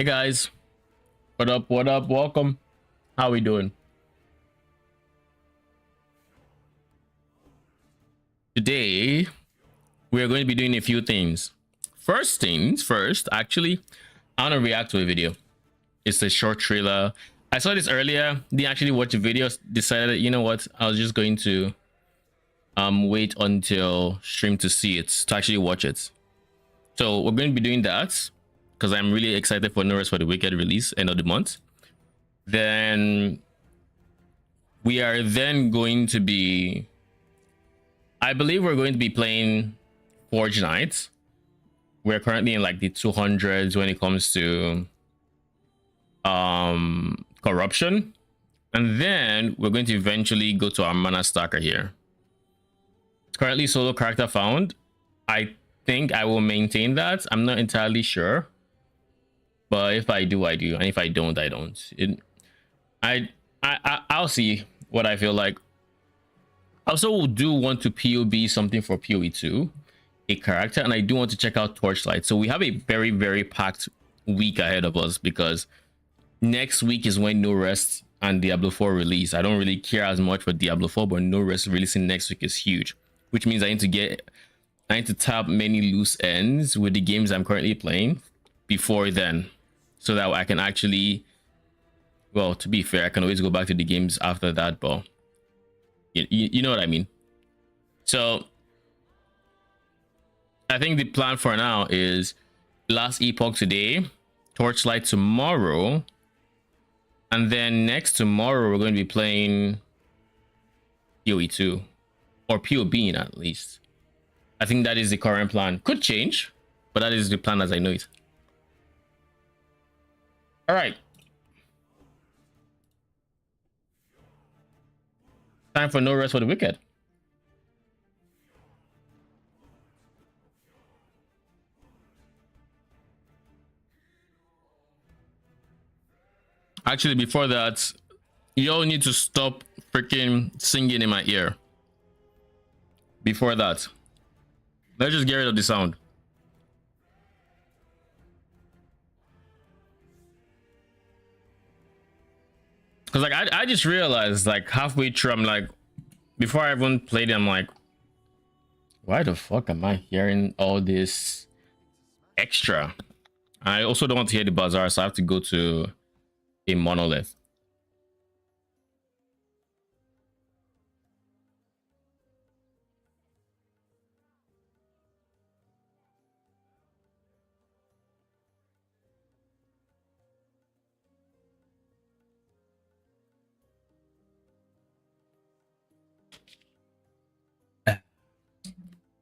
Hey guys, what up? What up? Welcome. How we doing? Today we are going to be doing a few things. First things first, actually, I want to react to a video. It's a short trailer. I saw this earlier, didn't actually watch the video, decided, you know what, I was just going to wait until stream to see it, to actually watch it. So we're going to be doing that because I'm really excited for No Rest for the Wicked release end of the month. Then we are then going to be, I believe we're going to be playing Forge Nights. We're currently in like the 200s when it comes to corruption, and then we're going to eventually go to our mana stacker here. It's currently solo character found. I think I will maintain that. I'm not entirely sure, but if I do, I do, and if I don't, I don't. I'll see what I feel like. I also do want to POB something for PoE2, a character, and I do want to check out Torchlight. So we have a very packed week ahead of us because next week is when No Rest and Diablo 4 release. I don't really care as much for Diablo 4, but No Rest releasing next week is huge, which means I need to tap many loose ends with the games I'm currently playing before then, so that I can actually, well, to be fair, I can always go back to the games after that, but you know what I mean. So I think the plan for now is last Epoch today, Torchlight tomorrow, and then next tomorrow we're going to be playing PoE2, or PoBing at least. I think that is the current plan. Could change, but that is the plan as I know it. All right. Time for No Rest for the Wicked. Actually, before that, y'all need to stop freaking singing in my ear. Before that, let's just get rid of the sound. Because like I just realized like halfway through, I'm like, before I even played it, I'm like, why the fuck am I hearing all this extra? I also don't want to hear the bazaar, so I have to go to a monolith.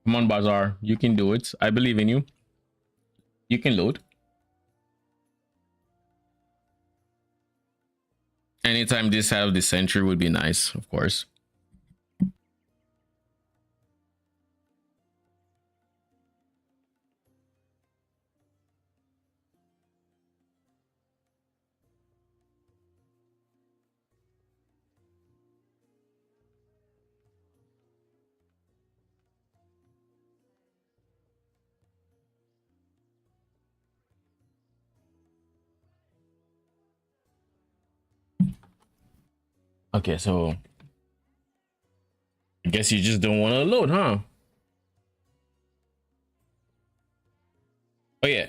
Come on, bazaar, you can do it. I believe in you. You can load. Anytime this side of the century would be nice, of course. Okay, so I guess you just don't want to load, huh? Oh yeah.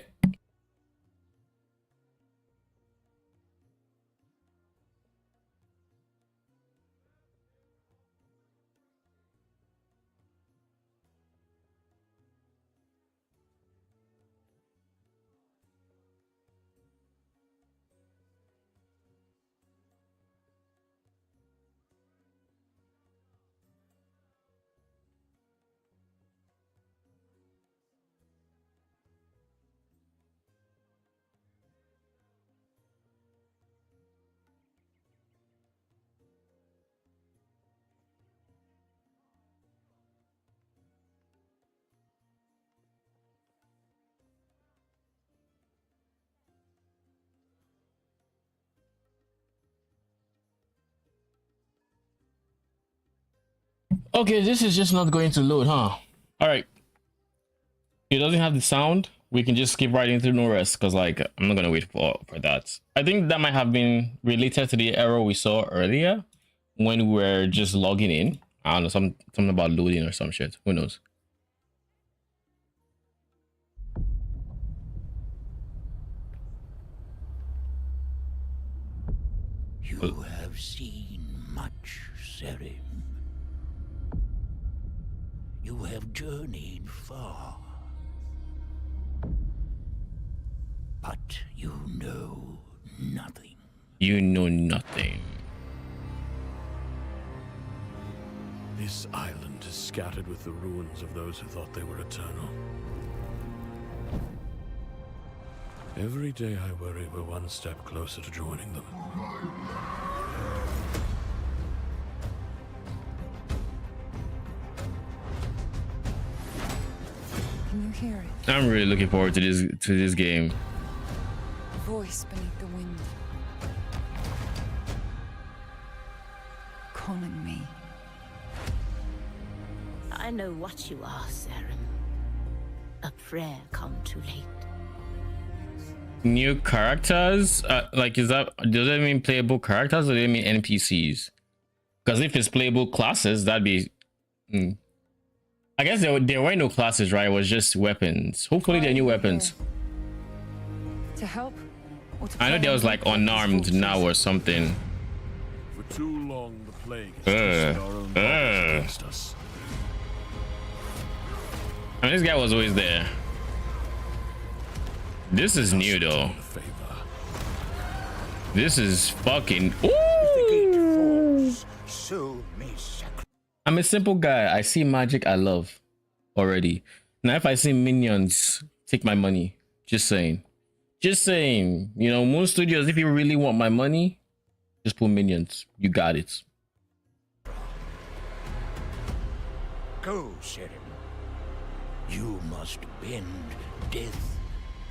Okay, this is just not going to load, huh? All right. It doesn't have the sound. we can just keep riding through no rest, because like I'm not gonna wait for that. I think that might have been related to the error we saw earlier when we were just logging in. I don't know, something about loading or some shit. Who knows? You have seen much, Serim. You have journeyed far. But you know nothing. You know nothing. This island is scattered with the ruins of those who thought they were eternal. Every day I worry we're one step closer to joining them. Can you hear it? I'm really looking forward to this game. A voice beneath the wind. Calling me. I know what you are, Serim. A prayer come too late. New characters? Like, does that mean playable characters, or does it mean NPCs? Because if it's playable classes, that'd be... I guess there were no classes, right? It was just weapons. Hopefully they're new weapons. To help? Or to I know there was like unarmed now or something. For too long, the plague has twisted our own bodies against us. I mean, this guy was always there. This is new though. This is fucking... Ooh! I'm a simple guy. I see magic I love already. Now if I see minions, take my money. Just saying. Just saying. You know, most studios, if you really want my money, just put minions. You got it. Go, Serim. You must bend death.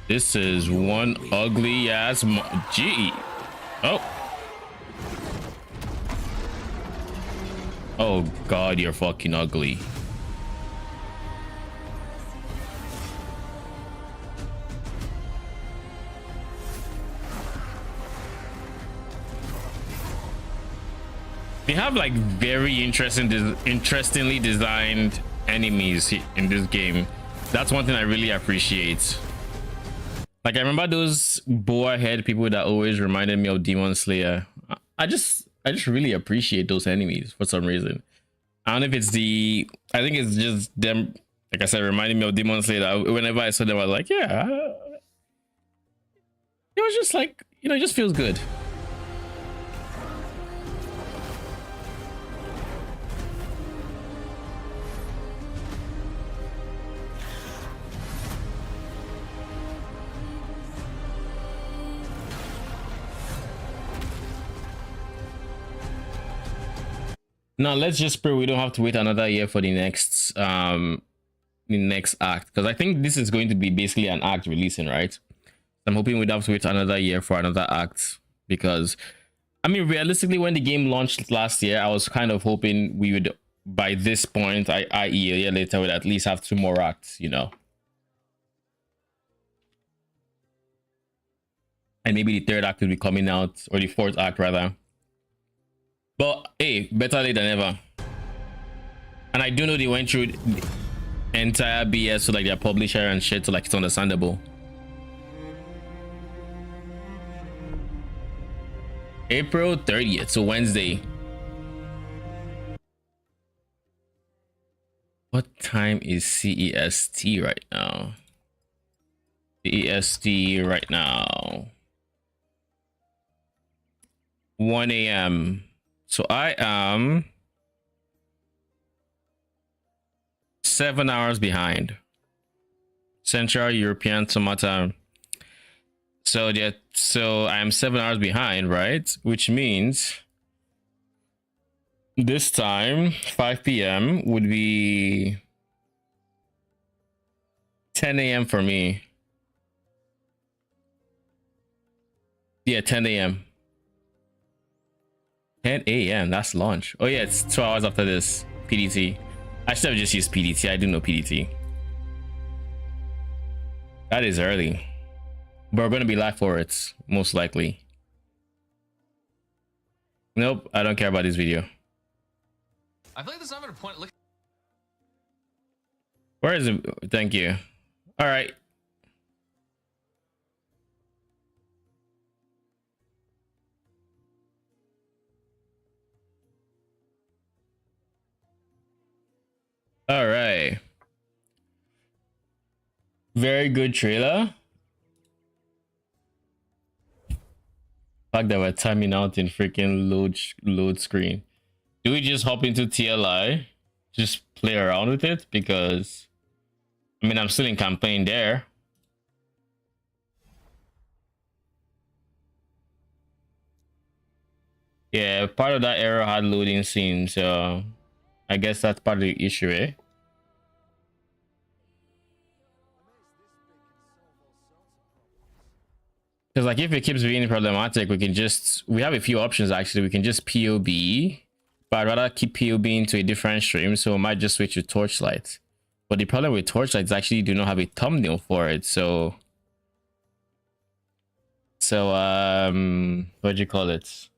This is one ugly ass gee. Oh. Oh god, you're fucking ugly. They have like very interestingly designed enemies in this game. That's one thing I really appreciate. Like, I remember those boar head people that always reminded me of Demon Slayer. I just really appreciate those enemies for some reason. I don't know if it's I think it's just them, like I said, reminding me of Demon Slayer. Whenever I saw them, I was like, yeah. It was just like, you know, it just feels good. Now let's just pray we don't have to wait another year for the next act, because I think this is going to be basically an act releasing, right? I'm hoping we don't have to wait another year for another act, because I mean, realistically, when the game launched last year, I was kind of hoping we would, by this point, i.e. a year later, would at least have 2 more acts, you know, and maybe the 3rd act will be coming out, or the 4th act rather. But hey, better late than ever. And I do know they went through the entire BS to like their publisher and shit, so like it's understandable. April 30th, so Wednesday. What time is CEST right now? CEST right now. 1 a.m. So I am 7 hours behind Central European Summer Time. So I am 7 hours behind, right? Which means this time 5 p.m. would be 10 a.m. for me. Yeah, 10 a.m. 10 a.m. That's launch. Oh yeah, it's 2 hours after this. PDT. I should have just used PDT. I do know PDT. That is early. But we're gonna be live for it, most likely. Nope, I don't care about this video. I feel like there's not even a point. Look. Where is it? Thank you. All right. All right. Very good trailer. Fact that we're timing out in freaking load screen. Do we just hop into TLI? Just play around with it? Because I mean, I'm still in campaign there. Yeah, part of that error had loading scene, so I guess that's part of the issue, eh? Because like if it keeps being problematic, we have a few options actually. We can just POB, but I'd rather keep POBing to a different stream, so I might just switch to Torchlight. But the problem with Torchlight is actually you do not have a thumbnail for it, so what do you call it?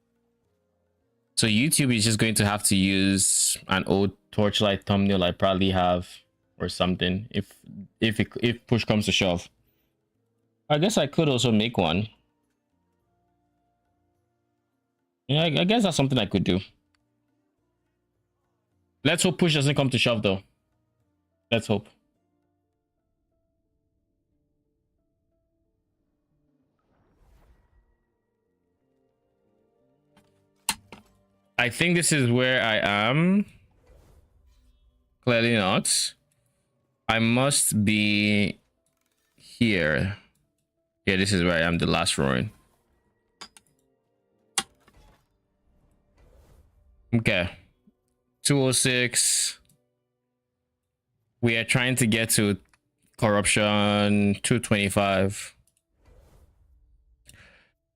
So YouTube is just going to have to use an old Torchlight thumbnail I probably have or something if push comes to shove. I guess I could also make one. Yeah, I guess that's something I could do. Let's hope push doesn't come to shove though. Let's hope. I think this is where I am. Clearly not. I must be here. Yeah, this is where I am, the last roaring. Okay. 206. We are trying to get to corruption 225. So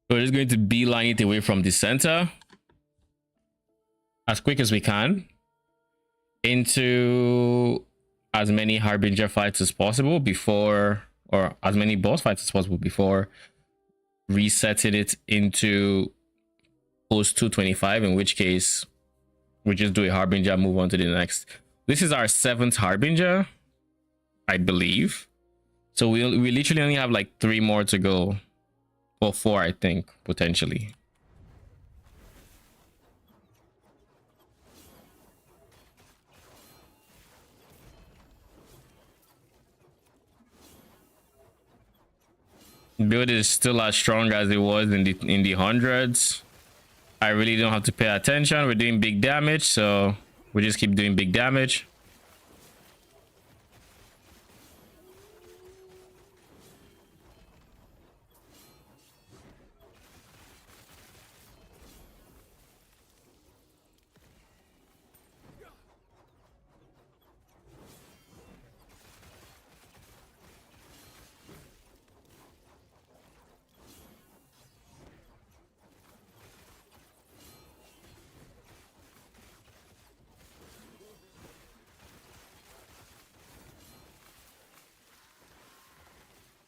we're just going to beeline it away from the center as quick as we can into as many Harbinger fights as possible before, or as many boss fights as possible before resetting it into post 225, in which case we just do a Harbinger, move on to the next. This is our 7th Harbinger, I believe. So we literally only have like 3 more to go, or 4, I think, potentially. Build is still as strong as it was in the hundreds. I really don't have to pay attention. We're doing big damage, so we just keep doing big damage.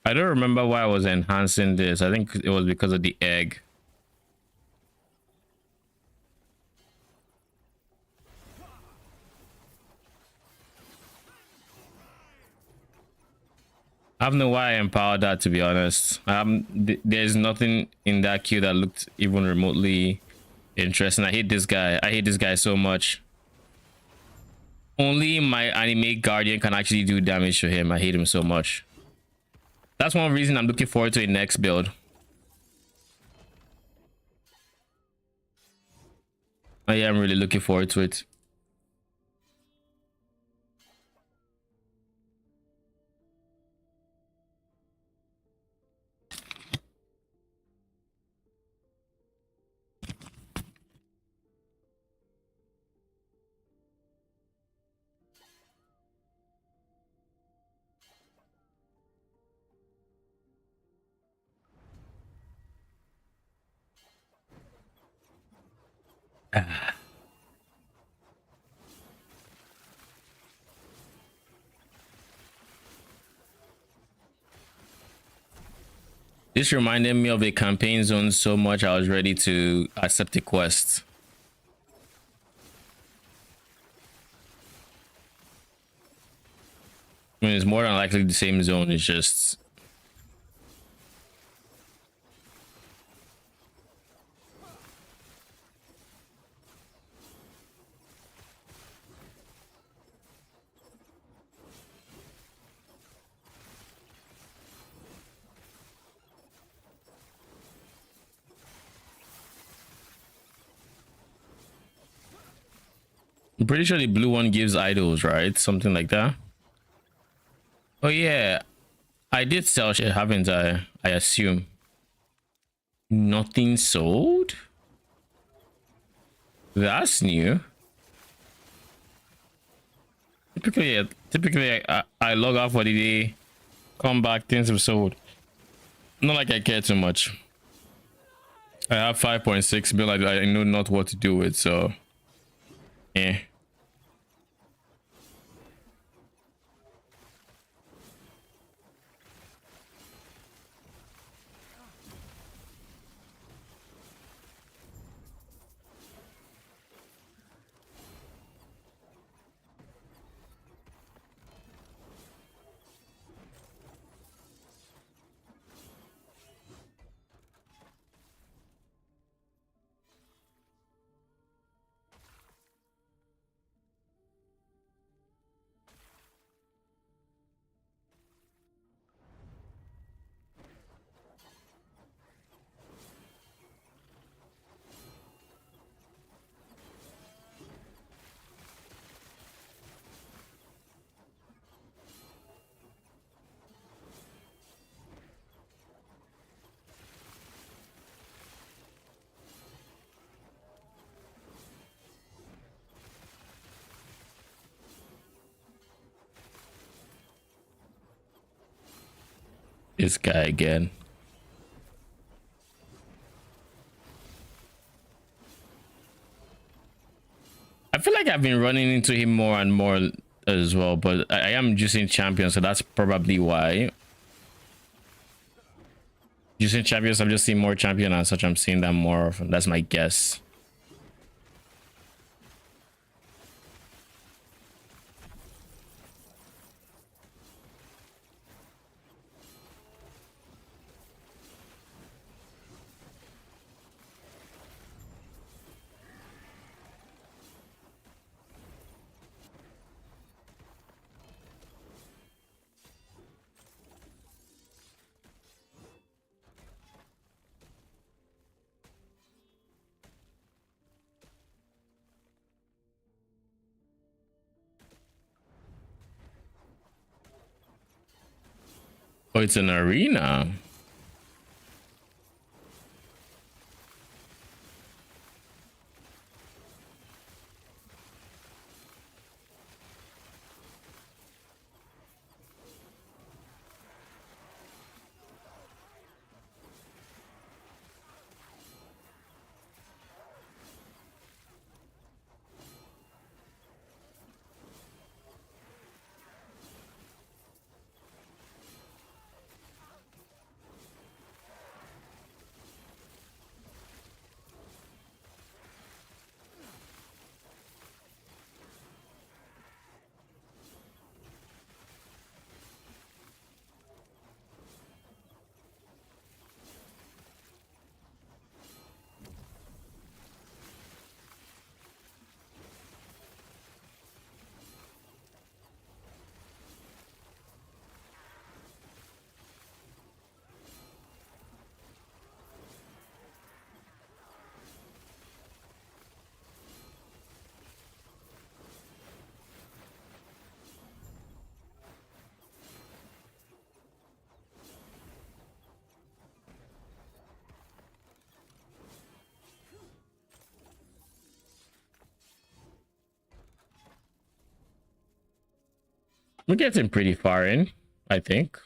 I don't remember why I was enhancing this. I think it was because of the egg. I don't know why I empowered that, to be honest. There's nothing in that queue that looked even remotely interesting. I hate this guy. I hate this guy so much. Only my anime guardian can actually do damage to him. I hate him so much. That's one reason I'm looking forward to a next build. I am really looking forward to it. This reminded me of a campaign zone so much I was ready to accept a quest. I mean, it's more than likely the same zone. It's just I'm pretty sure the blue one gives idols, right? Something like that. Oh yeah, I did sell shit, haven't I? I assume. Nothing sold? That's new. Typically I log off for the day, come back, things have sold. Not like I care too much. I have 5.6 billion. I know not what to do with, so yeah. This guy again. I feel like I've been running into him more and more as well, but I am juicing champions, so that's probably why. Juicing champions, I've just seen more champion and such. I'm seeing them more often. That's my guess. Oh, it's an arena. We're getting pretty far in, I think.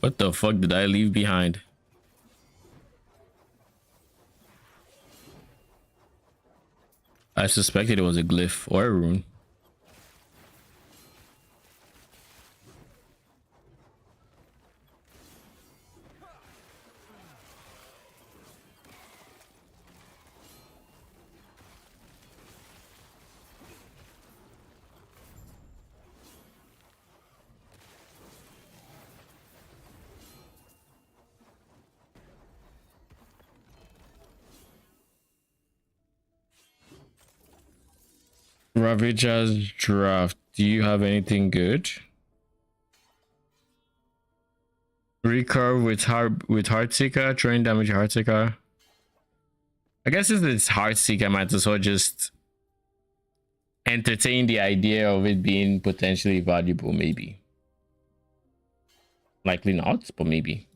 What the fuck did I leave behind? I suspected it was a glyph or a rune. Ravager's draft. Do you have anything good? Recurve with Heartseeker, train damage Heartseeker. I guess since it's Heartseeker, I might as well just entertain the idea of it being potentially valuable, maybe. Likely not, but maybe.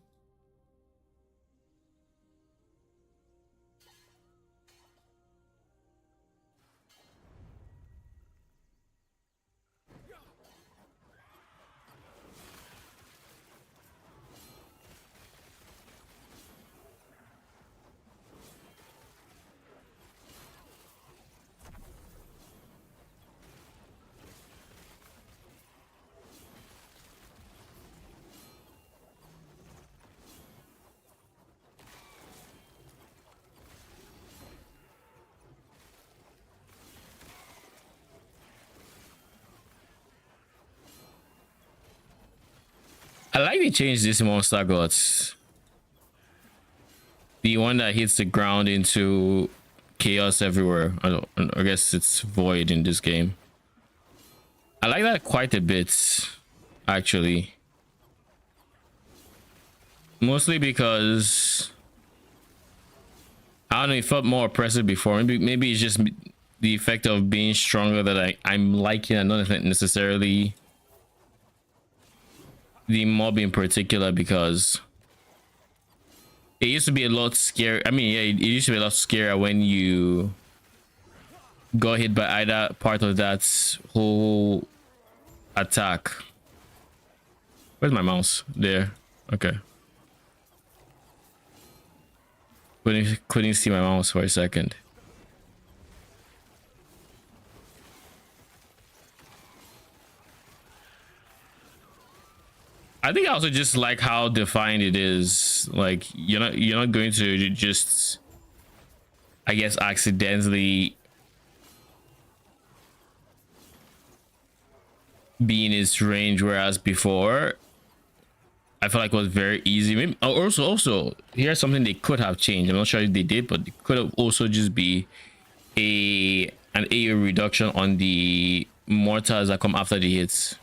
I like they changed this monster gods. The one that hits the ground into chaos everywhere. I guess it's void in this game. I like that quite a bit, actually. Mostly because I don't know, it felt more oppressive before. Maybe it's just the effect of being stronger that I'm liking, and not necessarily the mob in particular, because it used to be a lot scary. I mean, yeah, it used to be a lot scarier when you got hit by either part of that whole attack. Where's my mouse? There. Okay. Couldn't see my mouse for a second. I think I also just like how defined it is. Like you're not going to just, I guess, accidentally be in its range, whereas before I feel like it was very easy. Maybe also here's something they could have changed. I'm not sure if they did, but it could have also just be an AO reduction on the mortars that come after the hits.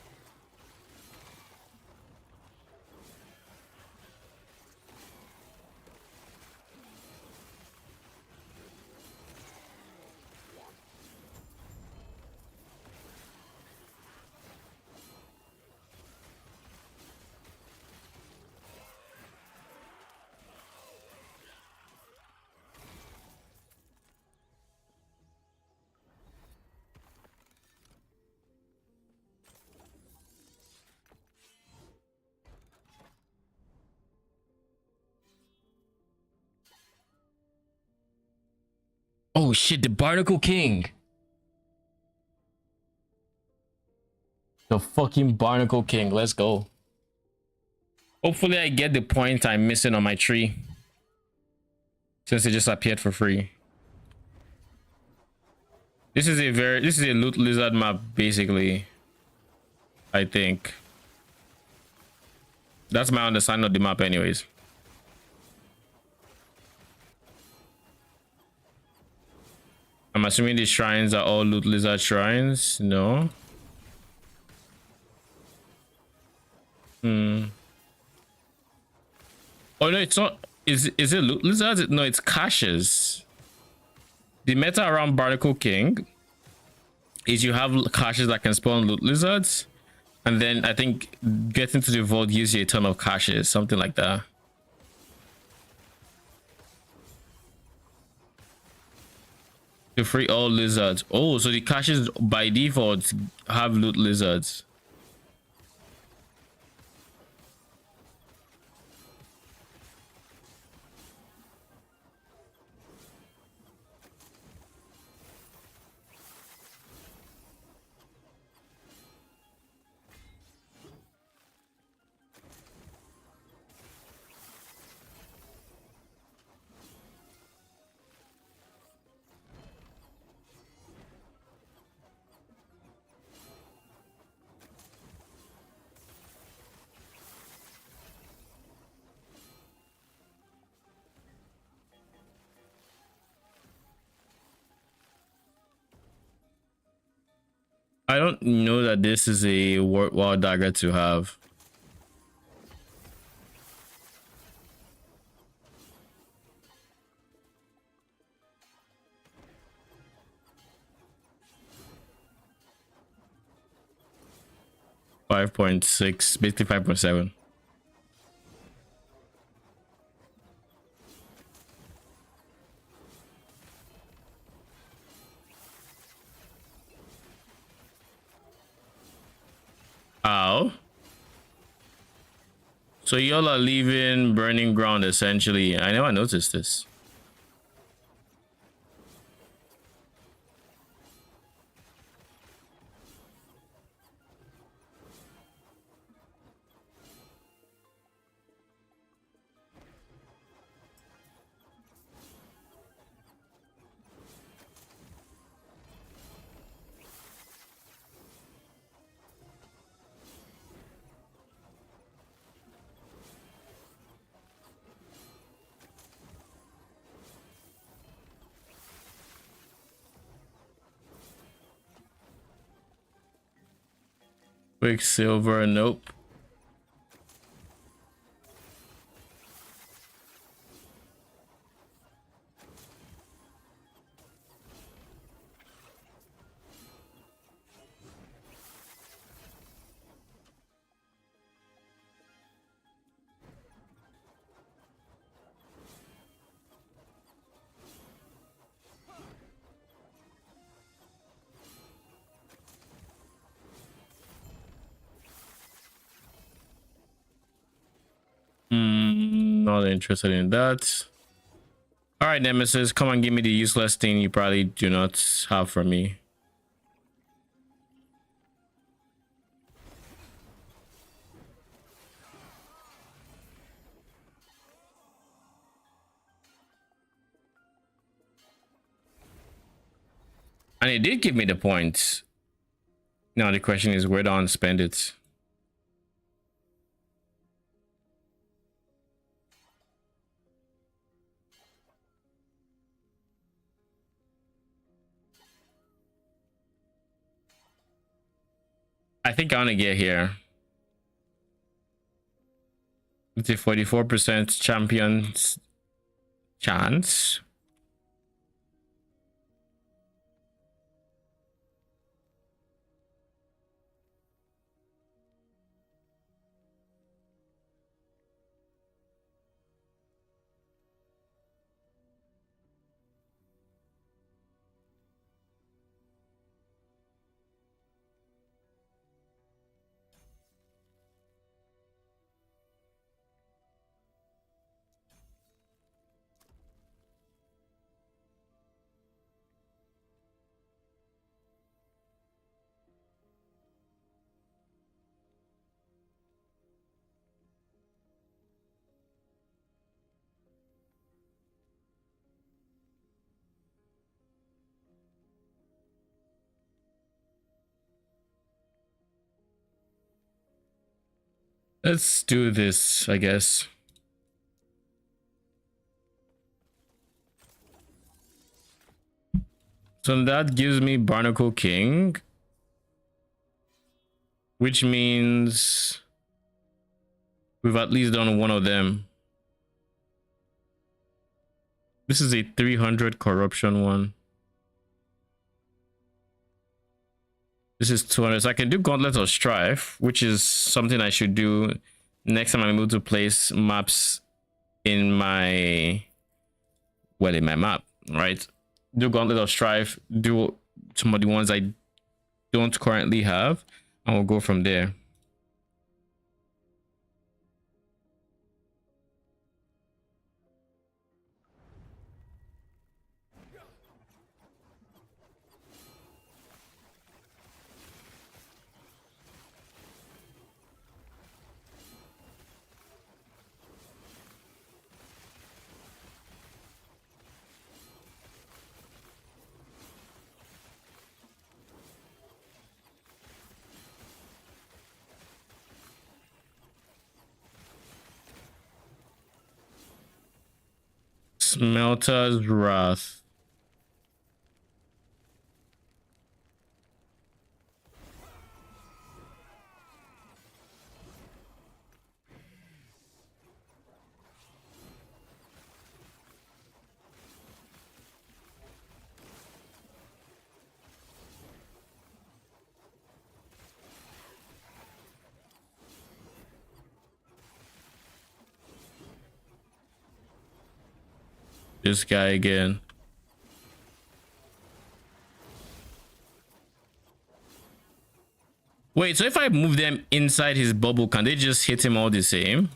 Oh shit, the Barnacle King. The fucking Barnacle King. Let's go. Hopefully I get the point I'm missing on my tree, since it just appeared for free. This is a loot lizard map, basically. I think. That's my understanding of the map anyways. I'm assuming these shrines are all loot lizard shrines. No. Oh no, it's not. Is it loot lizards? No, it's caches. The meta around Barnacle King is you have caches that can spawn loot lizards, and then I think getting to the vault gives you a ton of caches, something like that. To free all lizards. Oh, so the caches by default have loot lizards. I don't know that this is a worthwhile dagger to have. $5.6, basically 5.7. Ow. So y'all are leaving burning ground essentially. I never noticed this. Quicksilver, nope. Not interested in that. All right, Nemesis, come and give me the useless thing you probably do not have for me. And it did give me the points. Now the question is, where do I spend it? I think I want to get here. It's a 44% champions chance. Let's do this, I guess. So that gives me Barnacle King, which means we've at least done one of them. This is a 300 corruption one. This is 200. So I can do Gauntlet of Strife, which is something I should do next time I'm able to place maps in my, well, in my map, right? Do Gauntlet of Strife, do some of the ones I don't currently have, and we'll go from there. Smelter's Wrath. this guy again. Wait, so if I move them inside his bubble, can they just hit him all the same?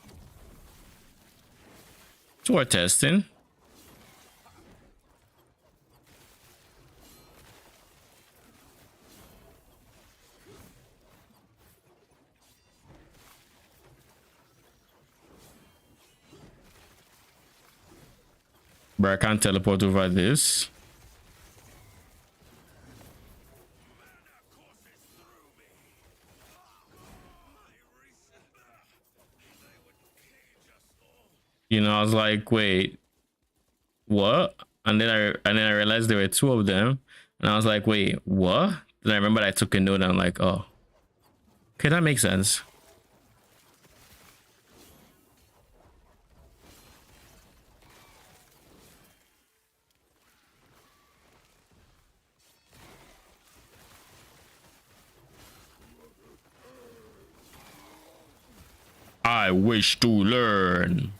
So we're testing. But I can't teleport over this. You know, I was like, wait, what? And then I realized there were two of them, and I was like, wait, what? Then I remembered I took a note, and I'm like, oh, okay, that makes sense. I wish to learn.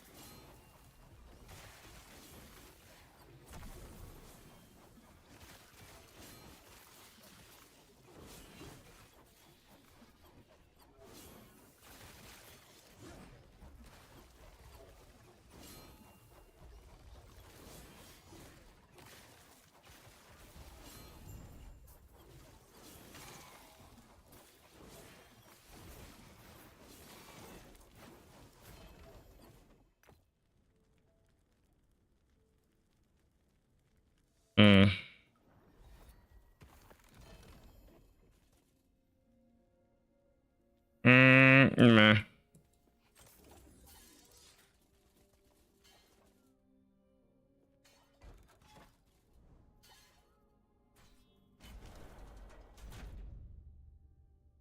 Meh.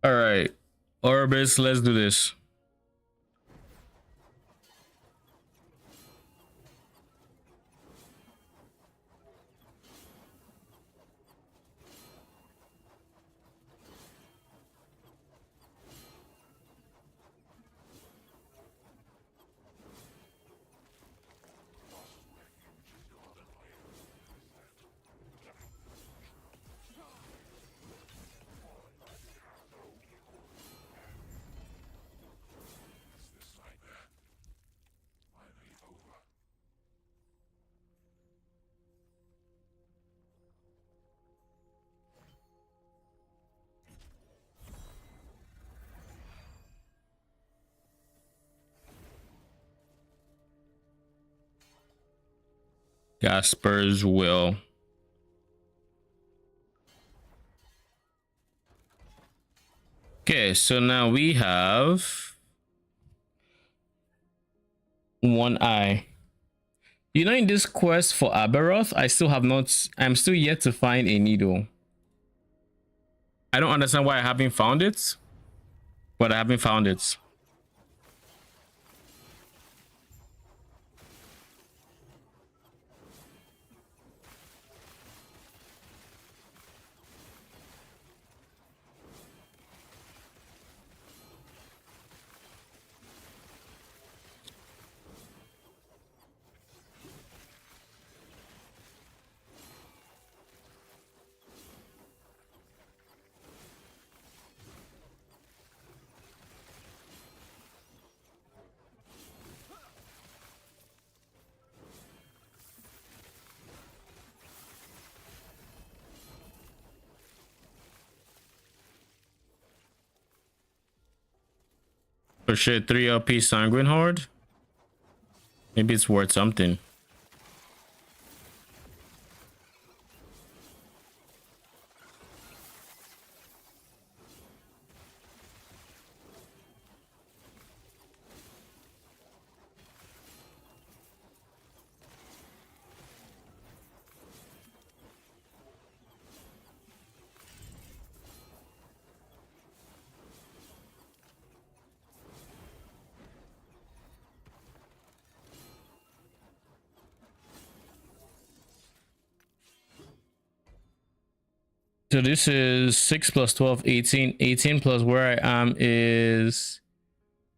All right, Orbis, let's do this. Gasper's will. Okay, so now we have one eye. You know, in this quest for Aberoth, I'm still yet to find a needle. I don't understand why I haven't found it, but I haven't found it. Oh shit, 3 LP Sanguine Horde? Maybe it's worth something. So this is 6 plus 12, 18. 18 plus where I am is,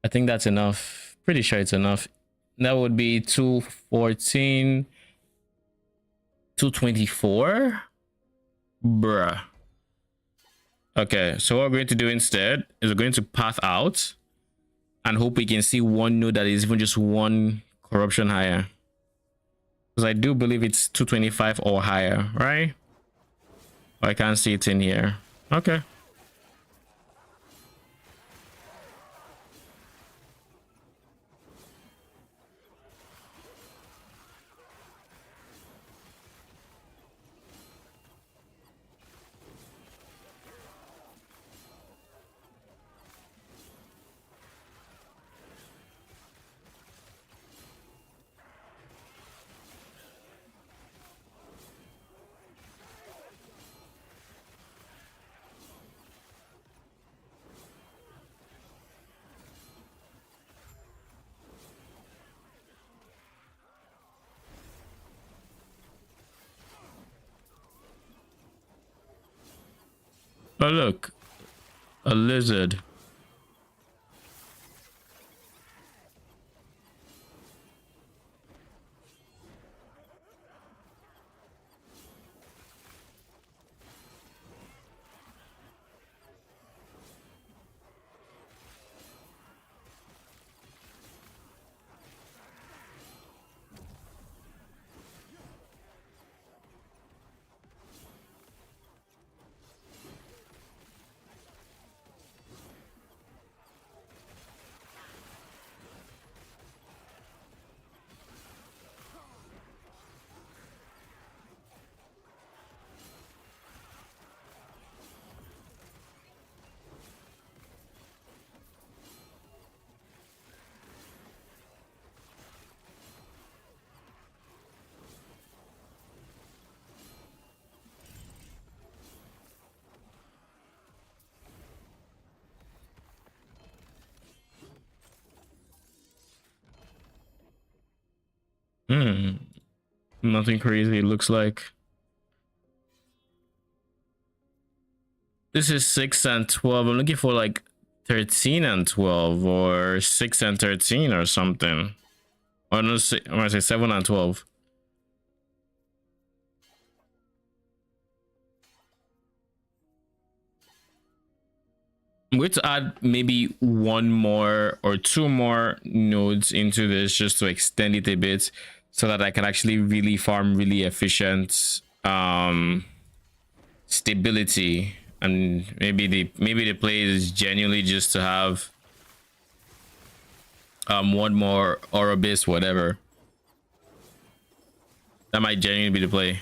I think that's enough. Pretty sure it's enough. That would be 2, 14. 224? Bruh. Okay, so what we're going to do instead is we're going to path out and hope we can see one node that is even just one corruption higher. Because I do believe it's 225 or higher, right? I can't see it in here. Okay. Oh, look. A lizard. Hmm. Nothing crazy, it looks like. This is 6 and 12. I'm looking for like 13 and 12 or 6 and 13 or something. Or no, I want to say 7 and 12. I'm going to add maybe one more or two more nodes into this just to extend it a bit so that I can actually really farm really efficient stability, and maybe the play is genuinely just to have one more Orobis, whatever. That might genuinely be the play.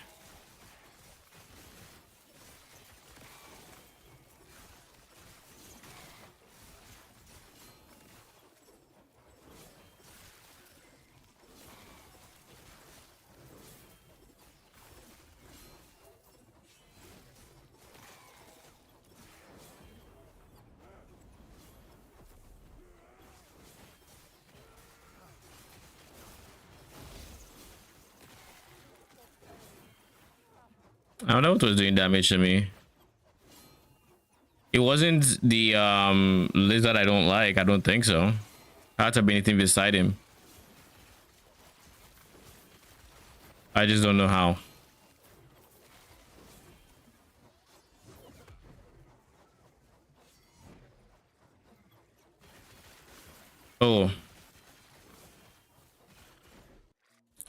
I don't know what was doing damage to me. It wasn't the lizard I don't like. I don't think so. Had to be anything beside him. I just don't know how. Oh.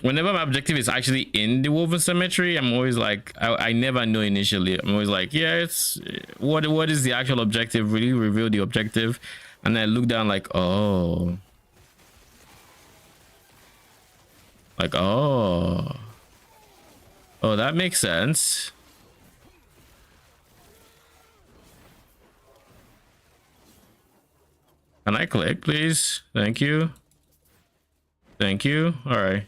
Whenever my objective is actually in the woven cemetery, I'm always like, I never know initially. I'm always like, yeah, it's what is the actual objective? Really reveal the objective, and then I look down like, oh, oh, that makes sense. Can I click, please? Thank you. Thank you. All right.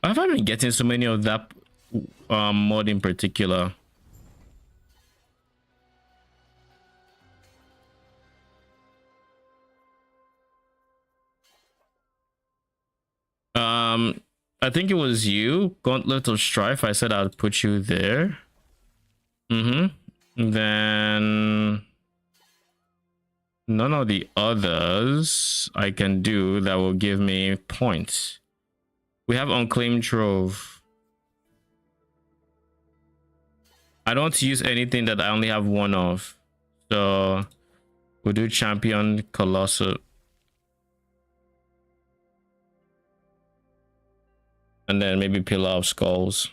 Why have I been getting so many of that mod in particular? I think it was you, Gauntlet of Strife. I said I'd put you there. Then none of the others I can do that will give me points. We have Unclaimed Trove. I don't use anything that I only have one of. So we'll do Champion Colossal. And then maybe Pillar of Skulls.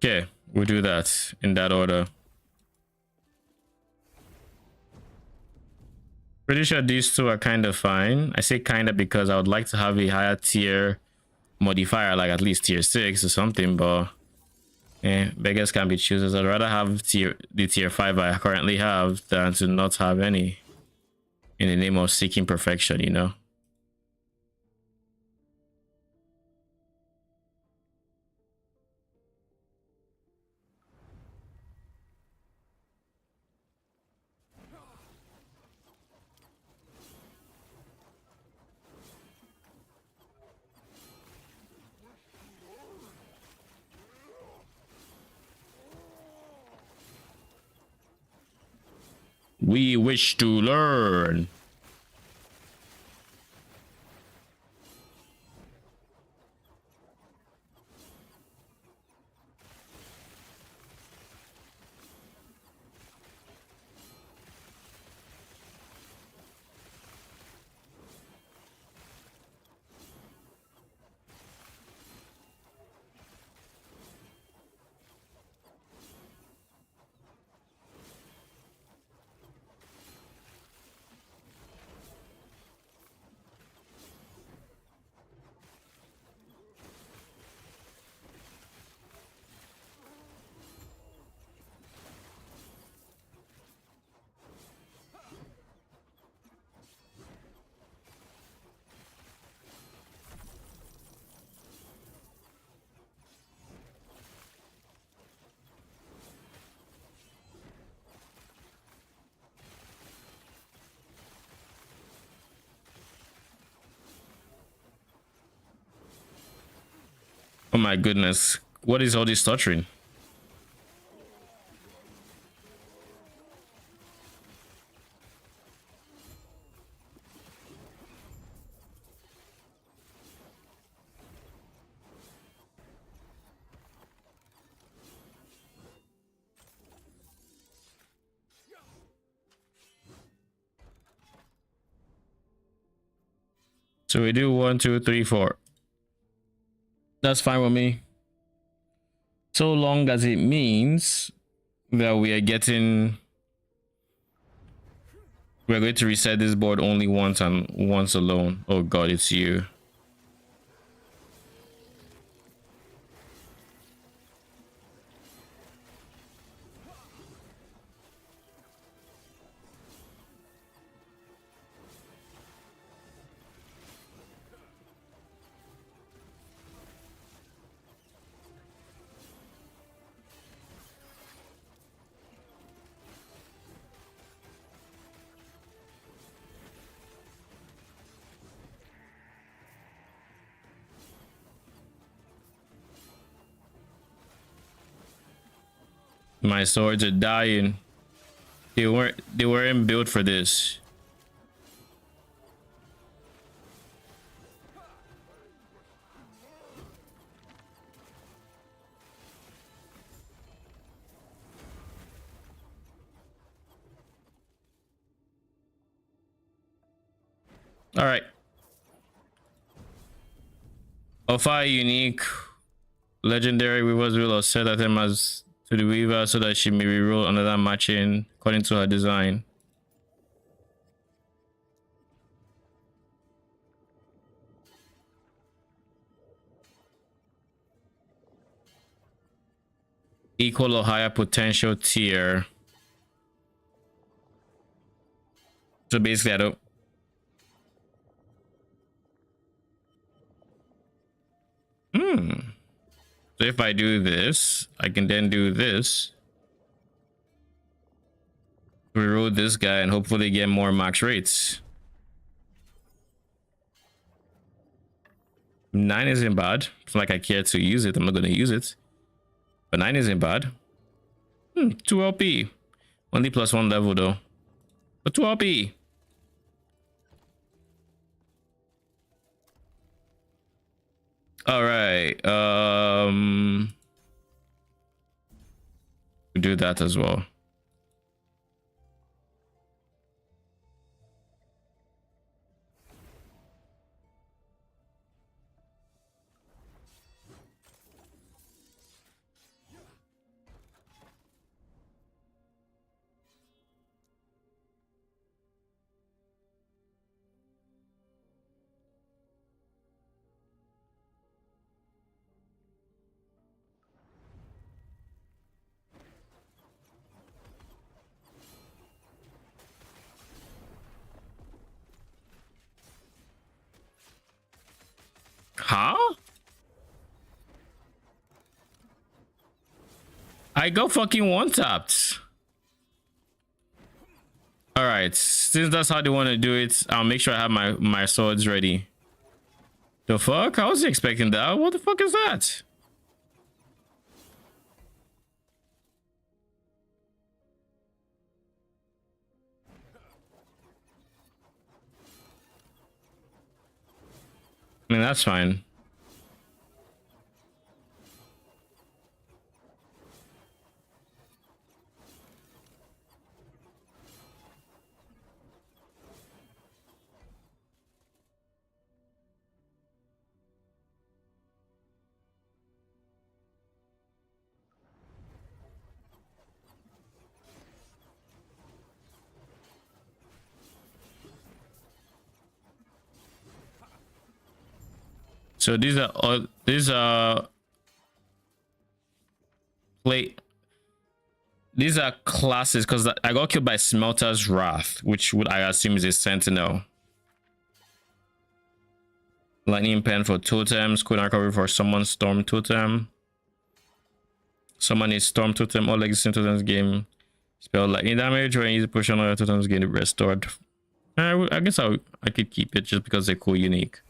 Okay, we'll do that in that order. Pretty sure these two are kind of fine. I say kind of because I would like to have a higher tier modifier, like at least tier 6 or something, but beggars can be choosers. I'd rather have the tier 5 I currently have than to not have any in the name of seeking perfection, you know? We wish to learn. Oh my goodness. What is all this stuttering? So we do 1, 2, 3, 4. That's fine with me. So long as it means that we're going to reset this board only once and once alone. Oh god, it's you. My swords are dying. They weren't built for this. All right. Offer unique legendary rewards will set item as to the weaver so that she may reroll another matching according to her design. Equal or higher potential tier. So basically, I don't. So if I do this, I can then do this. Reroll this guy and hopefully get more max rates. 9 isn't bad. It's not like I care to use it. I'm not going to use it. But 9 isn't bad. 2 LP. Only +1 level though. But 2 LP. All right. Do that as well. Huh? I go fucking one tapped. All right, since that's how they want to do it, I'll make sure I have my swords ready. The fuck? I was expecting that. What the fuck is that? I mean, that's fine. So these are all these are classes because I got killed by Smelter's Wrath, which would I assume is a sentinel. Lightning Pen for totems, cooldown recovery for Summon Storm totem. Summon a Storm totem, all existing totems game. Spell lightning damage when you use a potion on your totems gain restored. I guess I could keep it just because they're cool, unique.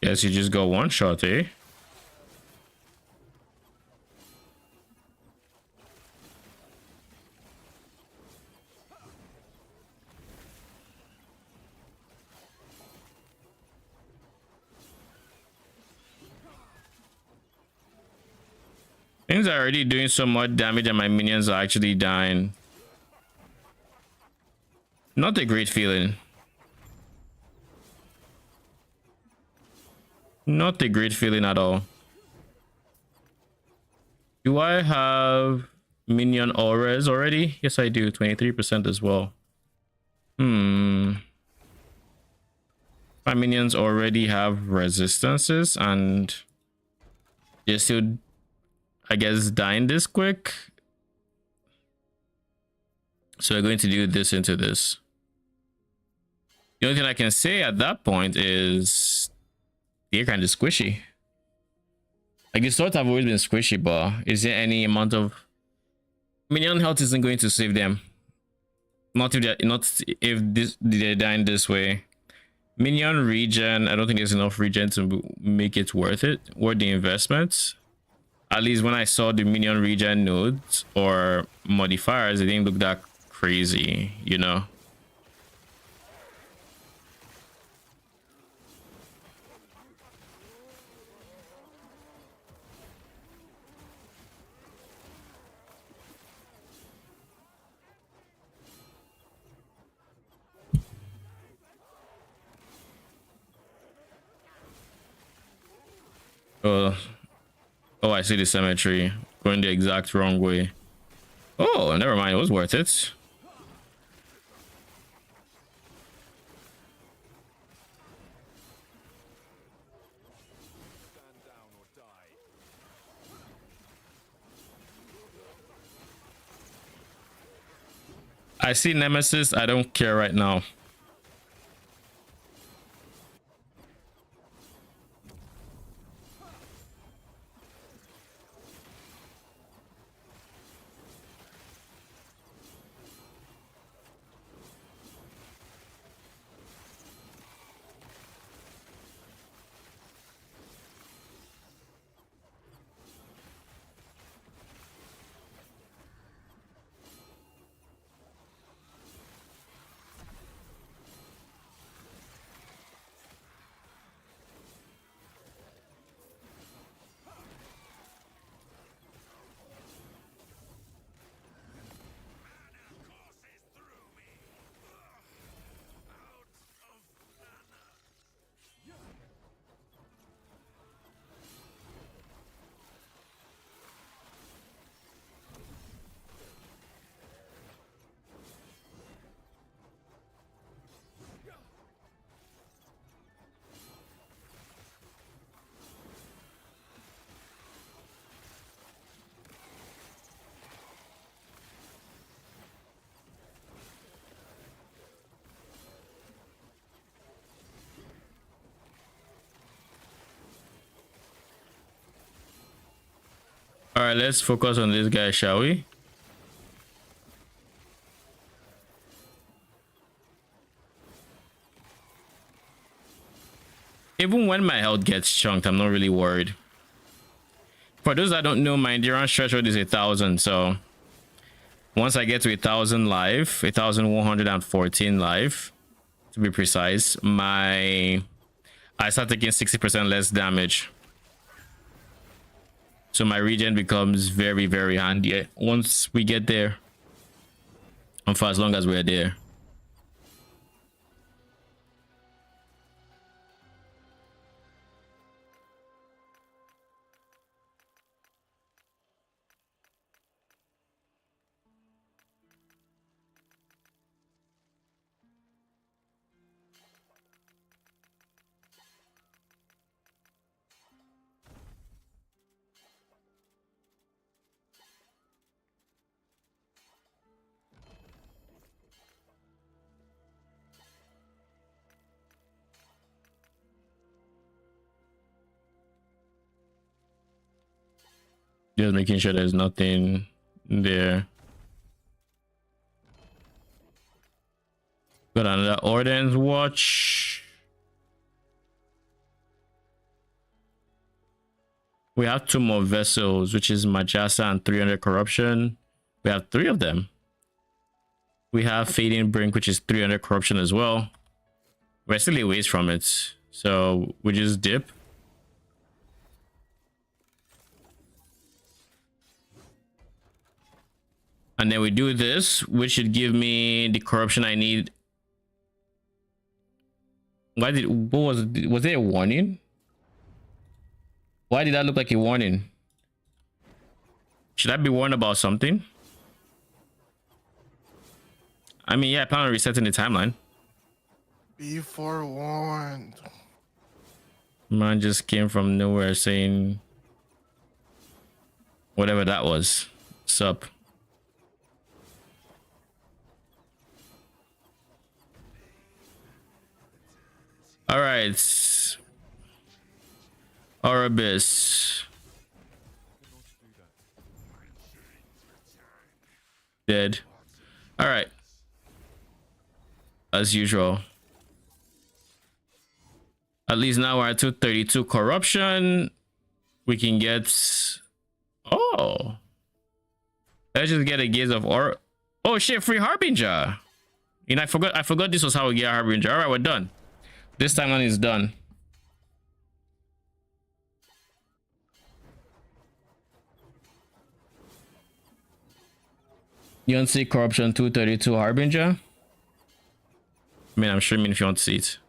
Guess you just go one shot, eh? Things are already doing so much damage and my minions are actually dying. Not a great feeling. Not a great feeling at all. Do I have minion auras already? Yes, I do. 23% as well. My minions already have resistances and they're still, I guess, dying this quick. So we're going to do this into this. The only thing I can say at that point is they're kind of squishy. Like the swords have always been squishy, but is there any amount of minion health isn't going to save them? Not if they're dying this way. Minion regen, I don't think there's enough regen to make it worth the investment. At least when I saw the minion regen nodes or modifiers, it didn't look that crazy, you know. Oh, I see the cemetery going the exact wrong way. Oh, never mind. It was worth it. I see Nemesis. I don't care right now. All right, let's focus on this guy, shall we? Even when my health gets chunked, I'm not really worried. For those that don't know, my endurance threshold is 1,000. So once I get to 1,000 life, 1,114 life, to be precise, I start taking 60% less damage. So my regen becomes very, very handy once we get there, and for as long as we're there. Just making sure there's nothing there. Got another Ordnance Watch. We have 2 more vessels, which is Majasa and 300 corruption. We have 3 of them. We have Fading Brink, which is 300 corruption as well. We're still a ways from it, so we just dip. And then we do this, which should give me the corruption I need. What was there a warning? Why did that look like a warning? Should I be warned about something? I mean, yeah, I plan on resetting the timeline. Be forewarned. Man just came from nowhere saying whatever that was. Sup. All right. Orbis. Dead. All right. As usual. At least now we're at 232 corruption. We can get... Oh. Let's just get a gaze of or... Oh shit, free Harbinger. You know, I forgot this was how we get Harbinger. All right, we're done. This timeline is done. You want to see corruption 232 Harbinger? I mean, I'm streaming if you want to see it.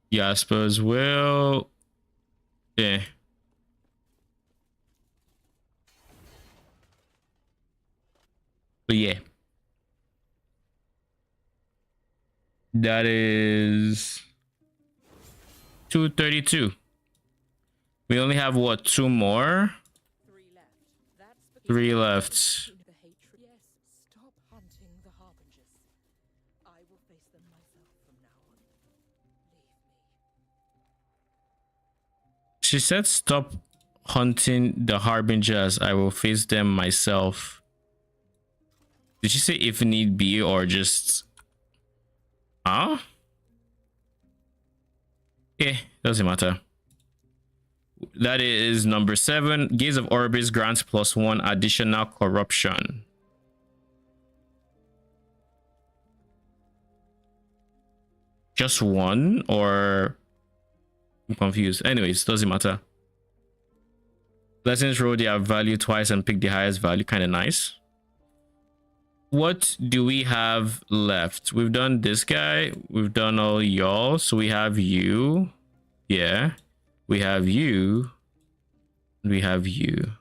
Yeah, I suppose we'll... Yeah. But yeah. That is 232. We only have what, 2 more? 3 left. Yes, stop hunting the harbingers. I will face them myself from now on. Leave me. She said stop hunting the harbingers. I will face them myself. Did she say if need be or just... Huh? Eh, doesn't matter. That is number 7. Gaze of Orbis grants +1 additional corruption. Just 1 or... I'm confused. Anyways, doesn't matter. Lessons roll their value twice and pick the highest value. Kind of nice. What do we have left? We've done this guy. We've done all y'all. So we have you. Yeah. We have you. We have you.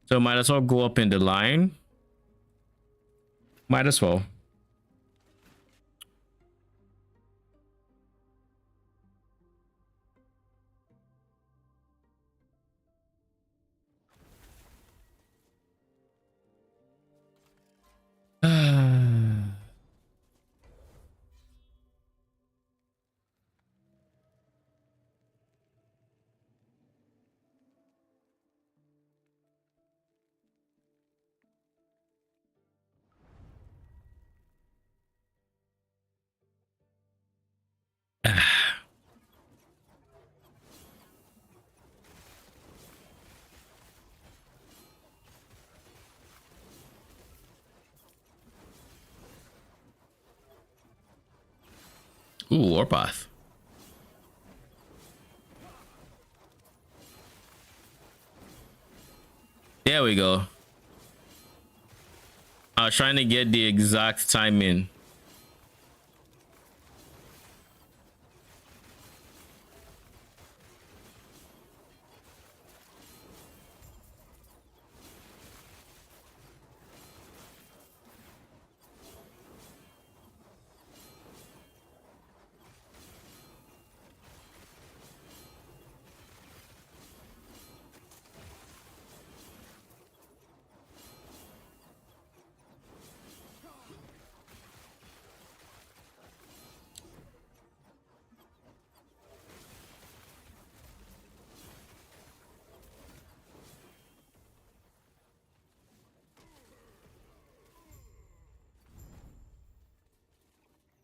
So might as well go up in the line. Might as well. Ooh, Warpath. There we go. I was trying to get the exact timing.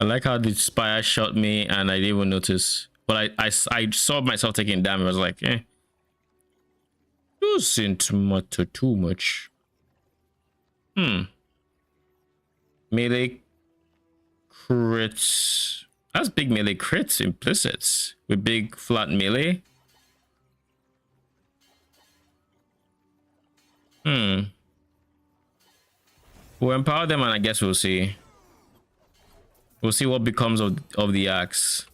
I like how the spire shot me and I didn't even notice. But I saw myself taking damage. I was like, eh. Doesn't matter too much. Melee crits. That's big melee crits implicit with big flat melee. We'll empower them, and I guess we'll see. We'll see what becomes of the axe.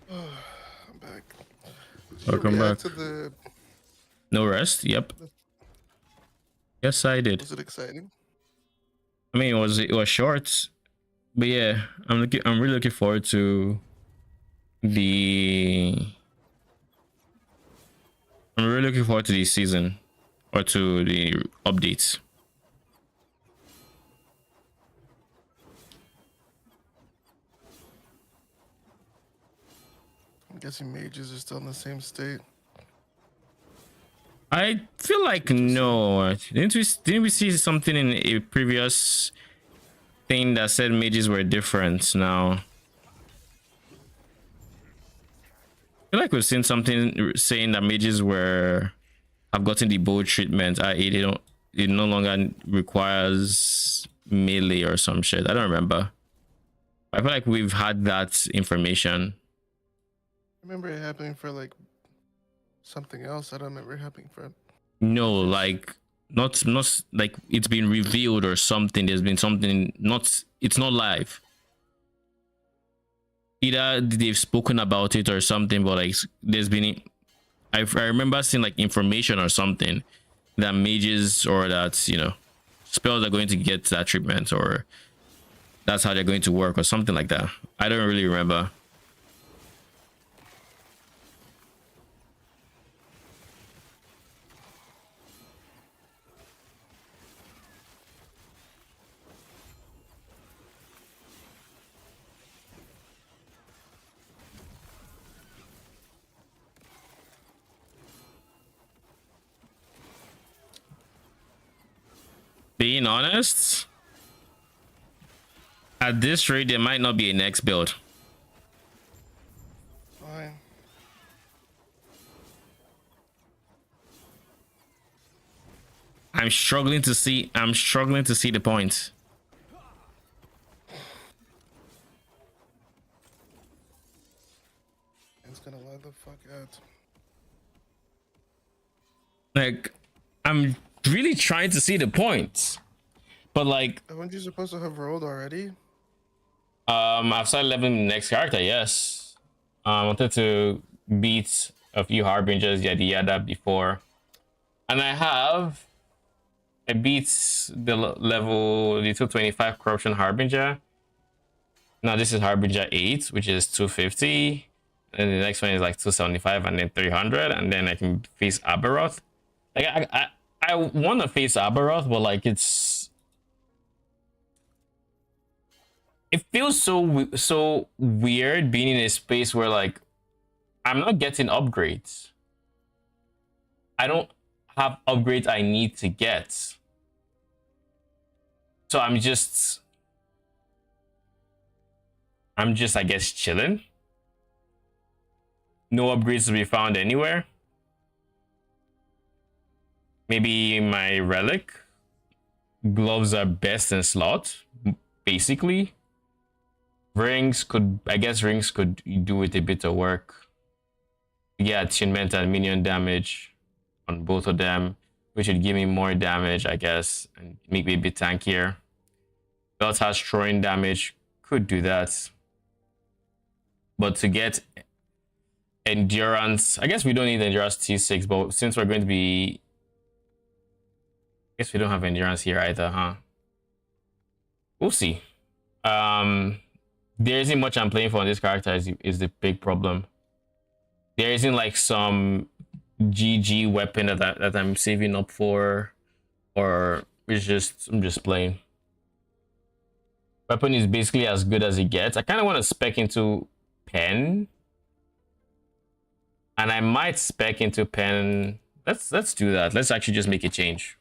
I'm back. Welcome back. To the... No rest. Yep. Yes, I did. Was it exciting? I mean, it was short, but yeah, I'm really looking forward to the. I'm really looking forward to the season, or to the updates. I'm guessing mages are still in the same state. I feel like no. Didn't we see something in a previous thing that said mages were different now? I feel like we've seen something saying that mages have gotten the bow treatment, i.e. it no longer requires melee or some shit. I don't remember. I feel like we've had that information. I remember it happening for like something else. I don't remember it happening for. No, like not like it's been revealed or something. There's been something. It's not live. Either they've spoken about it or something, but like there's been. I remember seeing like information or something that mages or that spells are going to get that treatment, or that's how they're going to work or something like that. I don't really remember. Being honest, at this rate, there might not be a next build. Fine. I'm struggling to see the point. It's gonna lag the fuck out. Like, I'm really trying to see the point, but like, Weren't you supposed to have rolled already? I've started leveling the next character. Yes, I wanted to beat a few harbingers, yada yada, before, and I beat the level 225 corruption harbinger. Now this is harbinger 8, which is 250, and the next one is like 275, and then 300, and then I can face Aberoth. Like I want to face Aberoth, but like it feels so weird being in a space where like I'm not getting upgrades. I don't have upgrades I need to get. So I'm just I guess chilling. No upgrades to be found anywhere. Maybe my relic gloves are best in slot, basically. Rings could do with a bit of work. Yeah, attunement and minion damage on both of them, which would give me more damage, I guess, and make me a bit tankier. Belt has throwing damage, could do that. But to get endurance, I guess we don't need endurance T6, but since we're going to be, I guess we don't have endurance here either, huh? We'll see. There isn't much I'm playing for on this character is the big problem. There isn't like some GG weapon that I'm saving up for, or I'm just playing. Weapon is basically as good as it gets. I kind of want to spec into pen, and I might spec into pen. Let's do that. Let's actually just make a change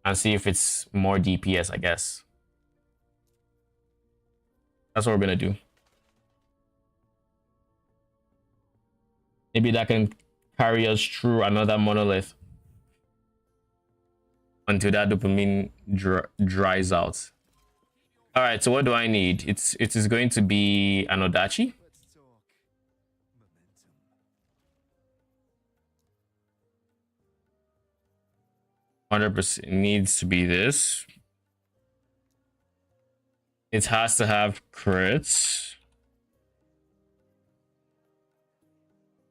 and see if it's more DPS, I guess. That's what we're gonna do. Maybe that can carry us through another monolith until that dopamine dries out. All right, so what do I need? It is going to be an Odachi. 100% needs to be this. It has to have crits.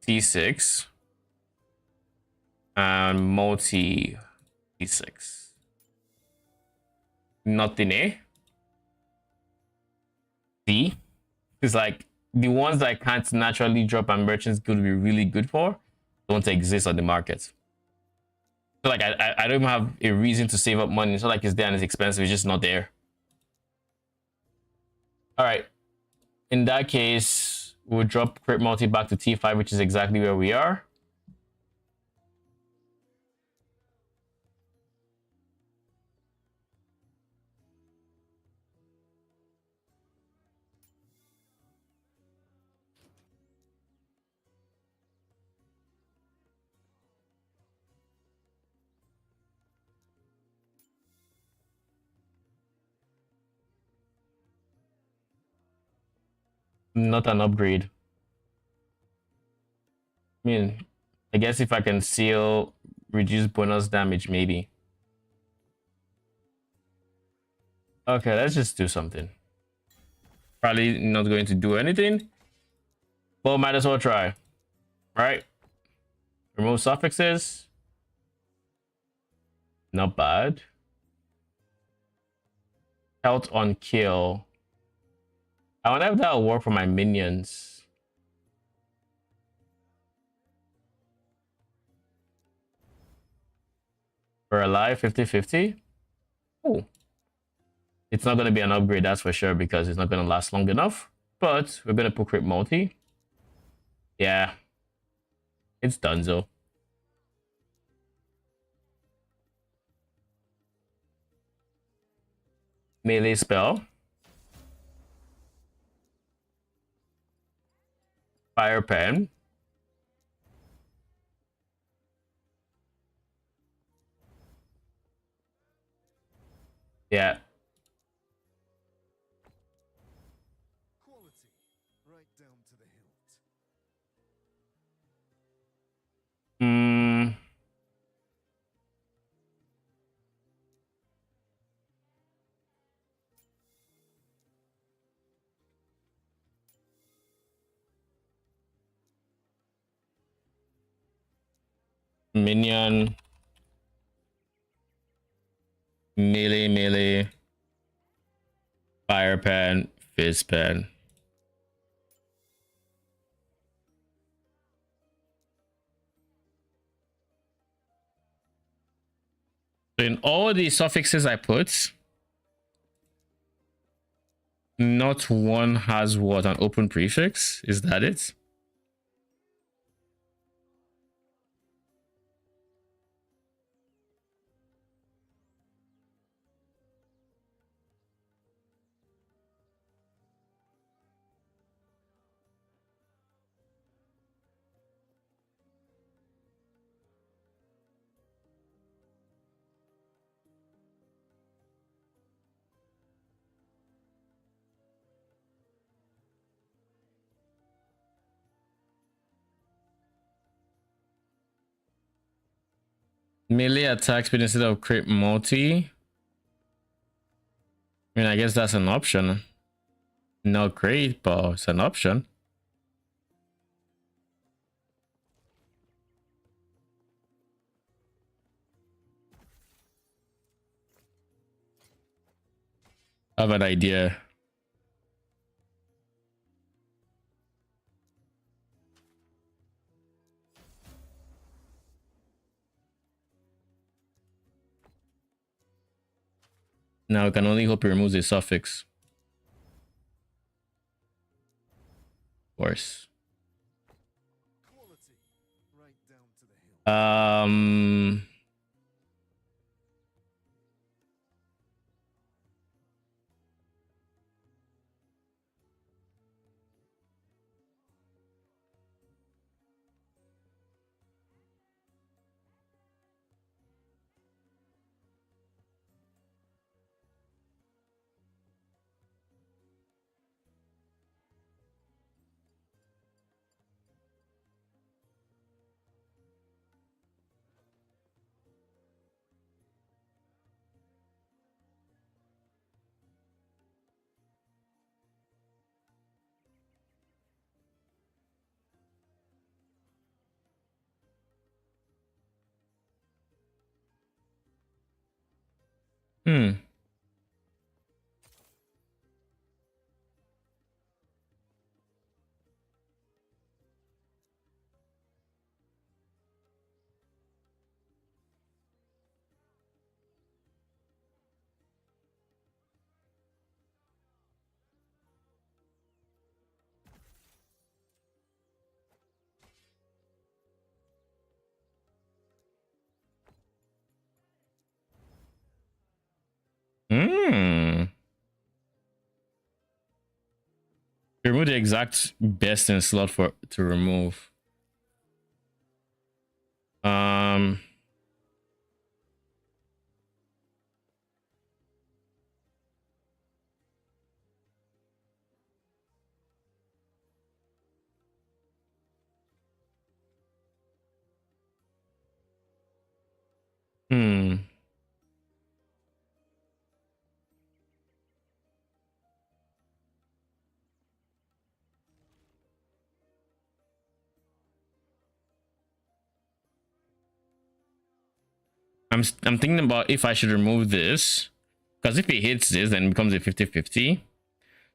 T6 and multi T6. Nothing, eh? D is like the ones that can't naturally drop and merchants could be really good for don't exist on the market. So like I don't even have a reason to save up money. It's not like it's there and it's expensive, it's just not there. All right. In that case, we'll drop crit multi back to T5, which is exactly where we are. Not an upgrade. I mean, I guess if I can seal reduce bonus damage, maybe. Okay, let's just do something. Probably not going to do anything, but might as well try. Right? Remove suffixes. Not bad. Health on kill. I wonder if that'll work for my minions. We're alive 50-50. Oh. It's not going to be an upgrade, that's for sure, because it's not going to last long enough. But we're going to put crit multi. Yeah. It's donezo. Melee spell. Fire pen. Yeah. Quality, right down to the hilt. Minion. Melee. Fire pen. Fizz pen. So in all the suffixes I put, not one has what, an open prefix? Is that it? Melee attack speed instead of crit multi. I mean, I guess that's an option. Not great, but it's an option. I have an idea. Now I can only hope it removes a suffix. Of course. Quality, right down to the hilt. Hmm. Hmm. Remove the exact best in slot for to remove. Um. Hmm. I'm thinking about if I should remove this, because if it hits this, then it becomes a 50-50.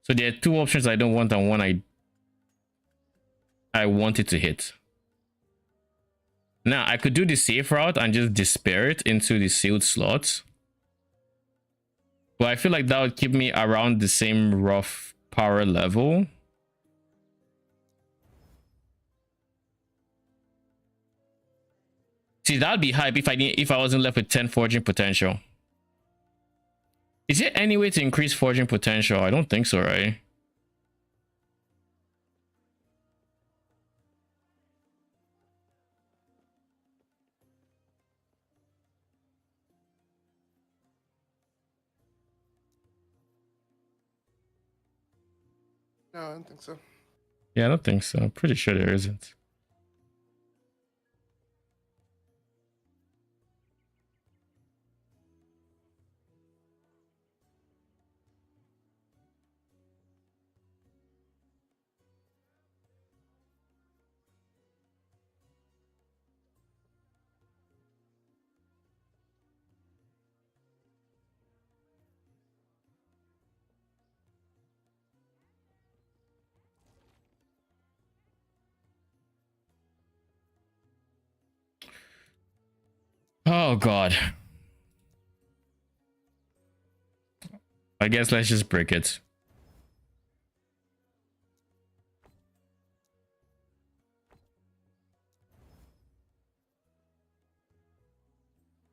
So there are two options I don't want and one I want it to hit. Now I could do the safe route and just despair it into the sealed slots. But I feel like that would keep me around the same rough power level. See, that'd be hype if I wasn't left with 10 forging potential. Is there any way to increase forging potential? I don't think so, right? No, I don't think so. Yeah, I don't think so. I'm pretty sure there isn't. Oh god. I guess let's just break it.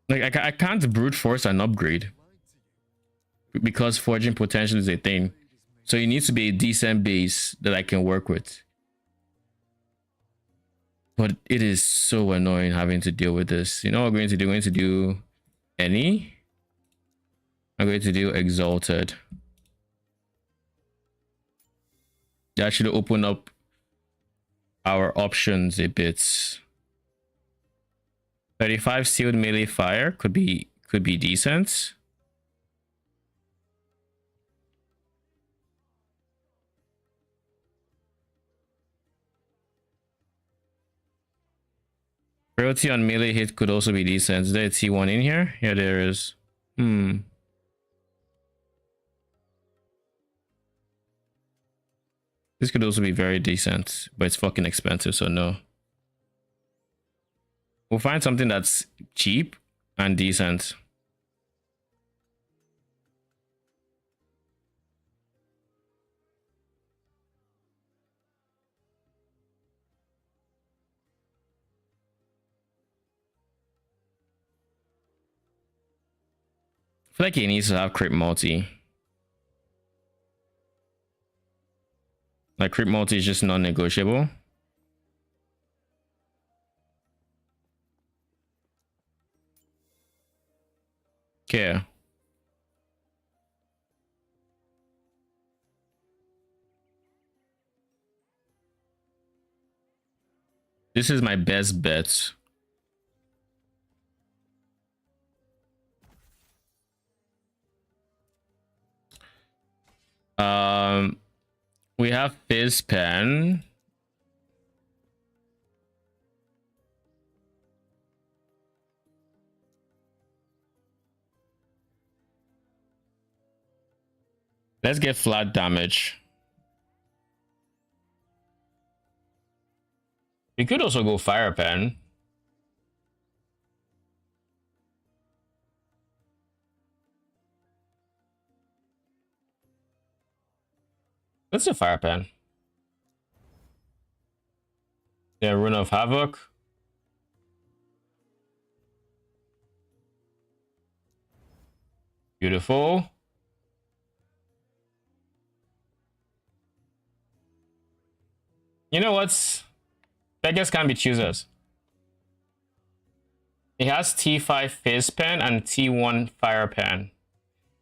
Like I can't brute force an upgrade because forging potential is a thing. So it needs to be a decent base that I can work with. But it is so annoying having to deal with this. You know what I'm going to do? I'm going to do any. I'm going to do exalted. That should open up our options a bit. 35 sealed melee fire could be decent. Frailty on melee hit could also be decent. Is there a T1 in here? Yeah, there is. This could also be very decent, but it's fucking expensive, so no. We'll find something that's cheap and decent. I feel like he needs to have crit multi. Like crit multi is just non-negotiable. Okay. This is my best bet. We have Fizz Pen. Let's get flat damage. We could also go fire pen. Let's do fire pen. Yeah, Rune of Havoc. Beautiful. You know what's beggars can't be choosers. It has T5 Fizz Pen and T1 Fire Pen.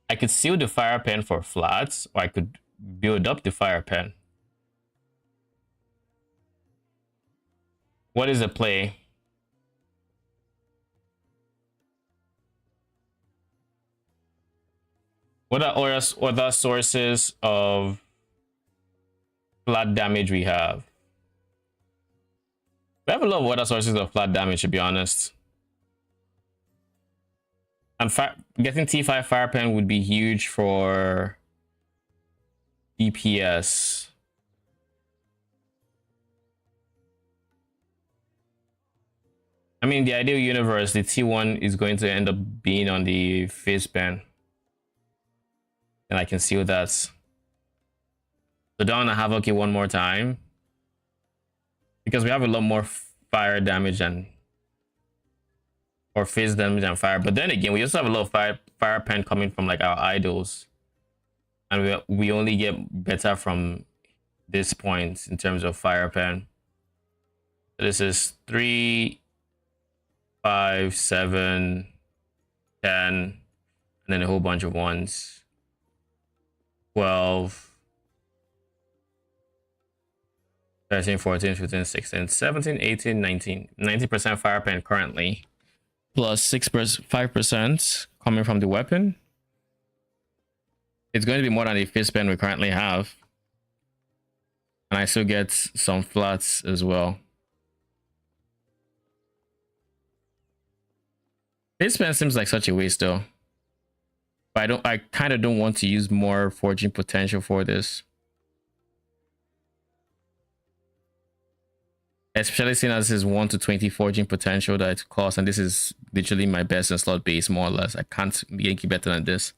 I could seal the Fire Pen for flats, or I could build up the Fire Pen. What is the play? What are other sources of flat damage we have? We have a lot of other sources of flat damage, to be honest. And getting T5 Fire Pen would be huge for DPS. I mean, the ideal universe, the T1 is going to end up being on the Fizz Pen. And I can seal that. So down a Havoc one more time. Because we have a lot more fire damage than, or Fizz damage than fire. But then again, we also have a lot of fire pen coming from like our idols. And we only get better from this point in terms of fire pen. So this is 3, 5, 7, 10, and then a whole bunch of ones. 12, 13, 14, 15, 16, 17, 18, 19. 90% fire pen currently. Plus 6%, 5% coming from the weapon. It's going to be more than the fizz pen we currently have. And I still get some flats as well. Fizz pen seems like such a waste though. But I kind of don't want to use more forging potential for this. Especially seeing as this is 1 to 20 forging potential that it costs, and this is literally my best in slot base, more or less. I can't be any better than this.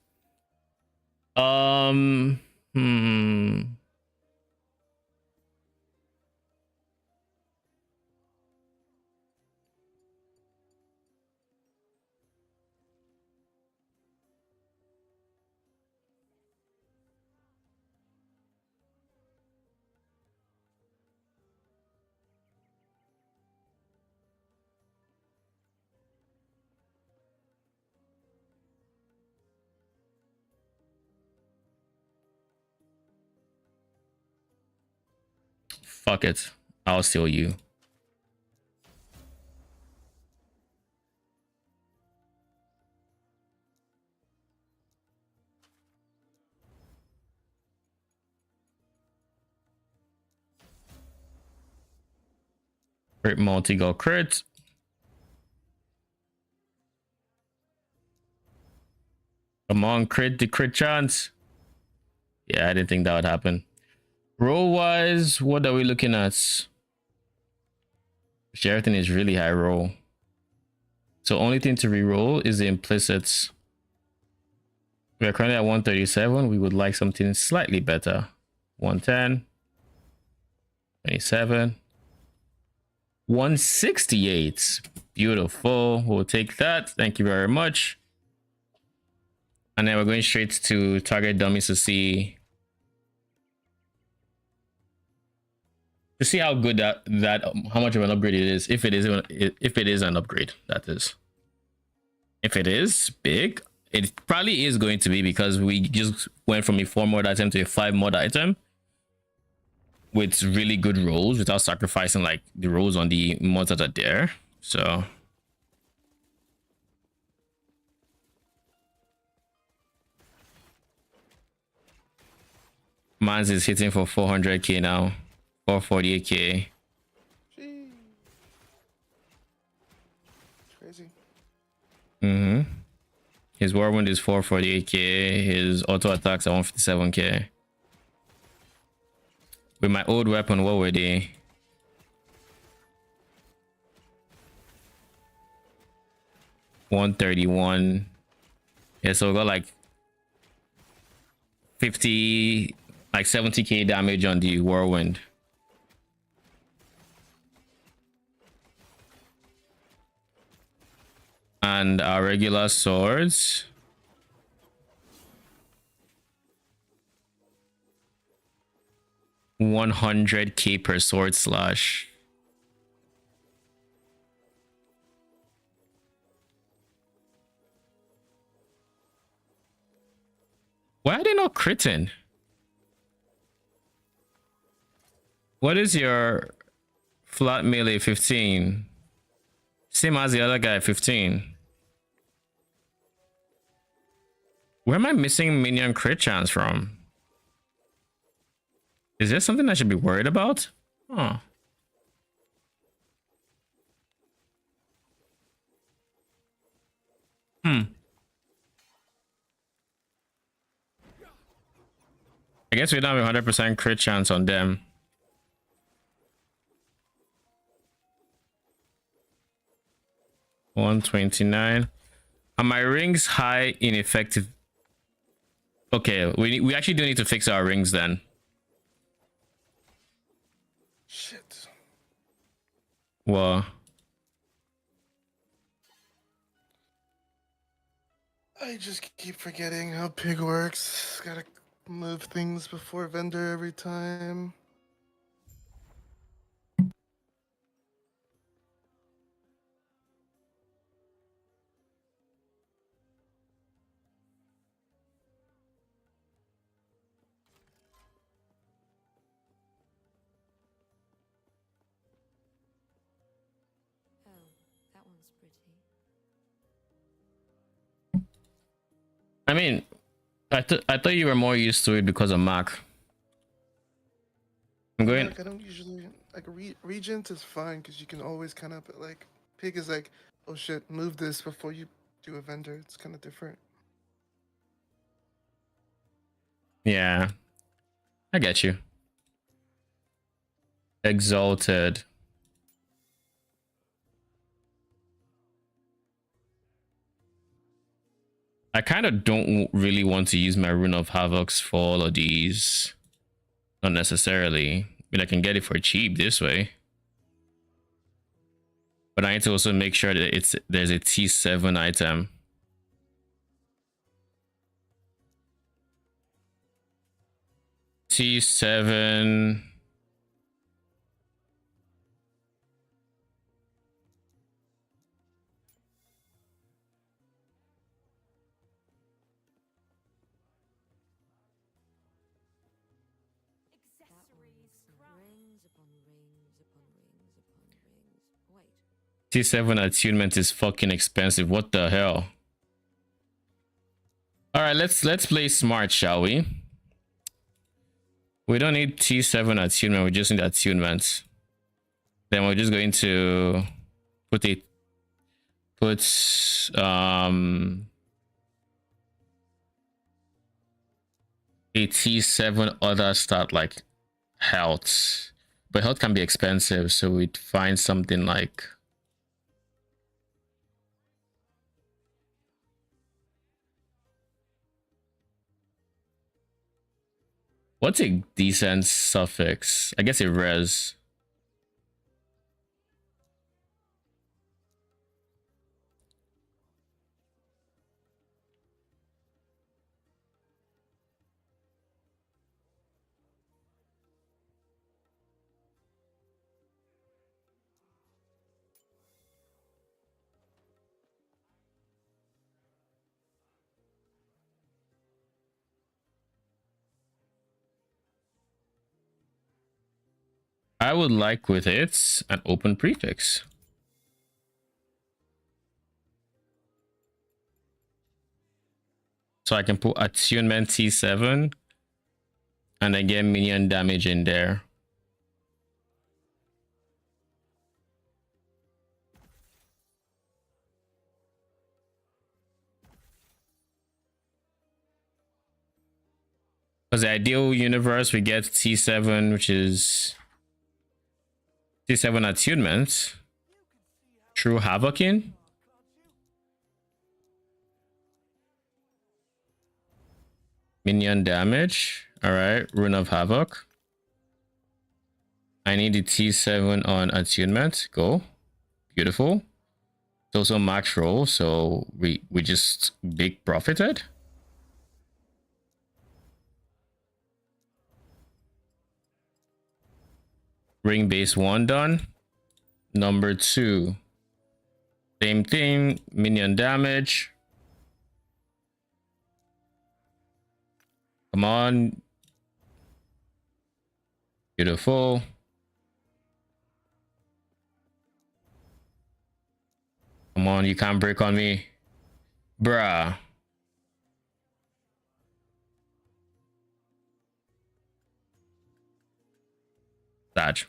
Fuck it. I'll steal you. Crit multi-go crit. Come on, crit the crit chance. Yeah, I didn't think that would happen. Roll wise, what are we looking at? Everything is really high roll. So only thing to re-roll is the implicits. We are currently at 137. We would like something slightly better. 110, 27, 168. Beautiful. We'll take that. Thank you very much. And then we're going straight to target dummies to see how good that how much of an upgrade it is. If it is an upgrade, that is. If it is big, it probably is going to be, because we just went from a 4 mod item to a 5 mod item with really good rolls without sacrificing like the rolls on the mods that are there. So Mans is hitting for 400k now, 448k. Gee. Crazy. His his whirlwind is 448k. His auto attacks are 157k. With my old weapon, what were they? $131. Yeah, so we got like 50, like 70k damage on the whirlwind. And our regular swords. $100k per sword slash. Why are they not critting? What is your flat melee? 15. Same as the other guy, 15. Where am I missing minion crit chance from? Is there something I should be worried about? Huh. I guess we don't have a 100% crit chance on them. $129. Are my rings high in effective? Okay, we actually do need to fix our rings then. Shit. Well, I just keep forgetting how pig works. Gotta move things before vendor every time. Oh, that one's pretty. I mean, I thought you were more used to it because of Mac. I'm going. Like, I don't usually like Regent is fine because you can always kind of like pig is like, oh shit, move this before you do a vendor. It's kind of different. Yeah, I get you. Exalted. I kind of don't really want to use my Rune of Havocs for all of these. Not necessarily. I mean, I can get it for cheap this way. But I need to also make sure that there's a T7 item. T7. Rings upon rings upon rings upon rings. Wait. T7 attunement is fucking expensive. What the hell? All right, let's play smart, shall we? We don't need T7 attunement. We just need attunement. Then we're just going to put a T7 other stat like health, but health can be expensive, so we'd find something like what's a decent suffix? I guess a res. I would like with it an open prefix. So I can put attunement T7 and then get minion damage in there. Because the ideal universe, we get T7, which is T7 attunement. True Havoc in. Minion damage. Alright, Rune of Havoc. I need the T7 on attunement. Go. Beautiful. It's also max roll, so we just big profited. Ring base 1 done. Number 2. Same thing. Minion damage. Come on. Beautiful. Come on, you can't break on me. Bruh. Dodge.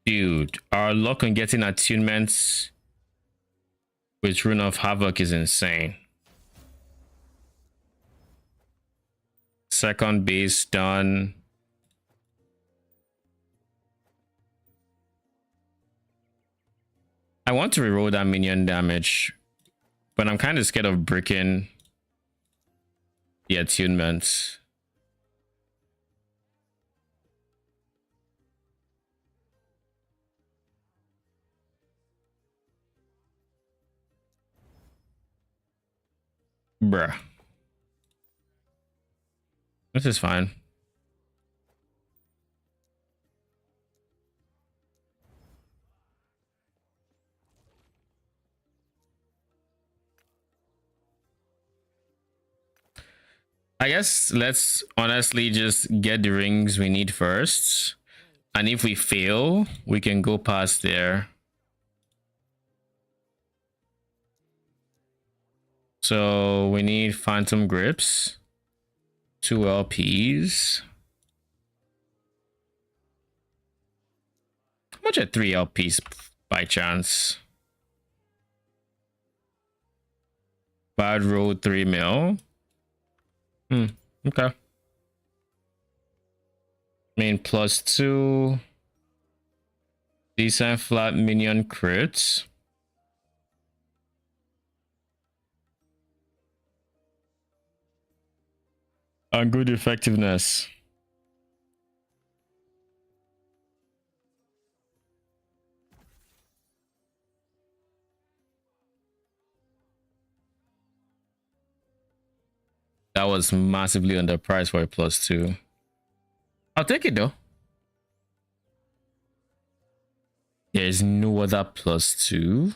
Dude, our luck on getting attunements with Rune of Havoc is insane. Second base done. I want to reroll that minion damage, but I'm kind of scared of breaking the attunements. Bruh. This is fine. I guess let's honestly just get the rings we need first. And if we fail, we can go past there. So we need Phantom Grips, 2 LPs. How much are 3 LPs by chance? Bad road 3 mil. Okay. I mean, +2. Decent flat minion crits. And good effectiveness. That was massively underpriced for a +2. I'll take it though. There's no other +2. To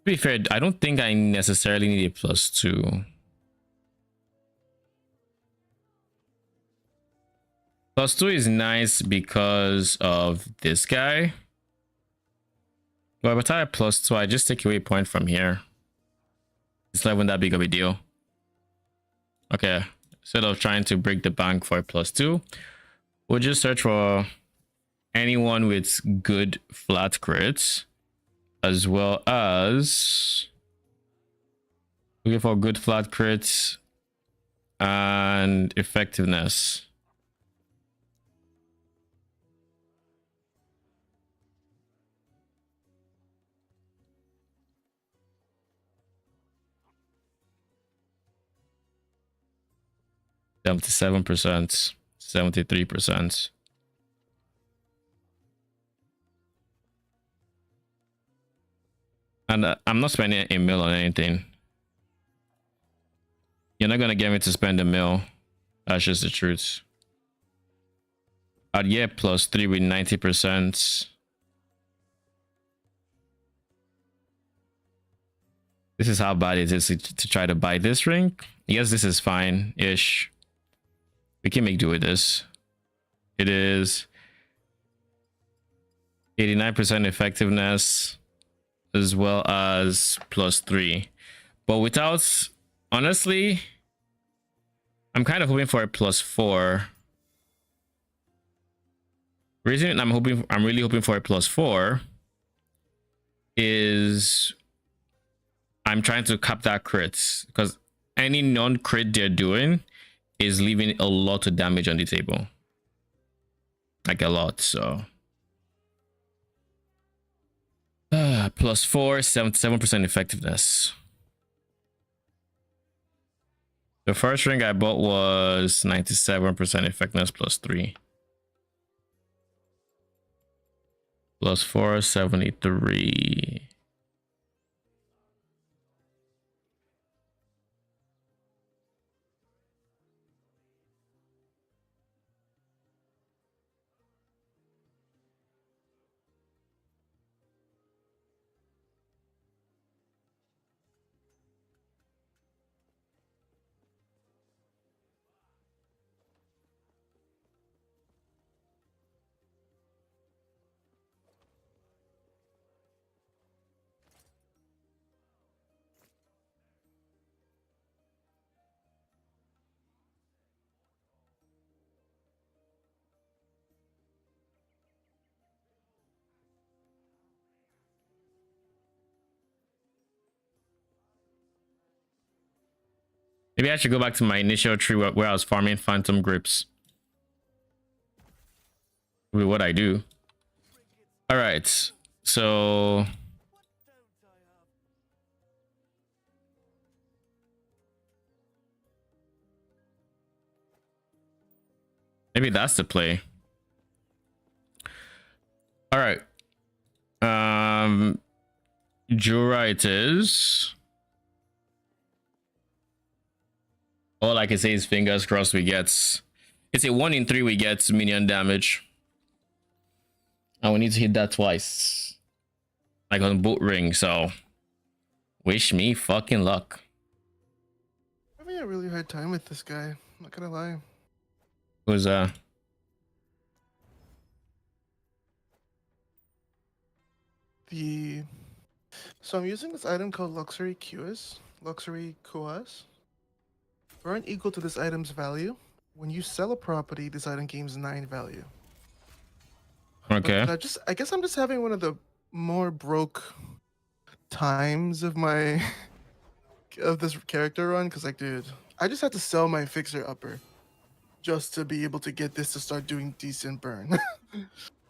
be fair, I don't think I necessarily need a +2. +2 is nice because of this guy. But if I have +2, I just take away a point from here. It's not even that big of a deal. Okay, instead of trying to break the bank for a +2, we'll just search for anyone with good flat crits, as well as looking for good flat crits and effectiveness. %, 73%. And I'm not spending a mil on anything. You're not gonna get me to spend a mil. That's just the truth. I'd get +3 with 90%. This is how bad it is to try to buy this ring. Yes, this is fine-ish. We can make do with this. It is 89% effectiveness as well as +3. But without, honestly, I'm kind of hoping for a +4. Reason I'm really hoping for a +4 is I'm trying to cap that crits, because any non-crit they're doing is leaving a lot of damage on the table. Like a lot, so. +4, 77% effectiveness. The first ring I bought was 97% effectiveness +3. +4, 73. Maybe I should go back to my initial tree where I was farming phantom grips. With what I do. All right, so maybe that's the play. All right, Jura it is. All I can say is fingers crossed we get. It's a 1 in 3 we get minion damage. And we need to hit that twice. Like on boot ring, so wish me fucking luck. I'm having a really hard time with this guy. I'm not gonna lie. Who's So I'm using this item called Luxury QS. Luxury QS. Burn equal to this item's value. When you sell a property, this item gains 9 value. okay? But I guess I'm just having one of the more broke times of my of this character run, because like, dude, I just had to sell my fixer upper just to be able to get this to start doing decent burn,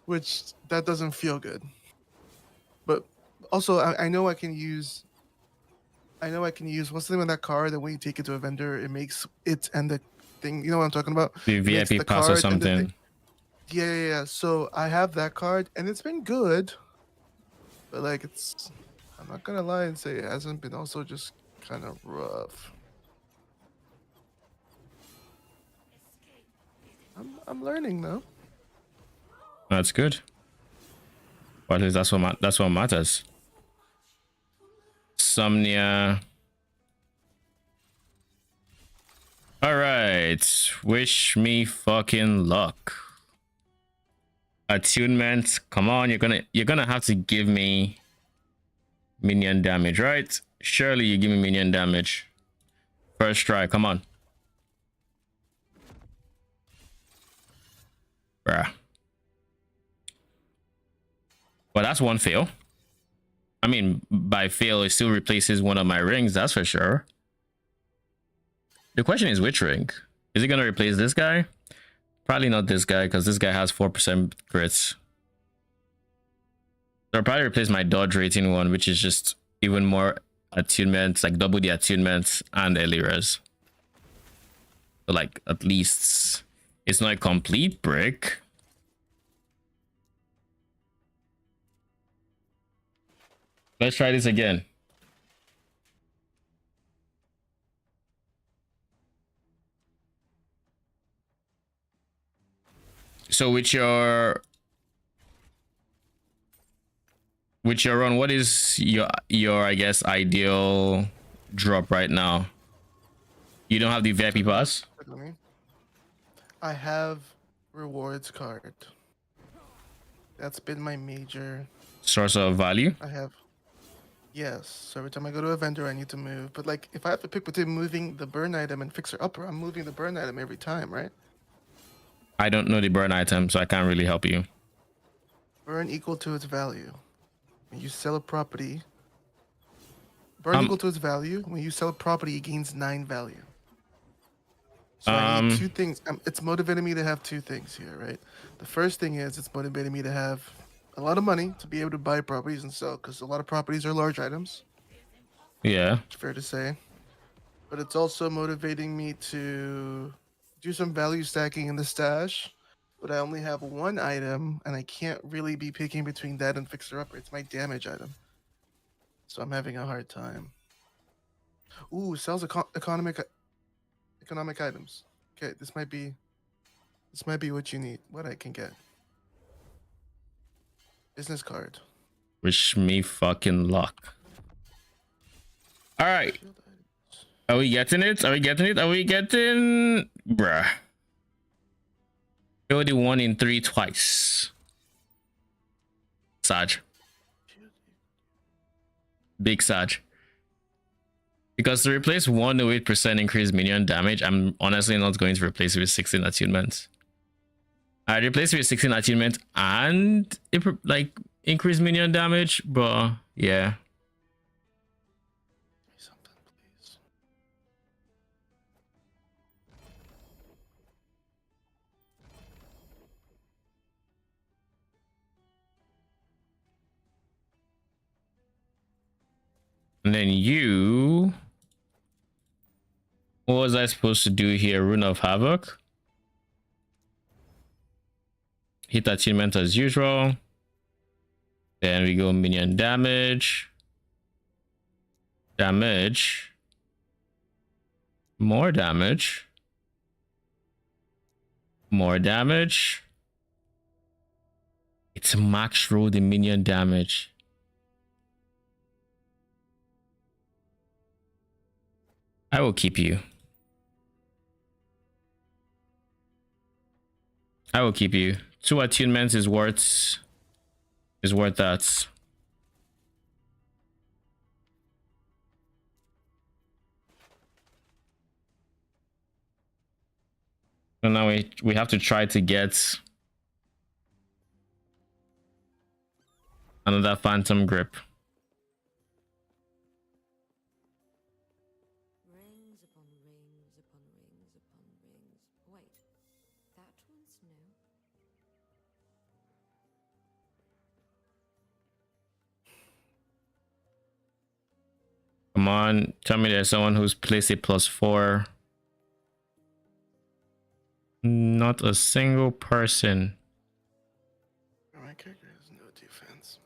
which that doesn't feel good. But also, I know I can use. What's the name of that card that when you take it to a vendor, it makes it and the thing. You know what I'm talking about? The It makes VIP the pass or card and the something. thing. Yeah. So I have that card, and it's been good. But like, I'm not gonna lie and say it hasn't been also just kind of rough. I'm learning though. That's good. But at least that's what matters. Somnia. All right, wish me fucking luck. Attunement, come on, you're gonna have to give me minion damage, right? Surely you give me minion damage. First try, come on. Bruh. Well, that's one fail. I mean, by fail, it still replaces one of my rings, that's for sure. The question is which ring? Is it gonna replace this guy? Probably not this guy, because this guy has 4% crits. So I'll probably replace my dodge rating one, which is just even more attunement, like double the attunement and early res. So like, at least it's not a complete brick. Let's try this again. So with your run, what is your I guess ideal drop right now? You don't have the VIP pass? Look at me. I have rewards card. That's been my major. Source of value? I have. Yes. So every time I go to a vendor, I need to move. But like, if I have to pick between moving the burn item and fixer upper, I'm moving the burn item every time, right? I don't know the burn item, so I can't really help you. Burn equal to its value. When you sell a property, burn equal to its value. When you sell a property, it gains 9 value. So I need 2 things. It's motivating me to have 2 things here, right? The first thing is it's motivating me to have a lot of money to be able to buy properties and sell, because a lot of properties are large items. Yeah. It's fair to say. But it's also motivating me to do some value stacking in the stash. But I only have 1 item, and I can't really be picking between that and fixer upper. It's my damage item. So I'm having a hard time. Ooh, sells economic items. Okay, this might be what you need. What I can get. Business card. Wish me fucking luck. All right. Are we getting it? Are we getting it? Are we getting... Bruh. You already 1 in 3 twice. Saj. Big Saj. Because to replace 108% increased minion damage, I'm honestly not going to replace it with 16 attunements. I'd replace it with 16 attunement and like increase minion damage, but yeah. Something, please. And then you... What was I supposed to do here? Rune of Havoc. Hit attunement as usual. Then we go minion damage. Damage. More damage. More damage. It's max roll the minion damage. I will keep you. I will keep you. 2 attunements is worth that. So now we have to try to get another phantom grip. Rings upon rings upon rings upon rings. Wait, that one's new. Come on, tell me there's someone who's placed a +4. Not a single person. My character has no defense.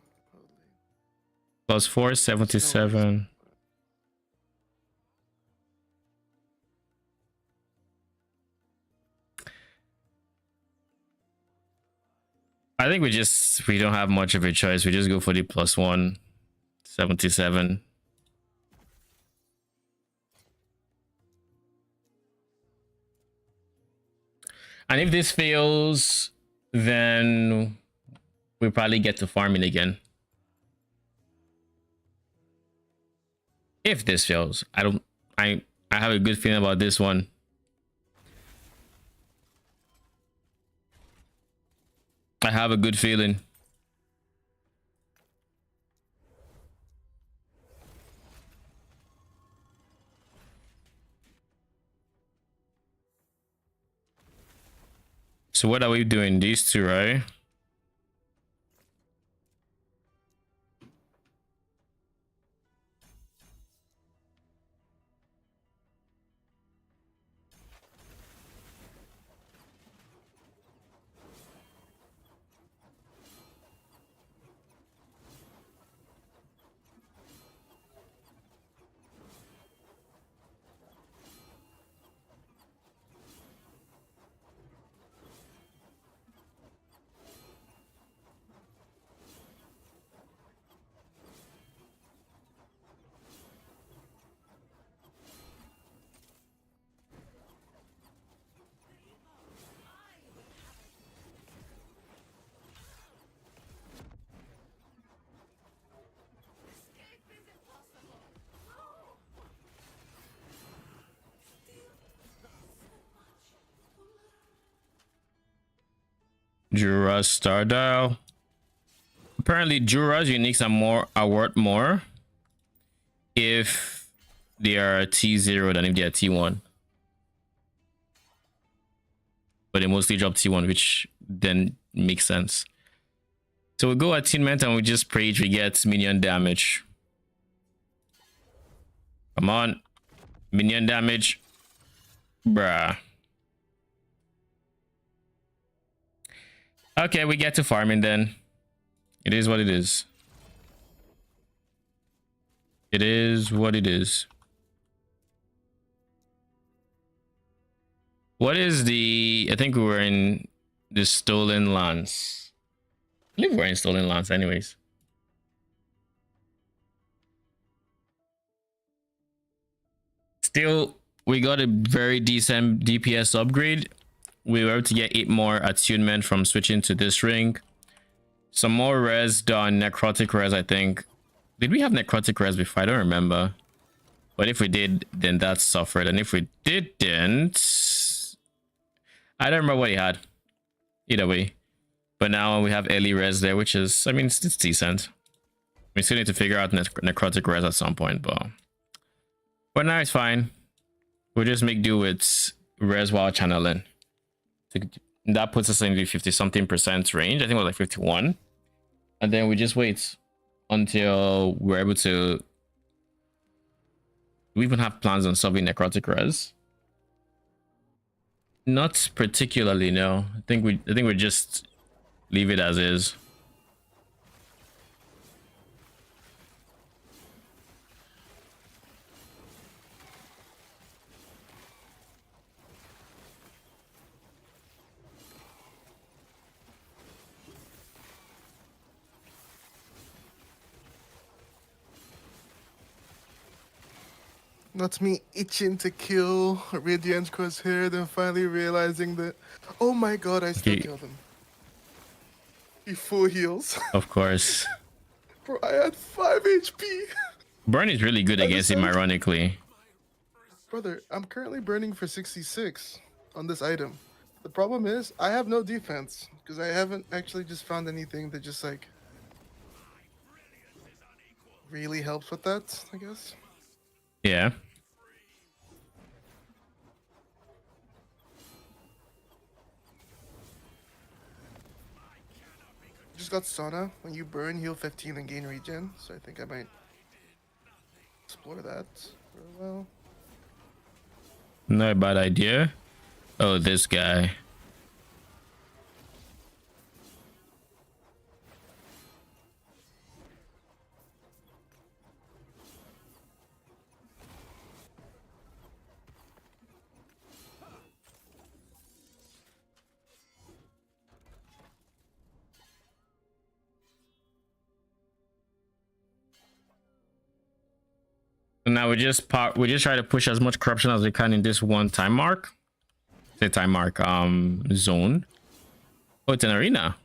+4, 77. I think we don't have much of a choice. We just go for the +1, 77. And if this fails, then we probably get to farming again. If this fails, I have a good feeling about this one. I have a good feeling. So what are we doing? These 2, right? Jura's Star Dial. Apparently, Jura's uniques are worth more if they are T0 than if they are T1. But they mostly drop T1, which then makes sense. So we go attunement and we just pray we get minion damage. Come on. Minion damage. Bruh. Okay, we get to farming then. It is what it is. It is what it is. What is the... I think we were in the Stolen Lands. I believe we're in Stolen Lands anyways. Still, we got a very decent DPS upgrade. We were able to get 8 more attunement from switching to this ring. Some more res done, necrotic res, I think. Did we have necrotic res before? I don't remember. But if we did, then that suffered. And if we didn't, I don't remember what he had. Either way. But now we have early res there, which is, I mean, it's decent. We still need to figure out necrotic res at some point, but now it's fine. We'll just make do with res while channeling. That puts us in the 50-something% range. I think it was like 51. And then we just wait until we're able to... Do we even have plans on solving necrotic res? Not particularly, no. I think we just leave it as is. That's me itching to kill Radiant Crosshair, then finally realizing that, oh my god, I still killed him. He full heals. Of course. Bro, I had 5 HP. Burn is really good against him, ironically. Brother, I'm currently burning for 66 on this item. The problem is, I have no defense, because I haven't actually just found anything that just, like, really helps with that, I guess. Yeah. Just got sauna. When you burn, heal 15 and gain regen. So I think I might explore that for a while. Not a bad idea. Oh, this guy. So now we just try to push as much corruption as we can in this one time mark. Say time mark zone. Oh, it's an arena.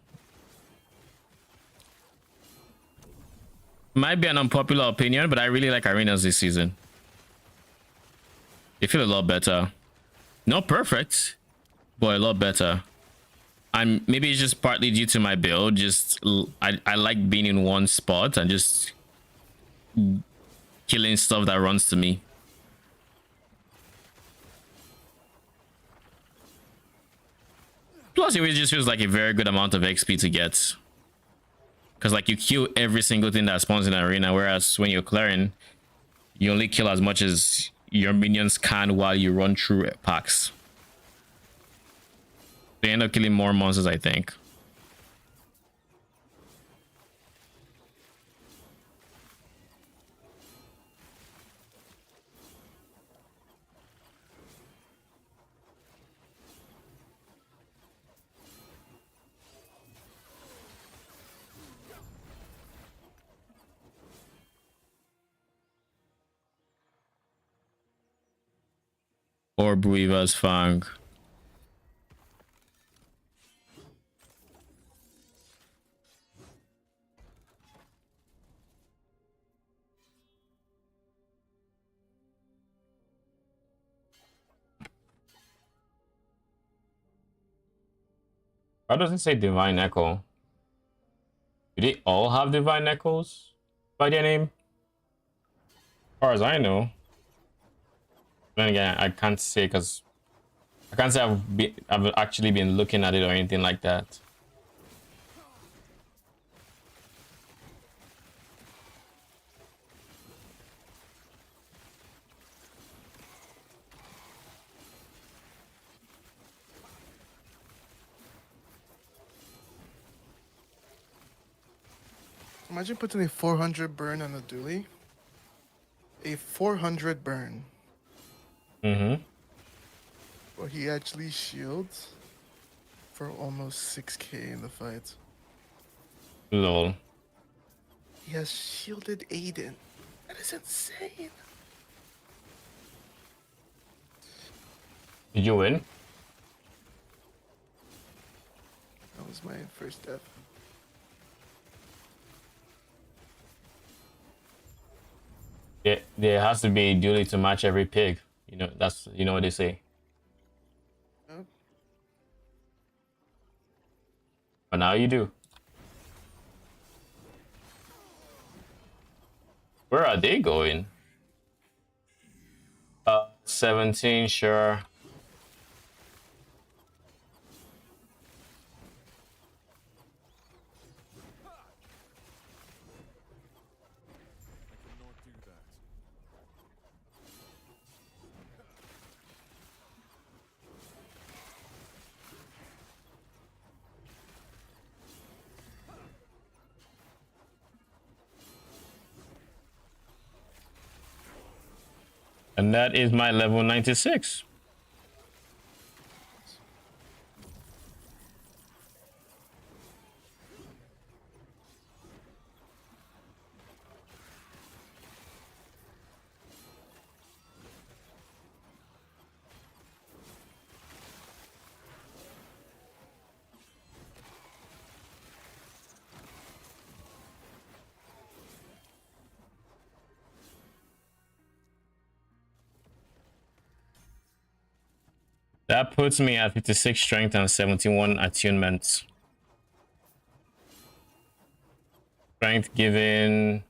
Might be an unpopular opinion, but I really like arenas this season. They feel a lot better. Not perfect, but a lot better. And maybe it's just partly due to my build. I like being in one spot and just killing stuff that runs to me. Plus, it just feels like a very good amount of XP to get. Because, like, you kill every single thing that spawns in an arena, whereas when you're clearing, you only kill as much as your minions can while you run through packs. They end up killing more monsters, I think. Or Weaver's Fang. Why does it say Divine Echo? Do they all have Divine Echoes by their name? As far as I know. Then again, I can't say because I can't say I've actually been looking at it or anything like that. Imagine putting a 400 burn on a dually. A 400 burn. Mm-hmm. Well, he actually shields for almost 6k in the fight. Lol. He has shielded Aiden. That is insane. Did you win? That was my first death. Yeah, there has to be a duty to match every pig. You know, that's what they say. Yep. But now you do. Where are they going? 17, sure. I cannot do that. And that is my level 96. That puts me at 56 strength and 71 attunements. Strength given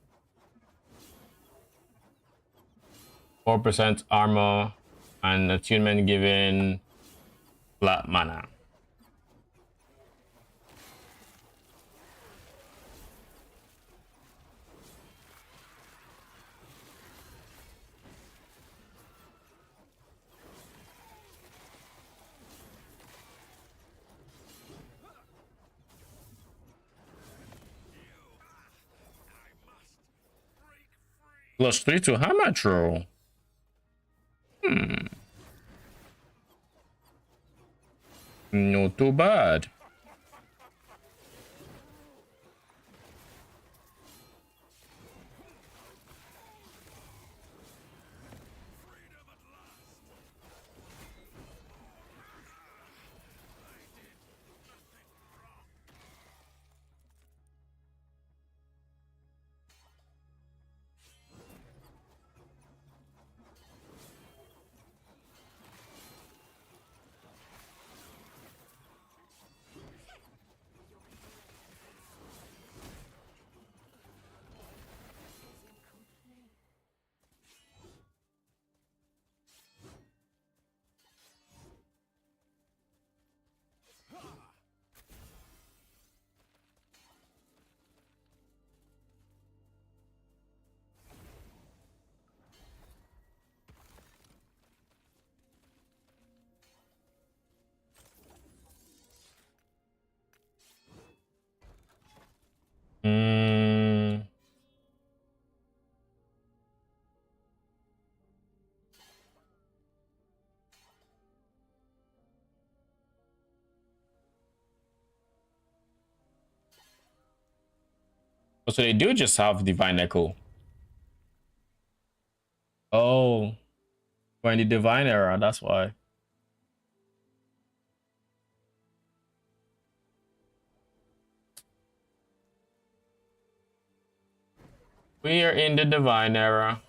4% armor and attunement given flat mana. +3 to hammer throw. Not too bad. Mm. So they do just have Divine Echo. Oh, we're in the Divine era, that's why. We are in the Divine era.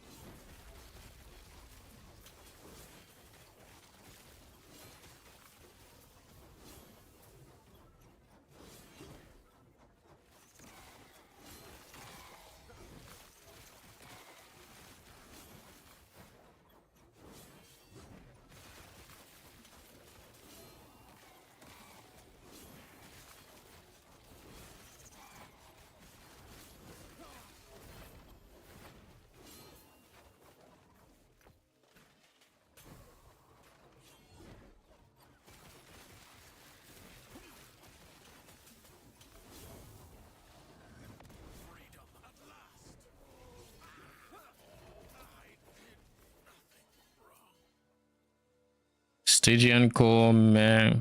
Stygian cool, meh.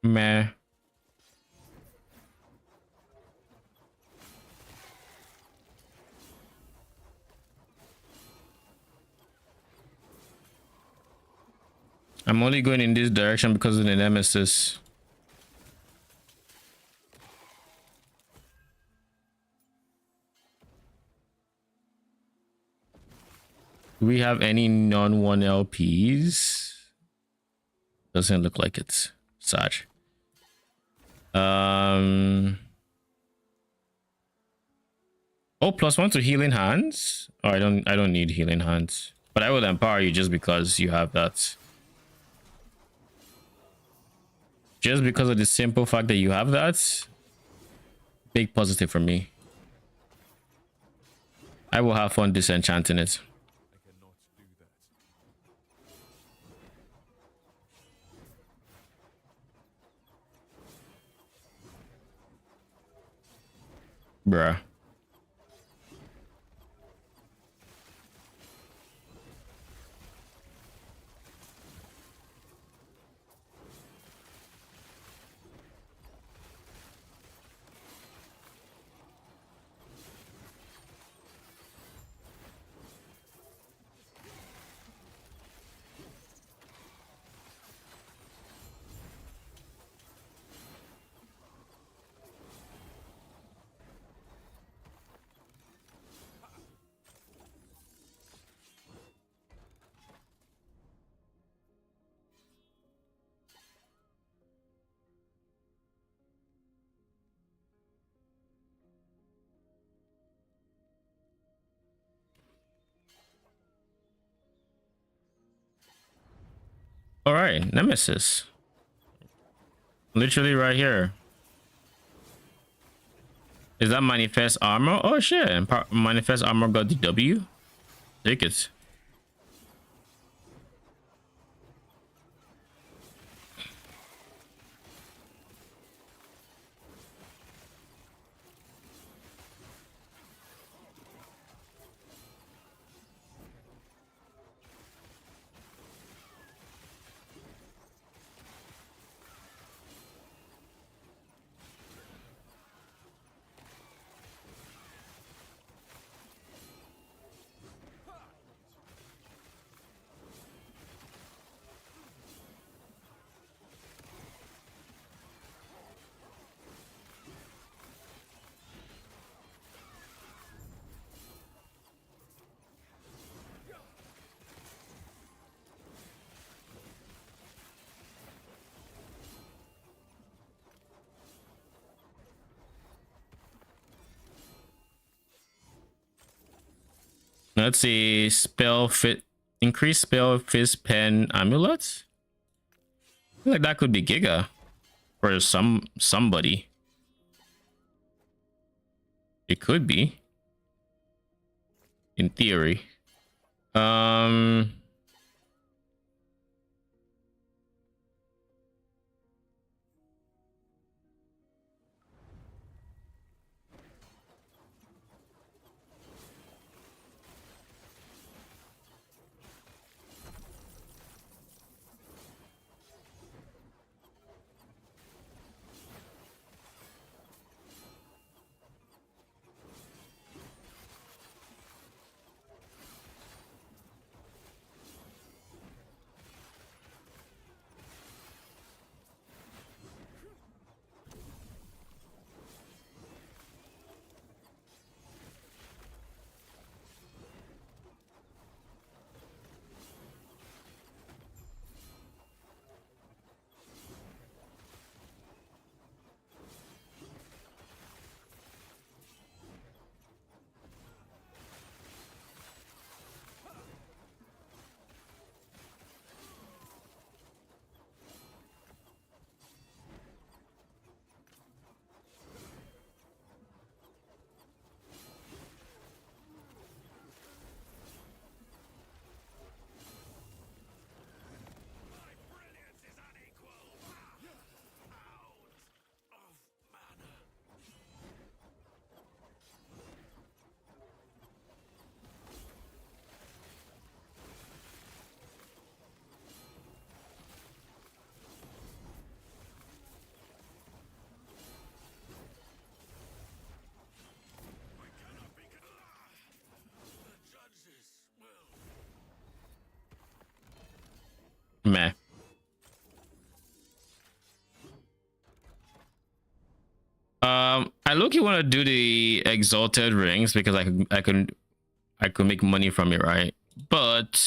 Meh. I'm only going in this direction because of the nemesis. Do we have any non-1 LPs? Doesn't look like it's such. Oh, +1 to healing hands. Oh, I don't need healing hands, but I will empower you just because you have that. Just because of the simple fact that you have that. Big positive for me. I will have fun disenchanting it. Bruh. All right, nemesis. Literally right here. Is that manifest armor? Oh shit! Manifest armor got the W. Take it. Let's see. Spell fit. Increase spell fist pen amulets. I feel like that could be Giga for somebody. It could be. In theory. meh. I look you want to do the exalted rings because I could make money from it, right? But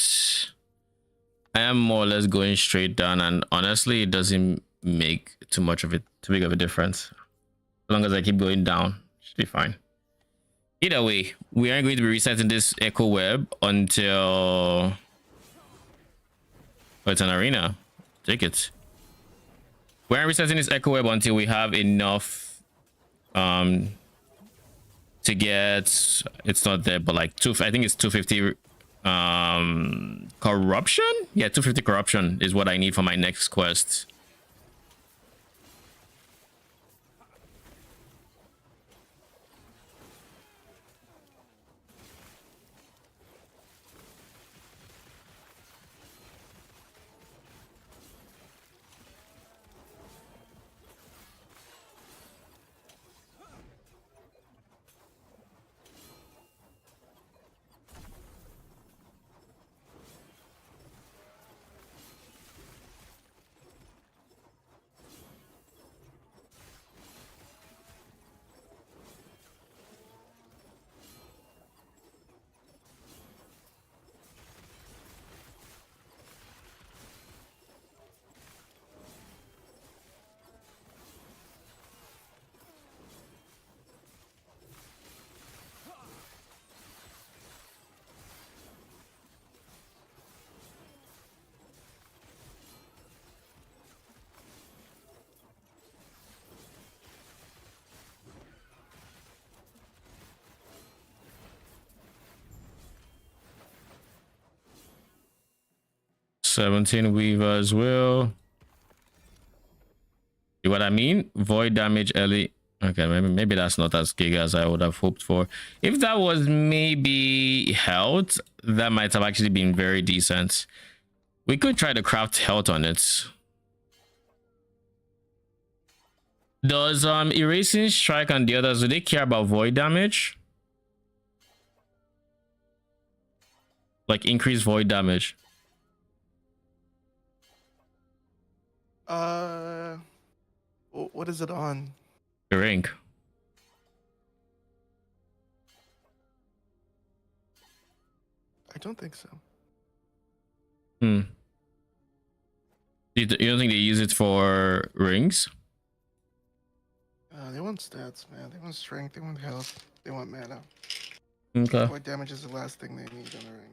I am more or less going straight down, and honestly, it doesn't make too big of a difference. As long as I keep going down, should be fine. Either way, we aren't going to be resetting this echo web until it's an arena. Take it. We aren't resetting this echo web until we have enough to get, it's not there, but like I think it's 250 corruption. Yeah, 250 corruption is what I need for my next quest. $17 weavers will. See what I mean? Void damage early. Okay, maybe that's not as big as I would have hoped for. If that was maybe health, that might have actually been very decent. We could try to craft health on it. Does erasing strike and the others, do they care about void damage? Like increased void damage? What is it on? The rank. I don't think so. You don't think they use it for rings? They want stats, man. They want strength. They want health. They want mana. Okay. Void damage is the last thing they need on the ring.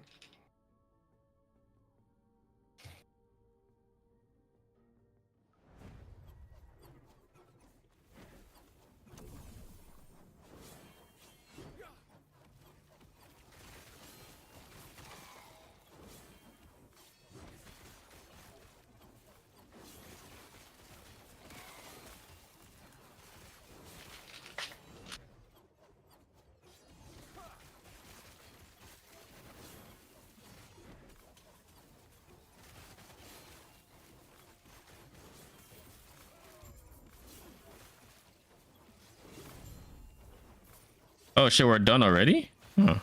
Oh shit, we're done already? Huh.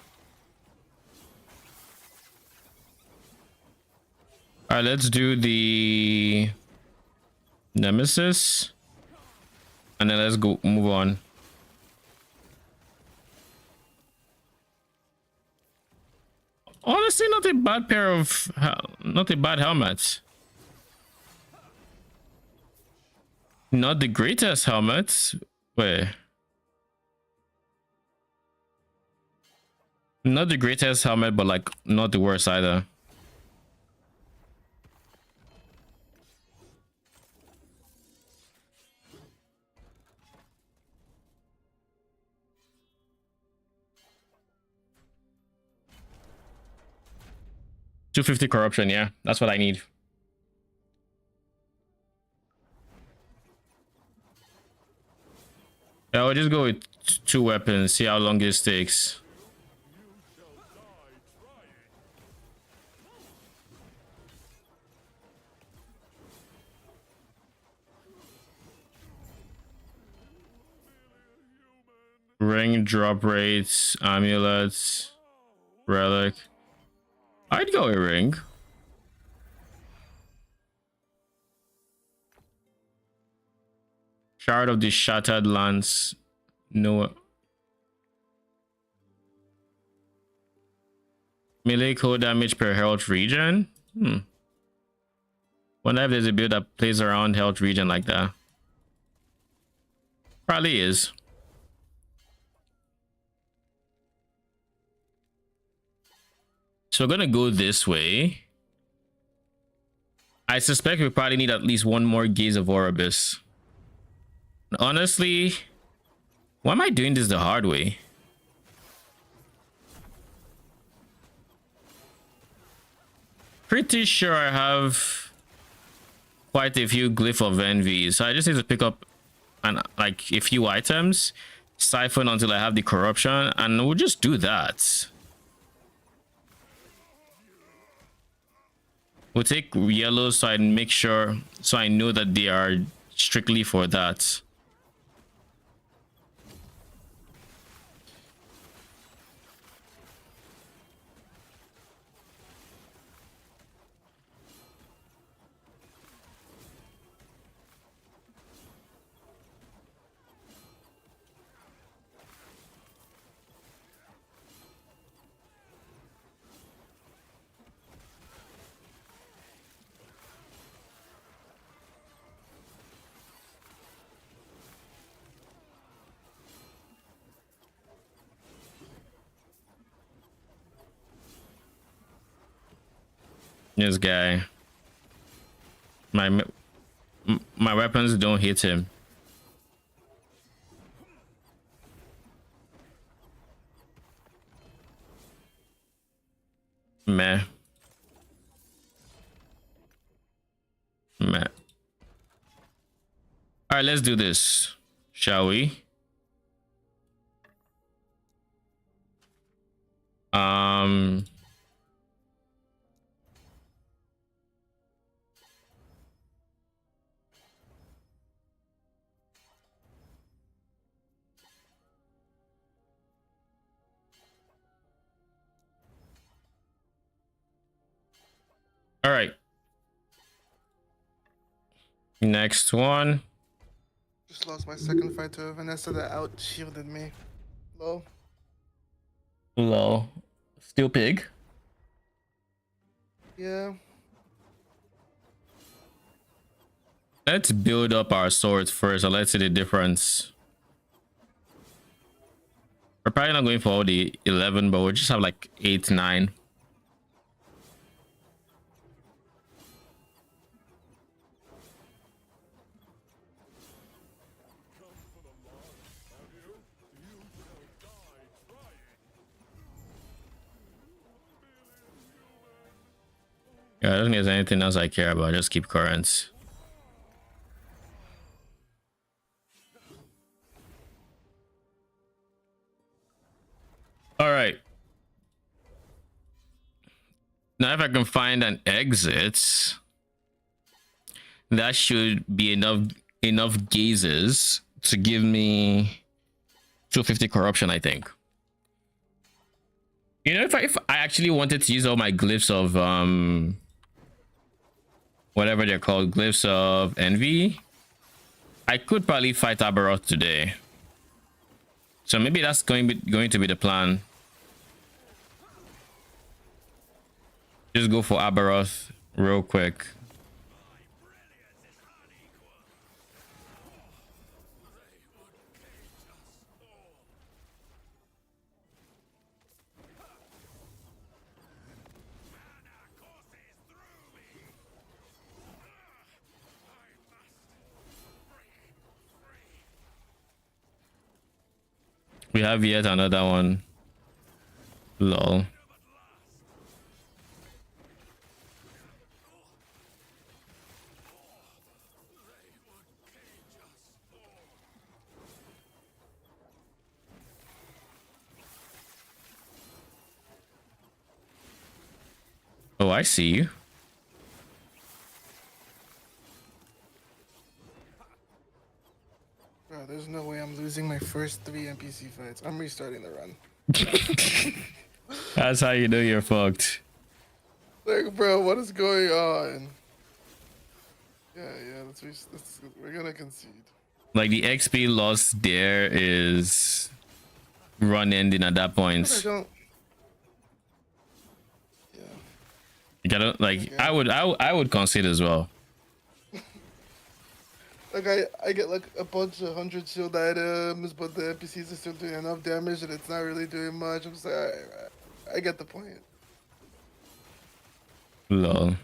Alright, let's do the Nemesis. And then let's go move on. Honestly, not a bad pair of not a bad helmets. Not the greatest helmets. Wait. Not the greatest helmet, but like not the worst either. $250 corruption, yeah, that's what I need. Yeah, I'll just go with 2 weapons, see how long this takes. Ring drop rates, amulets, relic. I'd go a ring. Shard of the Shattered Lance. No. Melee cold damage per health region. Wonder if there's a build that plays around health region like that. Probably is. So we're gonna go this way. I suspect we probably need at least one more Gaze of Oribus. Honestly, why am I doing this the hard way? Pretty sure I have quite a few Glyph of Envy, so I just need to pick up like a few items, siphon until I have the corruption, and we'll just do that. We'll take yellow so I make sure, so I know that they are strictly for that. This guy, my weapons don't hit him. Meh. All right, let's do this, shall we? All right. Next one. Just lost my second fight to Vanessa that out shielded me. Low. Low. Steel pig. Yeah. Let's build up our swords first, so let's see the difference. We're probably not going for all the 11, but we'll just have like 8, 9. Yeah, I don't think there's anything else I care about. Just keep currents. All right. Now, if I can find an exit, that should be enough gazes to give me 250 corruption, I think. You know, if I actually wanted to use all my glyphs of whatever they're called, glyphs of envy, I could probably fight Aberoth today. So maybe that's going to be the plan. Just go for Aberoth real quick. We have yet another one. Lol. Oh, I see you. Bro, there's no way I'm losing my first 3 NPC fights. I'm restarting the run. That's how you know you're fucked. Like, bro, what is going on? Yeah, we're gonna concede. Like the XP loss there is run ending at that But I point. don't. Yeah. You gotta like Okay. I would consider as well. Like I get like a bunch of 100 shield items, but the NPCs are still doing enough damage and it's not really doing much. I'm just like, I get the point. Lol.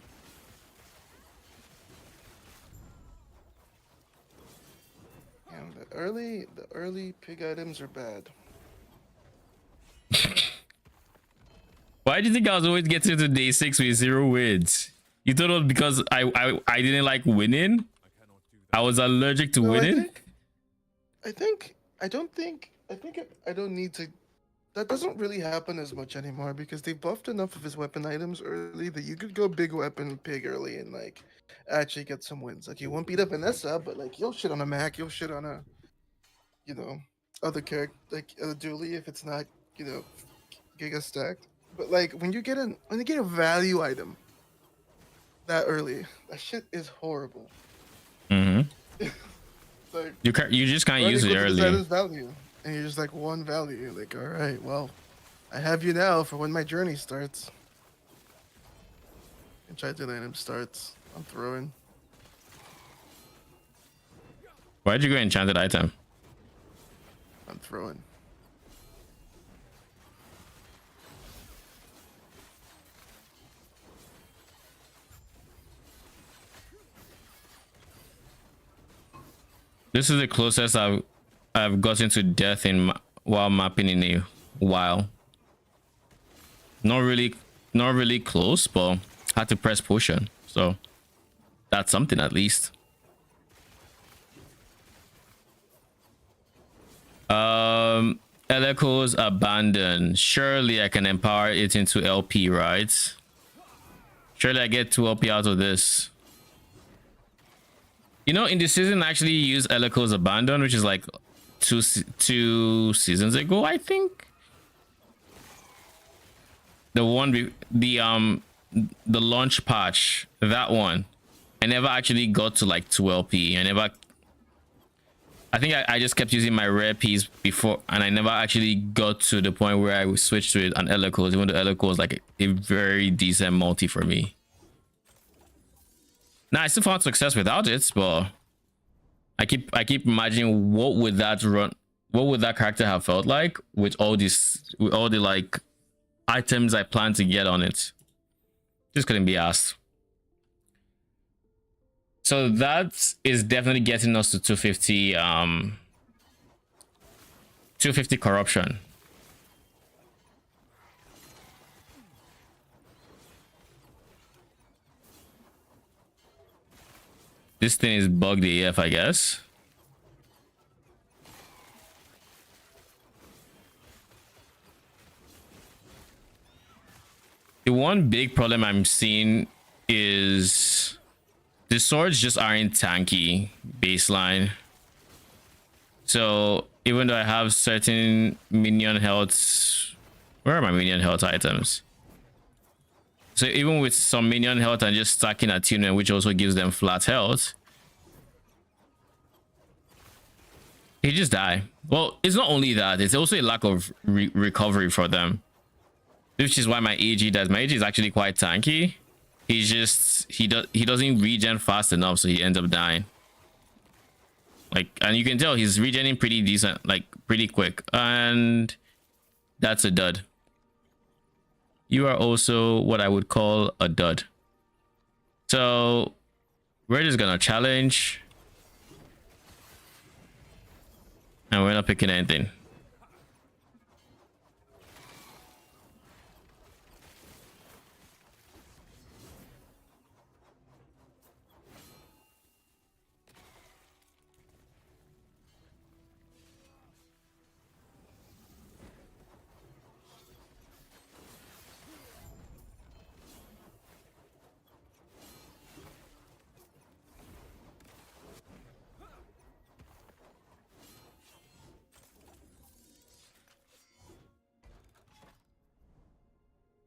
And the early pig items are bad. Why do you think I was always getting to day 6 with 0 wins? You thought it was because I didn't like winning? I was allergic to No, winning? I don't need to. That doesn't really happen as much anymore because they buffed enough of his weapon items early that you could go big weapon pig early and like actually get some wins. Like you won't beat up Vanessa, but like you'll shit on a Mac, you'll shit on a, you know, other character like a Dooley if it's not, you know, giga stacked. But like when you get a value item that early, that shit is horrible. Mm-hmm. Like You just can't use it that early. is value, and you're just like one value. Like, all right, well, I have you now for when my journey starts. Enchanted item starts. I'm throwing. Why'd you go enchanted item? I'm throwing. This is the closest I've gotten to death in while mapping in a while. Not really close, but had to press potion, so that's something at least. Echo's abandoned. Surely I can empower it into LP, right? Surely I get 2 LP out of this. You know, in the season I actually used Echo's abandon, which is like two seasons ago, I think. The one the launch patch, that one. I never actually got to like 2 LP. I think I just kept using my rare piece before, and I never actually got to the point where I switched to it on Echo's, even though Echo was like a very decent multi for me. Now I still found success without it, but I keep imagining what would that character have felt like with all the like items I plan to get on it. Just couldn't be asked. So that is definitely getting us to 250 250 corruption. This thing is bugged AF, I guess. The one big problem I'm seeing is the swords just aren't tanky baseline. So even though I have certain minion health, where are my minion health items? So even with some minion health and just stacking attunement, which also gives them flat health, he just die. Well, it's not only that, it's also a lack of recovery for them, which is why my AG does. My AG is actually quite tanky. He's just he doesn't regen fast enough, so he ends up dying. Like, and you can tell he's regening pretty decent, like pretty quick, and that's a dud. You are also what I would call a dud. So we're just gonna challenge, and we're not picking anything.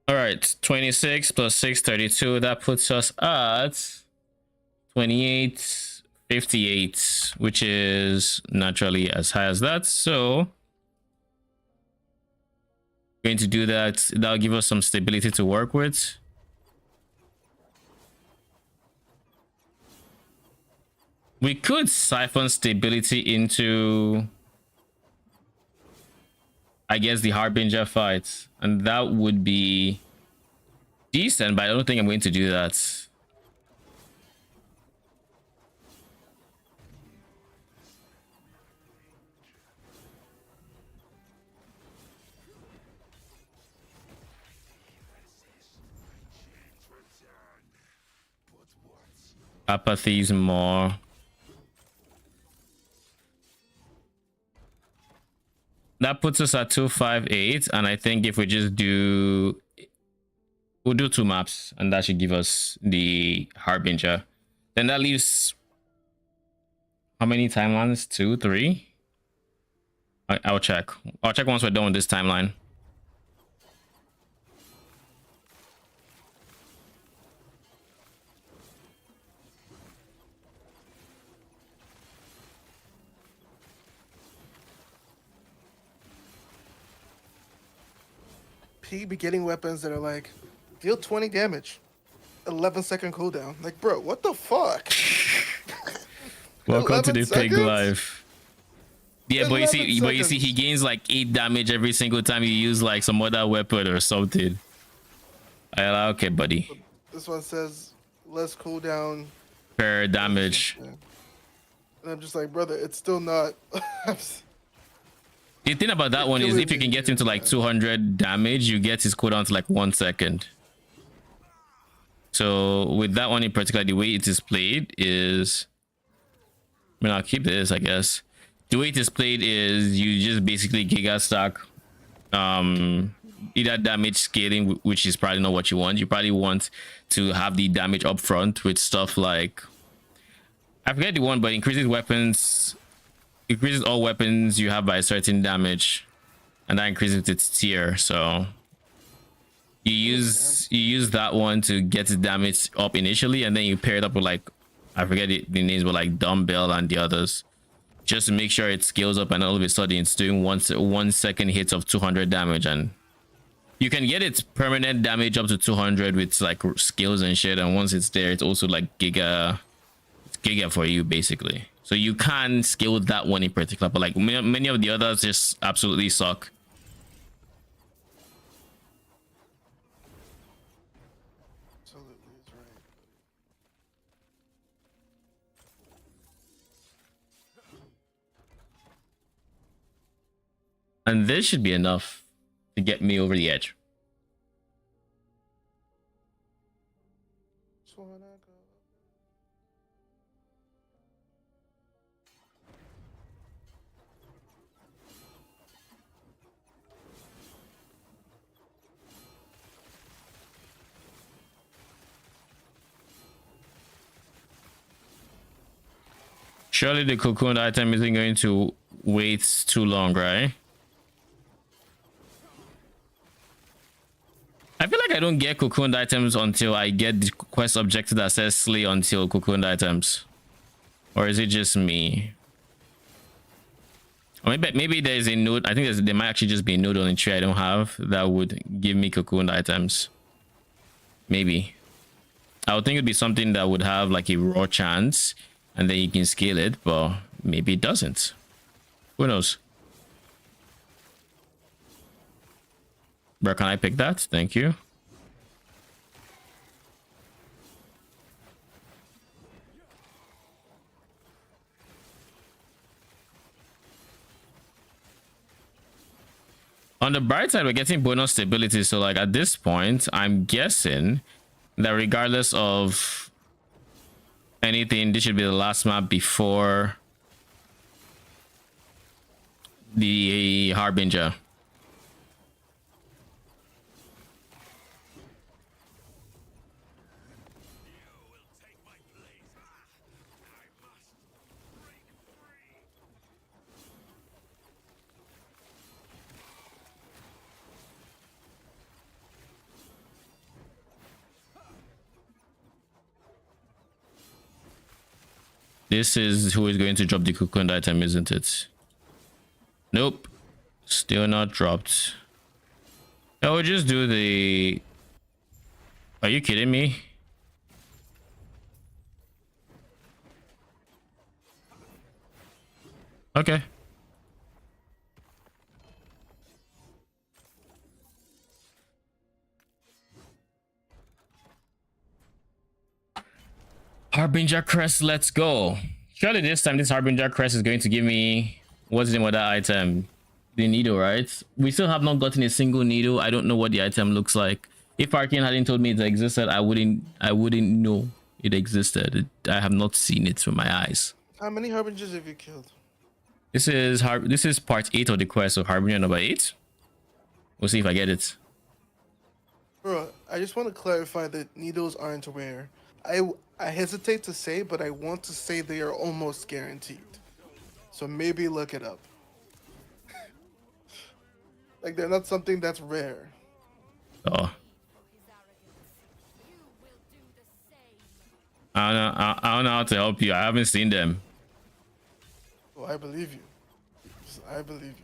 All right, 26 plus 6, 32. That puts us at 28, 58, which is naturally as high as that. So going to do that. That'll give us some stability to work with. We could siphon stability into, I guess, the Harbinger fight, and that would be decent, but I don't think I'm going to do that. Apathy's more. That puts us at 258, and I think if we just do, we'll do 2 maps, and that should give us the Harbinger. Then that leaves how many timelines? 2, 3. I'll check. I'll check once we're done with this timeline. P be getting weapons that are like deal 20 damage, 11-second cooldown. Like, bro, what the fuck? Welcome to the 11 pig seconds? life. Yeah, but you 11 see, he seconds. gains like 8 damage every single time you use like some other weapon or something. Okay, buddy. This one says less cooldown Per damage. Yeah. And I'm just like, brother, it's still not. The thing about that one is if you can get him to like 200 damage, you get his cooldown to like 1 second. So with that one in particular, the way it is played is, I mean, I'll keep this, I guess. The way it is played is you just basically giga stack either damage scaling, which is probably not what you want. You probably want to have the damage up front with stuff like, I forget the one, but increases all weapons you have by a certain damage, and that increases its tier. So you use that one to get the damage up initially, and then you pair it up with like, I forget the names, but like dumbbell and the others, just to make sure it scales up, and all of a sudden it's doing 1 second hits of 200 damage. And you can get its permanent damage up to 200 with like skills and shit, and once it's there, it's also like giga for you basically. So you can scale that one in particular, but like many of the others just absolutely suck. Absolutely, is right. And this should be enough to get me over the edge. Just wanna go. Surely the cocoon item isn't going to wait too long, right? I feel like I don't get cocooned items until I get the quest objective that says slay until cocooned items. Or is it just me? Or maybe there's a node. I think there might actually just be a node on the tree I don't have that would give me cocooned items. Maybe. I would think it'd be something that would have like a raw chance, and then you can scale it, but maybe it doesn't. Who knows? Bro, can I pick that? Thank you. On the bright side, we're getting bonus stability. So like at this point, I'm guessing that regardless of anything, this should be the last map before the Harbinger. This is who is going to drop the cocoon item, isn't it? Nope. Still not dropped. I will just do the... Are you kidding me? Okay. Harbinger Crest, let's go. Surely this time this Harbinger Crest is going to give me... What's the name of that item? The needle, right? We still have not gotten a single needle. I don't know what the item looks like. If Arcane hadn't told me it existed, I wouldn't know it existed. I have not seen it with my eyes. How many harbingers have you killed? This is part 8 of the quest, so Harbinger number 8. We'll see if I get it. Bro, I just want to clarify that needles aren't rare. I hesitate to say, but I want to say they are almost guaranteed. So maybe look it up. Like, they're not something that's rare. Oh. I don't know how to help you. I haven't seen them. Oh, I believe you. I believe you.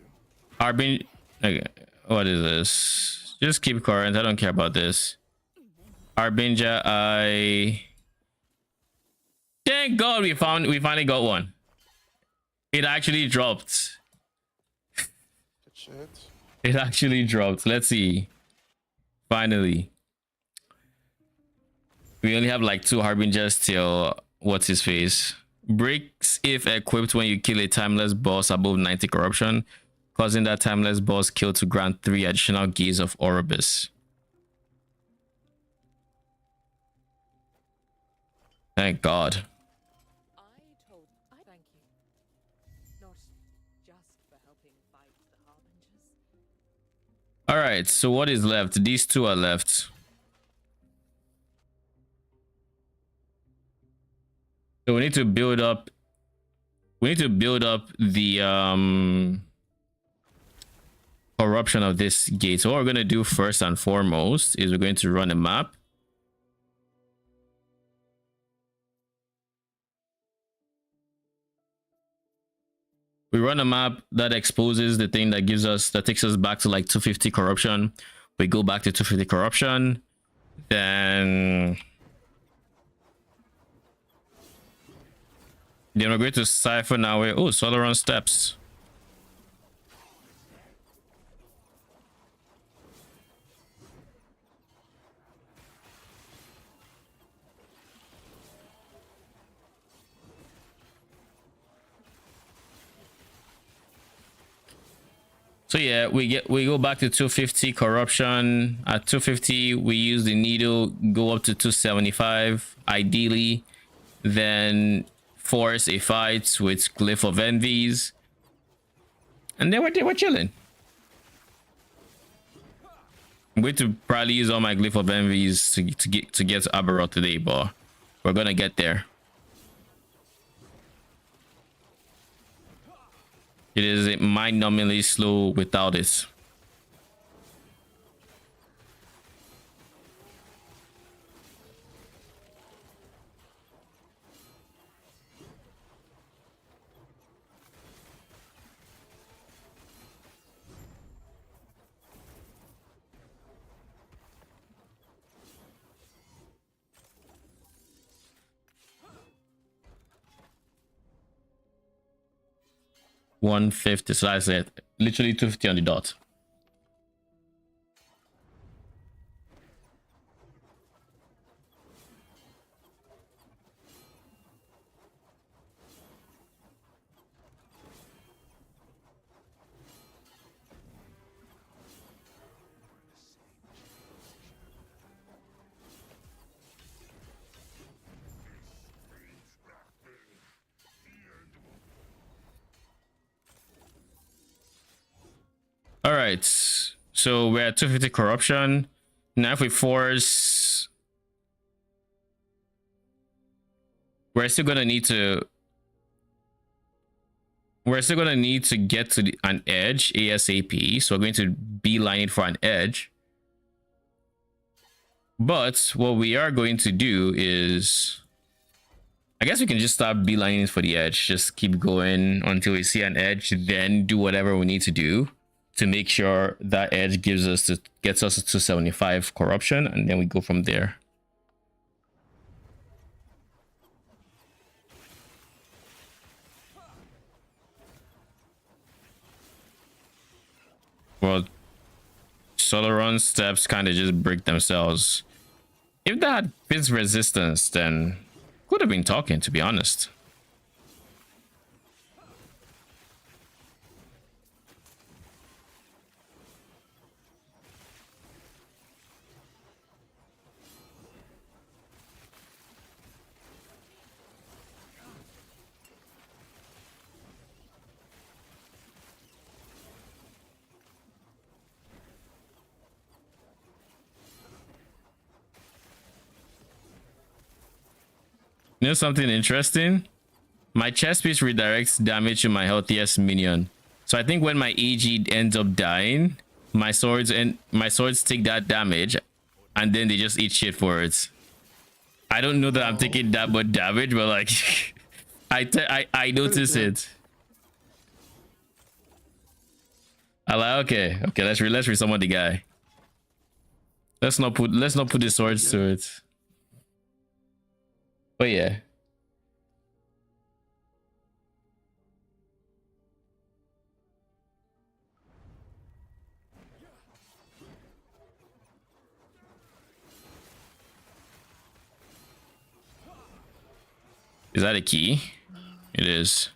Harbinger... Okay, what is this? Just keep current. I don't care about this. Harbinger, Thank God we finally got one. It actually dropped. Good shit. It actually dropped. Let's see. Finally. We only have like 2 Harbingers till what's his face. Breaks if equipped when you kill a timeless boss above 90 corruption, causing that timeless boss kill to grant 3 additional gaze of Oribus. Thank God. I thank you. Not just for helping fight the harbingers. All right, so what is left? These 2 are left. So we need to build up the corruption of this gate. So what we're going to do first and foremost is we're going to run a map. We run a map that exposes the thing that takes us back to like 250 corruption. We go back to 250 corruption, then we're going to siphon our way. Oh, Solaron steps. So yeah, we go back to 250 corruption. At 250, we use the needle, go up to 275, ideally, then force a fight with Glyph of Envies, and then we're chilling. I'm going to probably use all my Glyph of Envies to get to Aberoth today, but we're gonna get there. It is mind-numbingly slow without it. $150, so that's it. Literally 250 on the dot. All right, so we're at 250 corruption. Now if we force, we're still gonna need to get to an edge ASAP. So we're going to beeline it for an edge. But what we are going to do is I guess we can just start beelining for the edge. Just keep going until we see an edge, then do whatever we need to do to make sure that edge gets us to 75 corruption, and then we go from there. Well, Solaron steps kind of just break themselves. If that fits resistance, then could have been talking, to be honest. You know something interesting? My chest piece redirects damage to my healthiest minion. So I think when my AG ends up dying, my swords take that damage, and then they just eat shit for it. I don't know that I'm taking that much damage, but like, I notice it. I like, okay, let's resummon the guy. Let's not put the swords to it. But yeah. Is that a key? It is.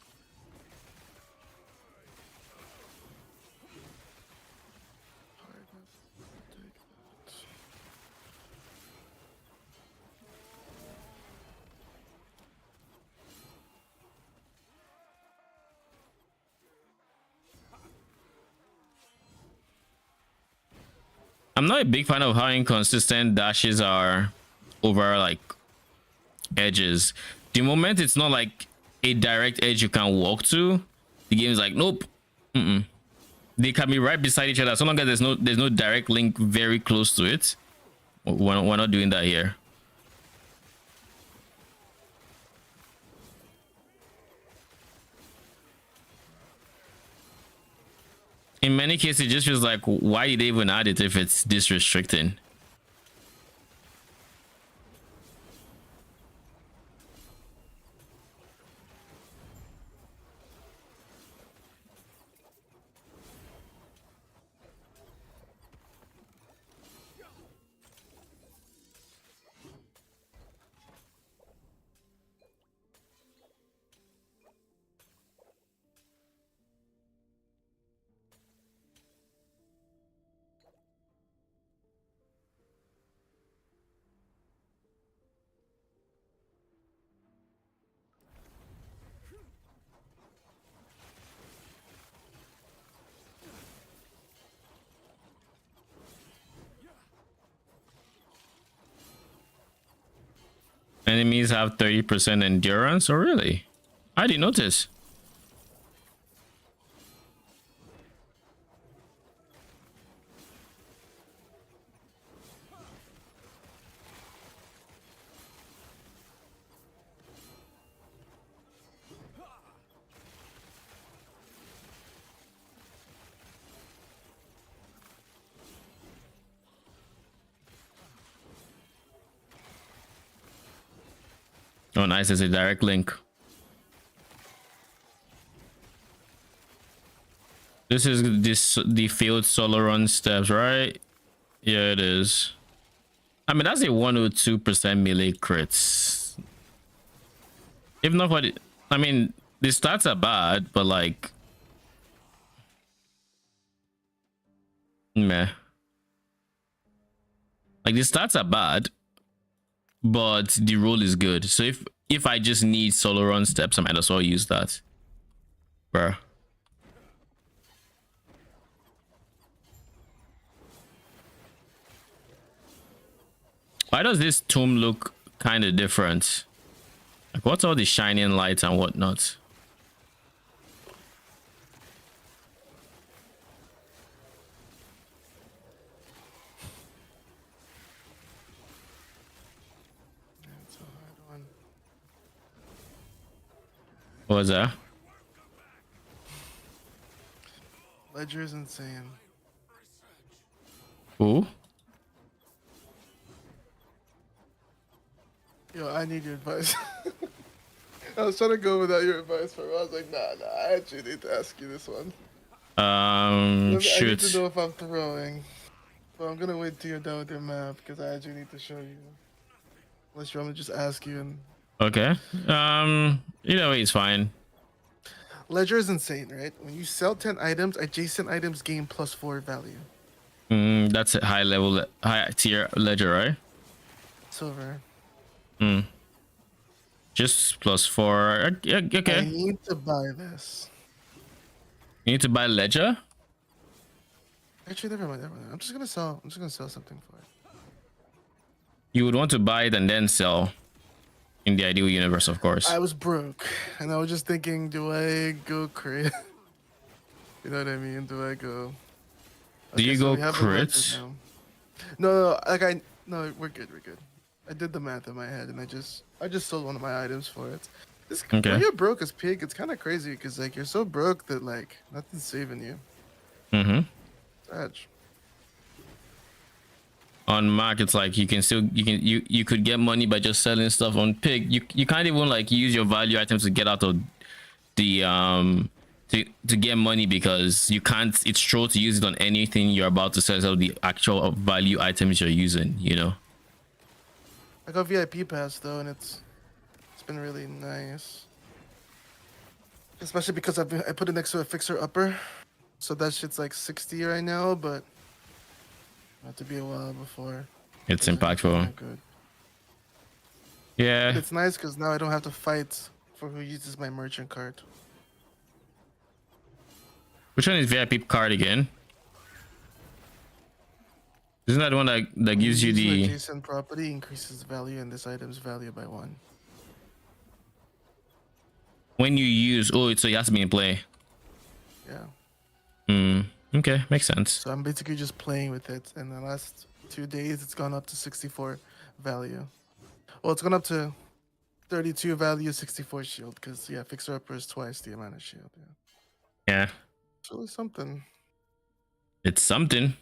I'm not a big fan of how inconsistent dashes are over like edges. The moment it's not like a direct edge you can walk to, the game is like, nope. They can be right beside each other. So long as there's no direct link very close to it. We're not doing that here. In many cases, it just feels like, why did they even add it if it's this restricting? Enemies have 30% endurance. Oh, really? I didn't notice. Oh, nice. It's a direct link. This is the field Solaron steps, right? Yeah, it is. I mean, that's a 102% melee crits. If not for the, I mean, the stats are bad, but like, meh. Like the stats are bad, but the roll is good. So if I just need Solaron steps, I might as well use that, bro. Why does this tomb look kind of different? Like, what's all the shining lights and whatnot? That's a hard one. What was that? Ledger is insane. Who? Yo, I need your advice. I was trying to go without your advice for a while. I was like, nah, I actually need to ask you this one. I need Shoot. to know if I'm throwing. But I'm gonna wait till you're done with your map because I actually need to show you. Unless you want me to just ask you and Okay. Either way, it's fine. Ledger is insane, right? When you sell 10 items, adjacent items gain +4 value. That's a high level, high tier ledger, right? Silver. Just +4. I Okay. need to buy this. You need to buy ledger. Actually, never mind. I'm just gonna sell something for it. You would want to buy it and then sell. In the ideal universe, of course. I was broke, and I was just thinking, do I go crit? You know what I mean? Do I go? Do you go we have the ledger crits? now. No, no, we're good. I did the math in my head, and I just sold one of my items for it. Okay. When you're broke as pig, it's kind of crazy because like you're so broke that like nothing's saving you. Edge. On Mac, it's like you could get money by just selling stuff. On Pig, you can't even like use your value items to get out of the to get money because you can't. It's true to use it on anything you're about to sell. So the actual value items you're using, you know. I got VIP pass though, and it's been really nice. Especially because I put it next to a fixer upper, so that shit's like 60 right now, but have to be a while before It's impactful. good. Yeah. It's nice because now I don't have to fight for who uses my merchant card. Which one is VIP card again? Isn't that the one that gives you the adjacent property increases value and this item's value by 1. when you use? Oh, so it has to be in play. Yeah. Okay, makes sense. So I'm basically just playing with it. In the last 2 days, it's gone up to 64 value. Well, it's gone up to 32 value, 64 shield. Because, yeah, Fixer Upper is twice the amount of shield. Yeah. Yeah, It's really something. it's something.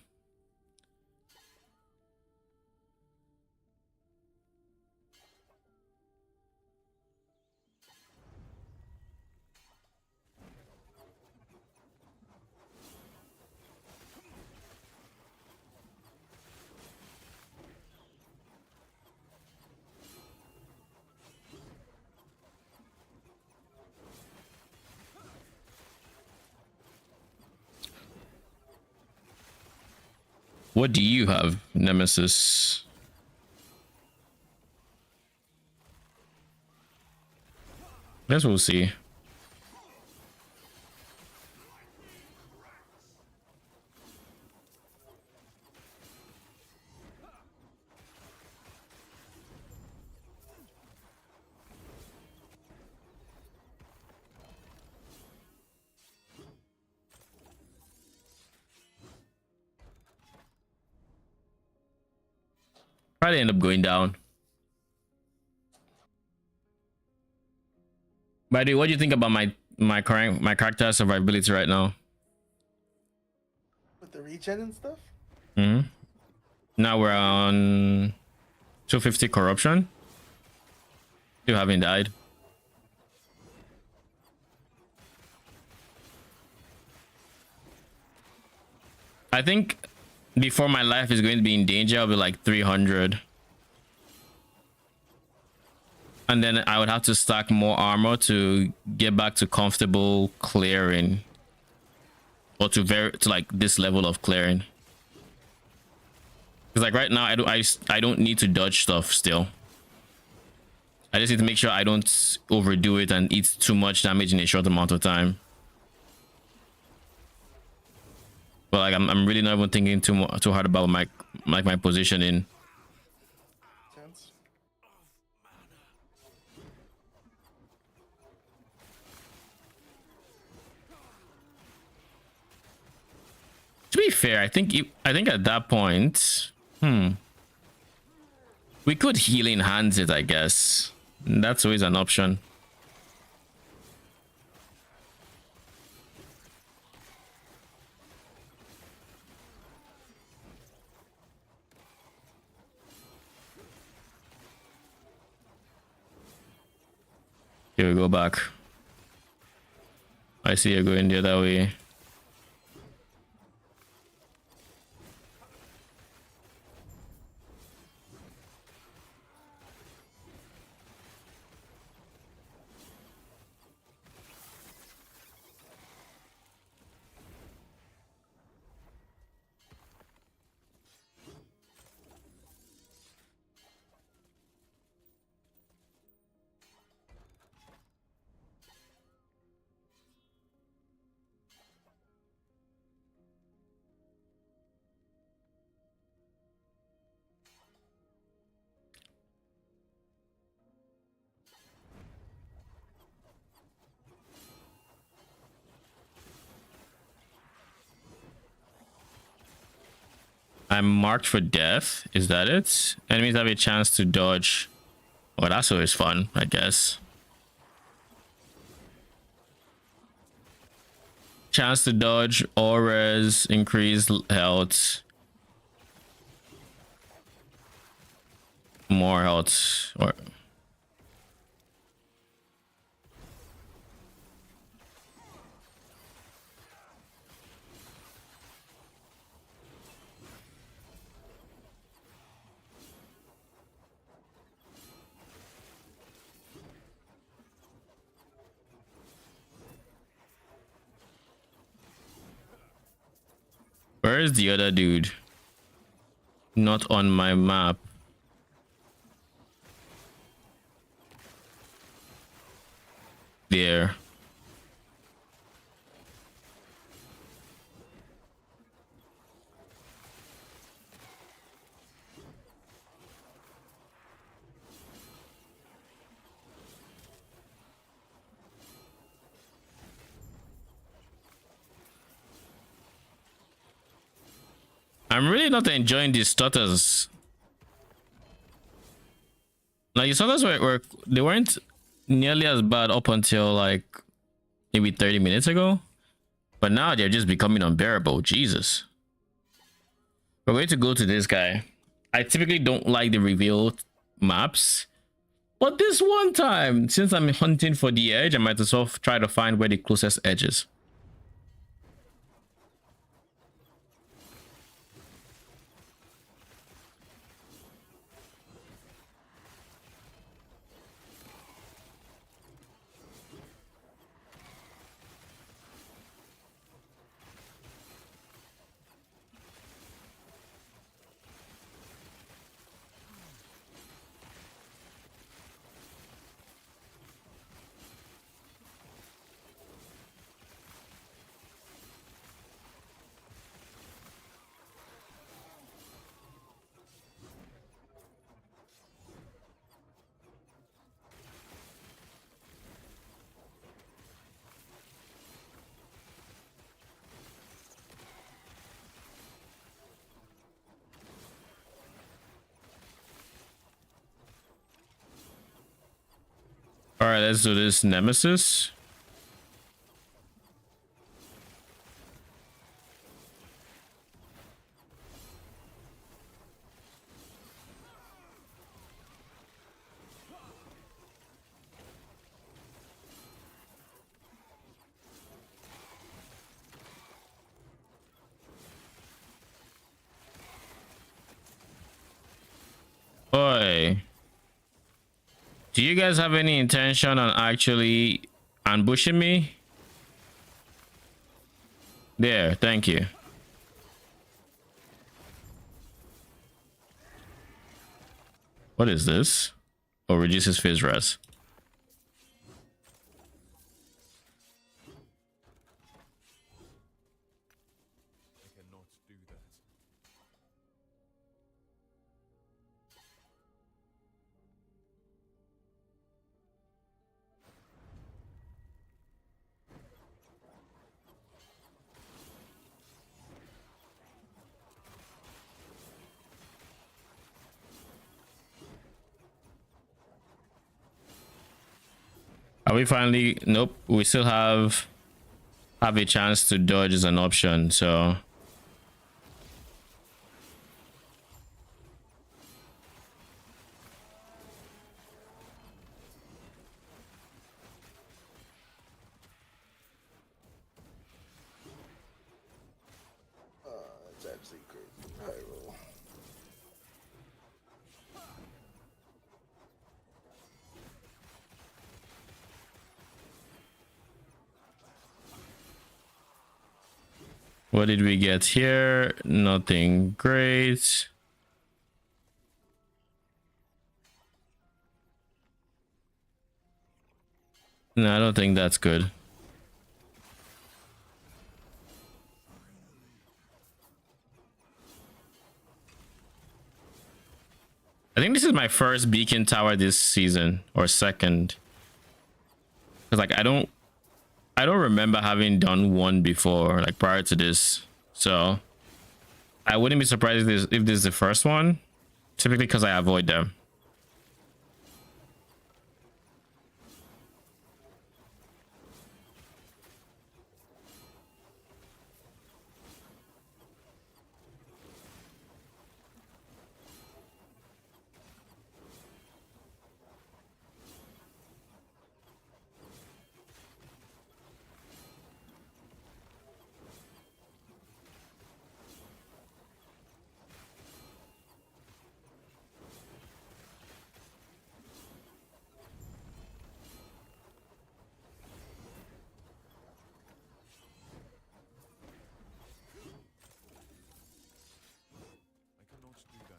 What do you have, Nemesis? Guess we'll see. Probably end up going down. By the way, what do you think about my character survivability right now? With the regen and stuff? Now we're on 250 corruption. Still haven't died. I think before my life is going to be in danger, I'll be like 300. And then I would have to stack more armor to get back to comfortable clearing. Or to like this level of clearing. Because like right now, I don't need to dodge stuff still. I just need to make sure I don't overdo it and eat too much damage in a short amount of time. But like I'm really not even thinking too hard about my positioning. Sense. To be fair, I think at that point, we could healing hands it. I guess that's always an option. Here we go back. I see you're going the other way. I'm marked for death. Is that it? Enemies have a chance to dodge. Well, that's always fun, I guess. Chance to dodge auras, increased health, more health, or where is the other dude? Not on my map. There. I'm really not enjoying these stutters. Like, the stutters they weren't nearly as bad up until like maybe 30 minutes ago, but now they're just becoming unbearable. Jesus. We're going to go to this guy. I typically don't like the reveal maps, but this one time, since I'm hunting for the edge, I might as well try to find where the closest edge is. All right, let's do this Nemesis. Boy. Do you guys have any intention on actually ambushing me? There, thank you. What is this? Oh, reduces phase res. I cannot do that. Are we finally? Nope. We still have a chance to dodge as an option. So What did we get here? Nothing great. No, I don't think that's good. I think this is my first beacon tower this season, or second. Cause like I don't remember having done one before, like prior to this. So I wouldn't be surprised if this is the first one. Typically because I avoid them. I cannot do that.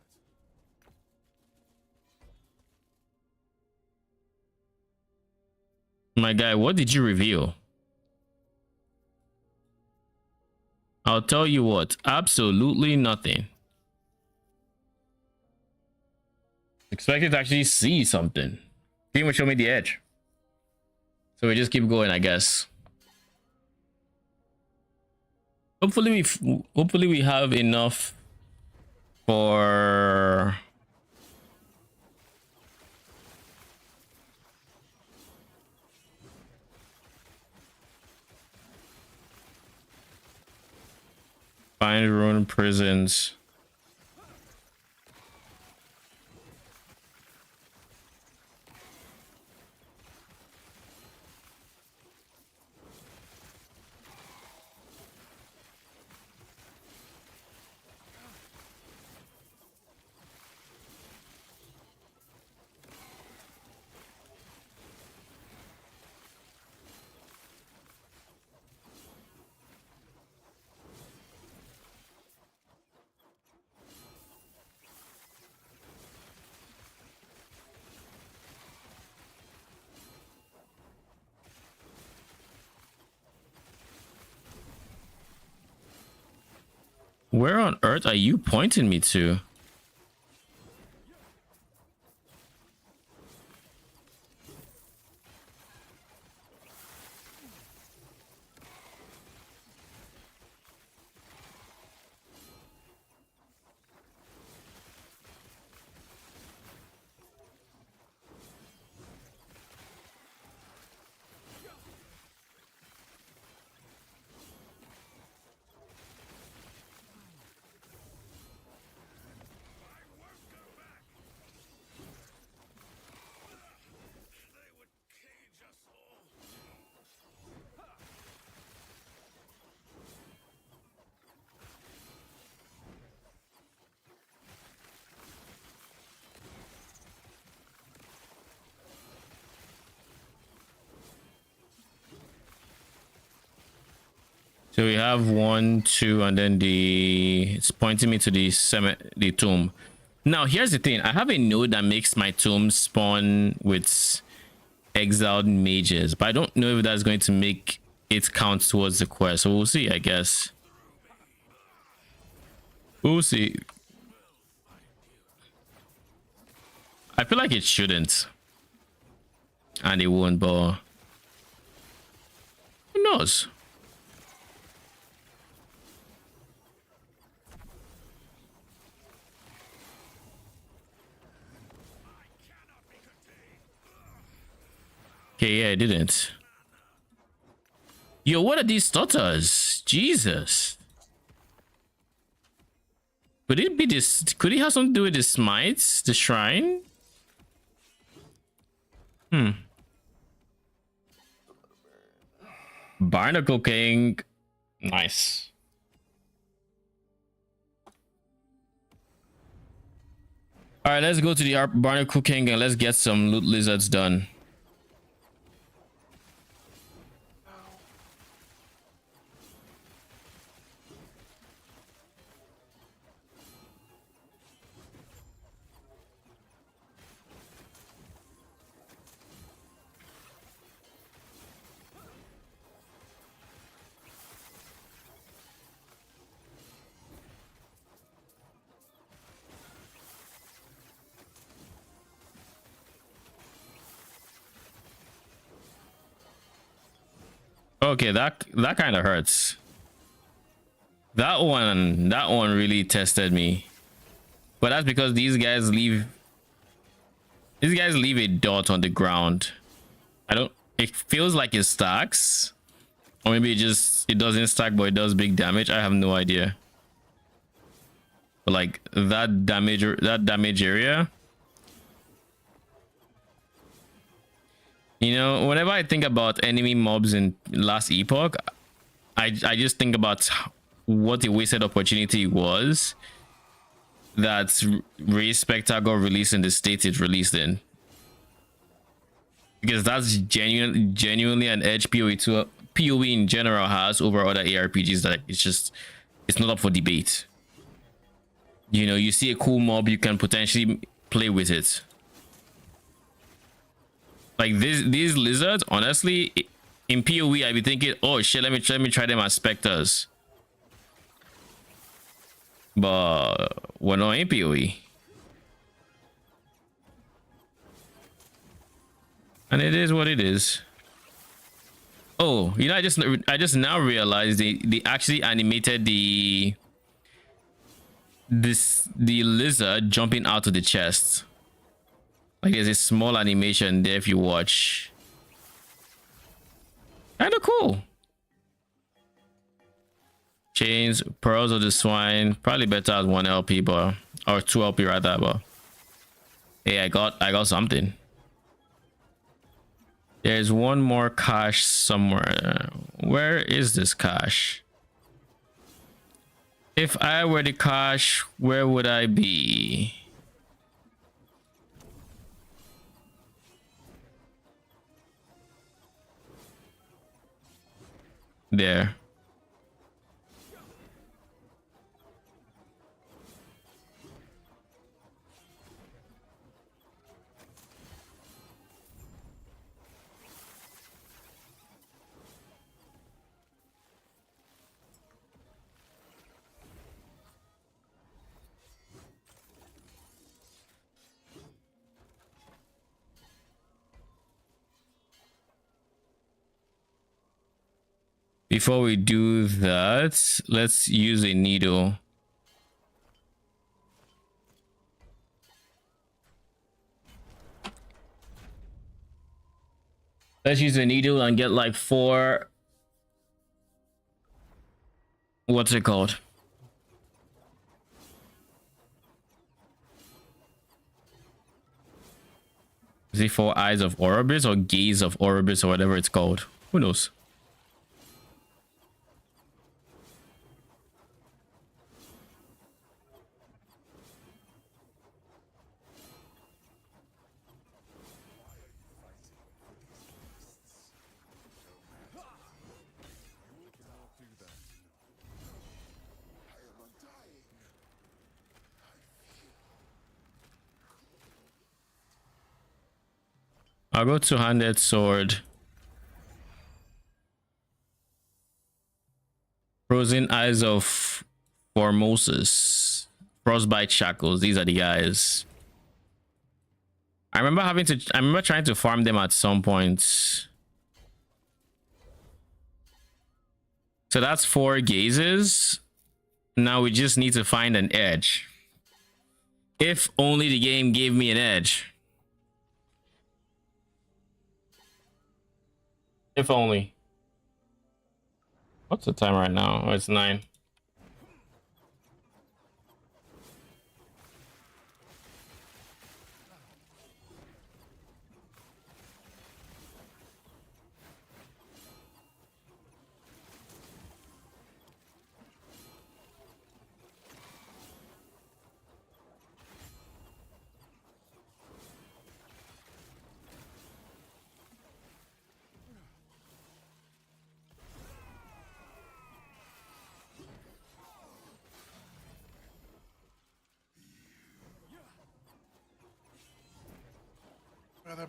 My guy, what did you reveal? I'll tell you what, absolutely nothing. Expected to actually see something. Didn't even show me the edge. So we just keep going, I guess. Hopefully we have enough for find ruined prisons. Where on earth are you pointing me to? So we have 1, 2, and then it's pointing me to the tomb. Now here's the thing. I have a node that makes my tomb spawn with exiled mages, but I don't know if that's going to make it count towards the quest. So we'll see, I guess. We'll see. I feel like it shouldn't. And it won't, but who knows? Okay, yeah, I didn't. Yo, what are these stutters? Jesus. Could it be this? Could it have something to do with the smites? The shrine? Barnacle King. Nice. Alright, let's go to the Barnacle King and let's get some loot lizards done. Okay, that kind of hurts. That one really tested me. But that's because these guys leave a dot on the ground. I don't, it feels like it stacks. Or maybe it doesn't stack, but it does big damage. I have no idea. But like that damage area. You know, whenever I think about enemy mobs in last Epoch, I just think about what a wasted opportunity was that Race Spectre got released in the state it's released in. Because that's genuinely an edge PoE in general has over other ARPGs that it's not up for debate. You know, you see a cool mob, you can potentially play with it. Like these lizards, honestly, in PoE, I'd be thinking, oh shit, let me try them as specters. But we're not in PoE. And it is what it is. Oh, you know, I just now realized they actually animated the lizard jumping out of the chest. Like there's a small animation there if you watch. Kind of cool. Chains, pearls of the swine, probably better as 1 LP, but or 2 LP rather, but hey, I got something. There's one more cache somewhere. Where is this cache? If I were the cache, where would I be? There. Before we do that, let's use a needle. Let's use a needle and get like 4. What's it called? Is it 4 eyes of Oribus or gaze of Oribus or whatever it's called? Who knows? I'll go two-handed sword. Frozen eyes of Formosus. Frostbite shackles. These are the guys. I remember trying to farm them at some point. So that's 4 gazes. Now we just need to find an edge. If only the game gave me an edge. If only. What's the time right now? Oh, it's 9.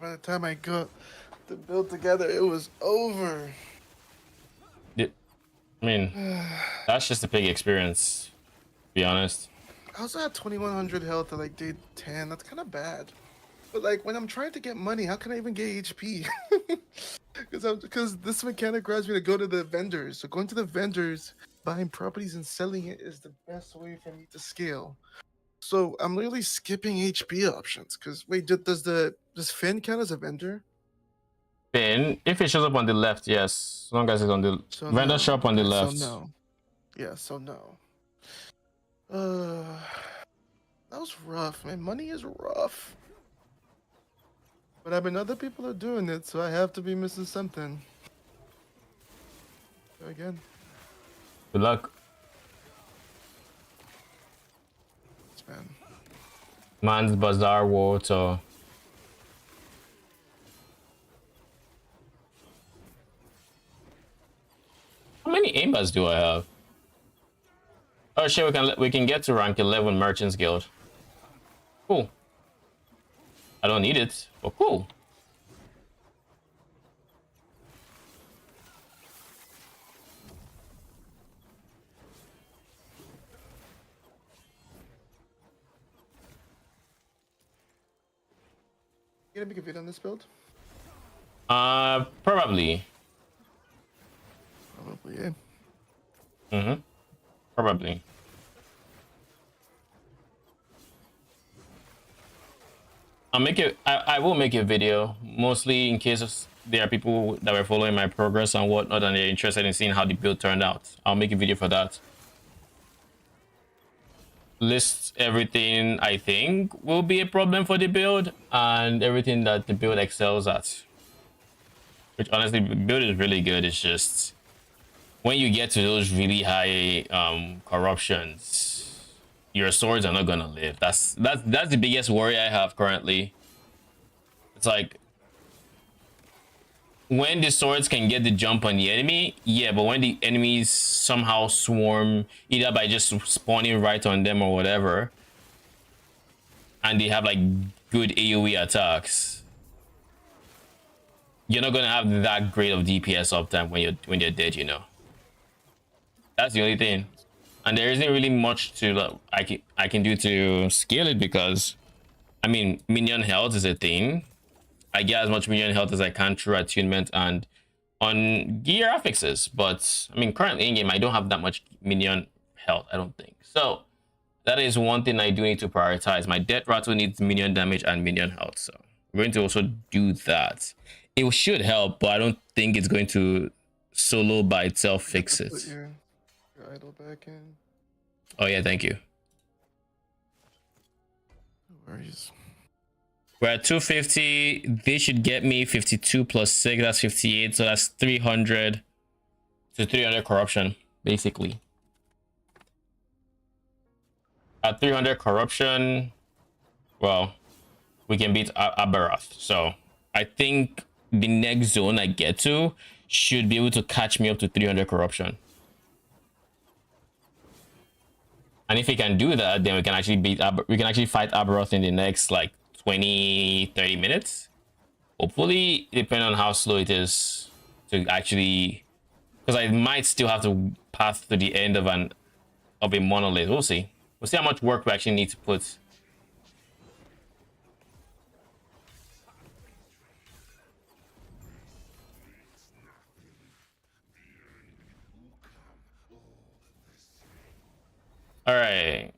By the time I got the build together, it was over. I mean, that's just a big experience, to be honest. I also had 2100 health at like day 10. That's kind of bad. But like when I'm trying to get money, how can I even get HP? Because this mechanic requires me to go to the vendors. So going to the vendors, buying properties and selling it is the best way for me to scale. So I'm literally skipping HP options. Because wait, does Finn count as a vendor? Then, if it shows up on the left, yes. As long as it's on the So vendor no. shop on the Okay, so left. no. Yeah, so no. Uh, that was rough, man. Money is rough. But I mean, other people are doing it, so I have to be missing something. Again, Good luck. man. Man's Bazaar Water. How many aimbats do I have? Oh shit, we can get to rank 11 Merchants Guild. Cool. I don't need it, but cool. You gonna make a video on this build? Probably. Probably, yeah. Mm-hmm. Probably. I will make a video, mostly in case there are people that were following my progress and whatnot and they're interested in seeing how the build turned out. I'll make a video for that. List everything I think will be a problem for the build and everything that the build excels at. Which honestly, the build is really good. It's just when you get to those really high corruptions, your swords are not gonna live. That's the biggest worry I have currently. It's like when the swords can get the jump on the enemy, yeah, but when the enemies somehow swarm either by just spawning right on them or whatever, and they have like good AoE attacks, you're not gonna have that great of DPS uptime when you're dead, you know. That's the only thing. And there isn't really much to I can do to scale it because I mean minion health is a thing. I get as much minion health as I can through attunement and on gear affixes, but I mean currently in game I don't have that much minion health, I don't think. So that is one thing I do need to prioritize. My death rattle needs minion damage and minion health, so we're going to also do that. It should help, but I don't think it's going to solo by itself fix Put it. your idol back in. Oh yeah, thank you. No worries. We're at 250. They should get me 52 plus 6. That's 58. So that's 300 to 300 corruption, basically. At 300 corruption, well, we can beat Aberoth. So I think the next zone I get to should be able to catch me up to 300 corruption. And if we can do that, then we can actually fight Aberoth in the next like 20-30 minutes, hopefully, depending on how slow it is to actually, because I might still have to pass to the end of a monolith. We'll see how much work we actually need to put. All right,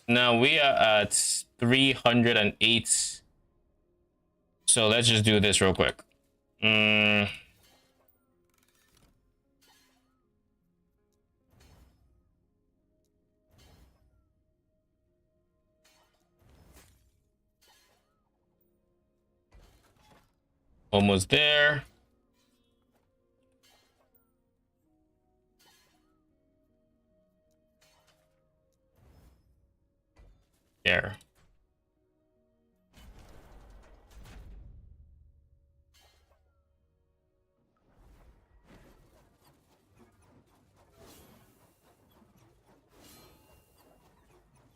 now we are at 308. So let's just do this real quick. Almost there. There.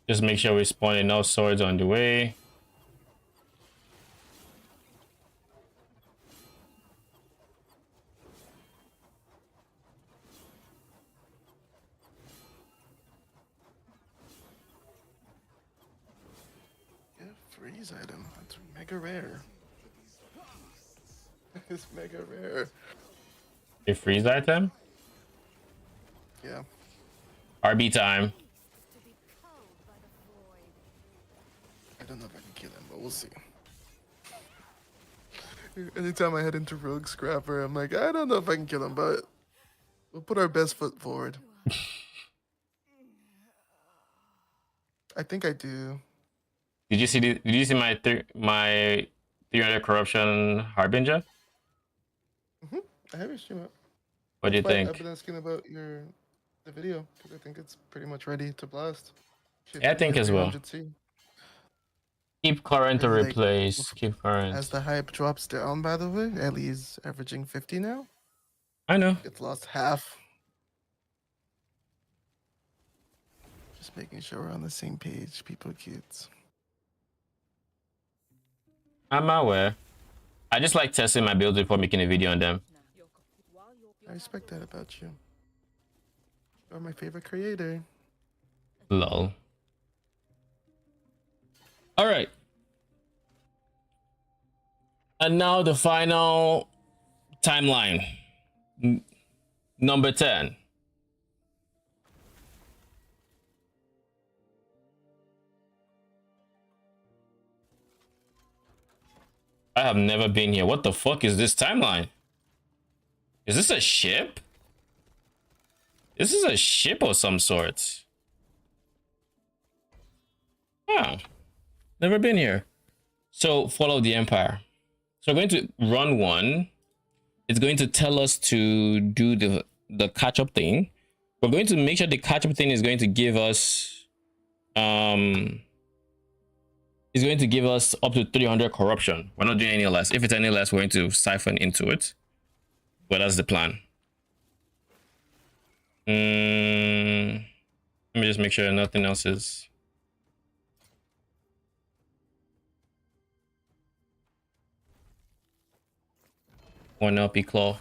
Just make sure we spawn enough swords on the way. Yeah, 3. freeze item. That's mega rare. It's mega rare. A freeze item? Yeah. RB time. I don't know if I can kill him, but we'll see. Anytime I head into Rogue Scrapper, I'm like, I don't know if I can kill him, but we'll put our best foot forward. I think I do. Did you see my 300 corruption harbinger? I have your stream up. What do you But think? I've been asking about the video because I think it's pretty much ready to blast. Yeah, I think as well. 300C. Keep current or Like, replace. Keep current. As the hype drops down, by the way, Ellie's averaging 50 now. I know. It's lost half. Just making sure we're on the same page, people, kids. I'm aware. I just like testing my builds before making a video on them. I respect that about you. You're my favorite creator. Lol. All right. And now the final timeline. Number 10. I have never been here. What the fuck is this timeline? Is this a ship? This is a ship of some sort. Oh. Never been here. So follow the Empire. So we're going to run one. It's going to tell us to do the catch-up thing. We're going to make sure the catch-up thing is going to give us is going to give us up to 300 corruption. We're not doing any less. If it's any less, we're going to siphon into it. But that's the plan. Let me just make sure nothing else is. One LP claw.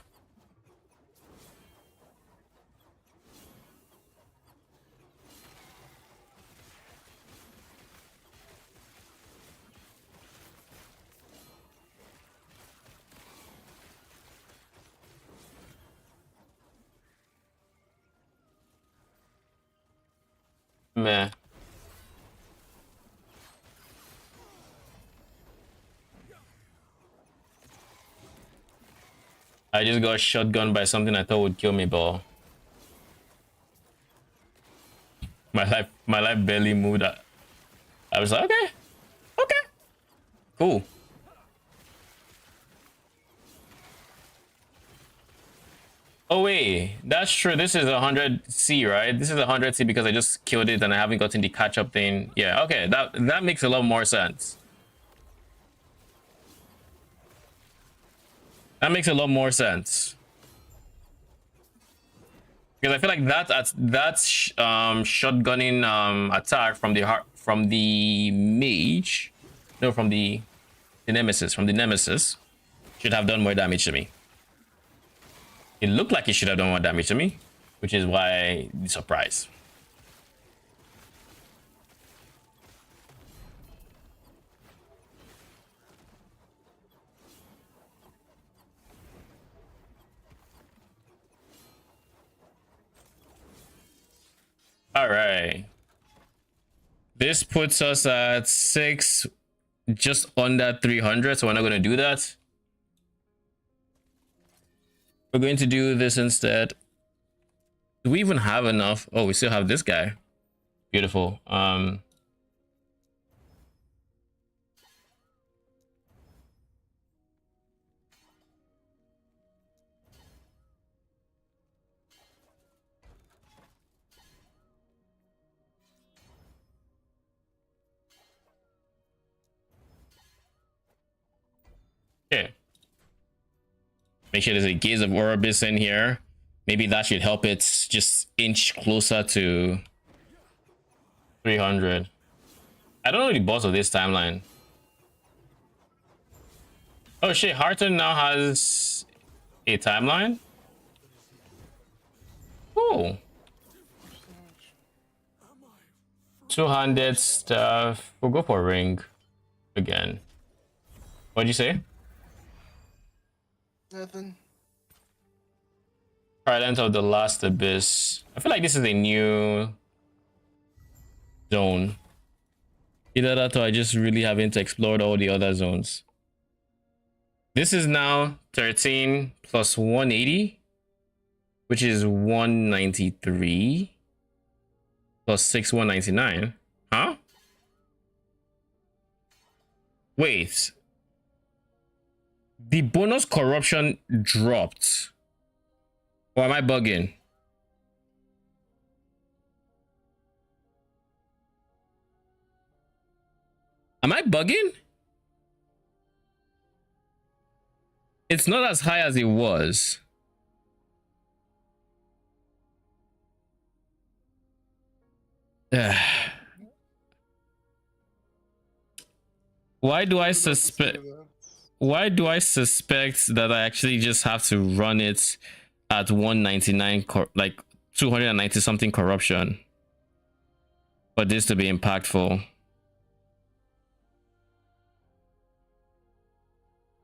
Meh. I just got shotgunned by something I thought would kill me, but my life barely moved. I was like, okay, cool. Oh wait, that's true. This is 100C, right? This is 100C because I just killed it and I haven't gotten the catch-up thing. Yeah, okay, that makes a lot more sense. That makes a lot more sense. Because I feel like that's shotgunning attack from the mage, no, from the nemesis, should have done more damage to me. It looked like it should have done more damage to me, which is why the surprise. All right. This puts us at 6, just under 300, so we're not going to do that. We're going to do this instead. Do we even have enough? Oh, we still have this guy. Beautiful. Okay. Make sure there's a Gaze of Orbis in here. Maybe that should help it just inch closer to 300. I don't know the boss of this timeline. Oh shit, Hearton now has a timeline? Oh. Two-handed stuff. We'll go for ring again. again. What'd you say? Nothing. Islands of the Last Abyss. I feel like this is a new zone. Either that or I just really haven't explored all the other zones. This is now 13 plus 180, which is 193 plus 6, 199. Huh? Wait. The bonus corruption dropped. Or am I bugging? Am I bugging? It's not as high as it was. Why do I suspect? Why do I suspect that I actually just have to run it at 199, like 290 something corruption, for this to be impactful?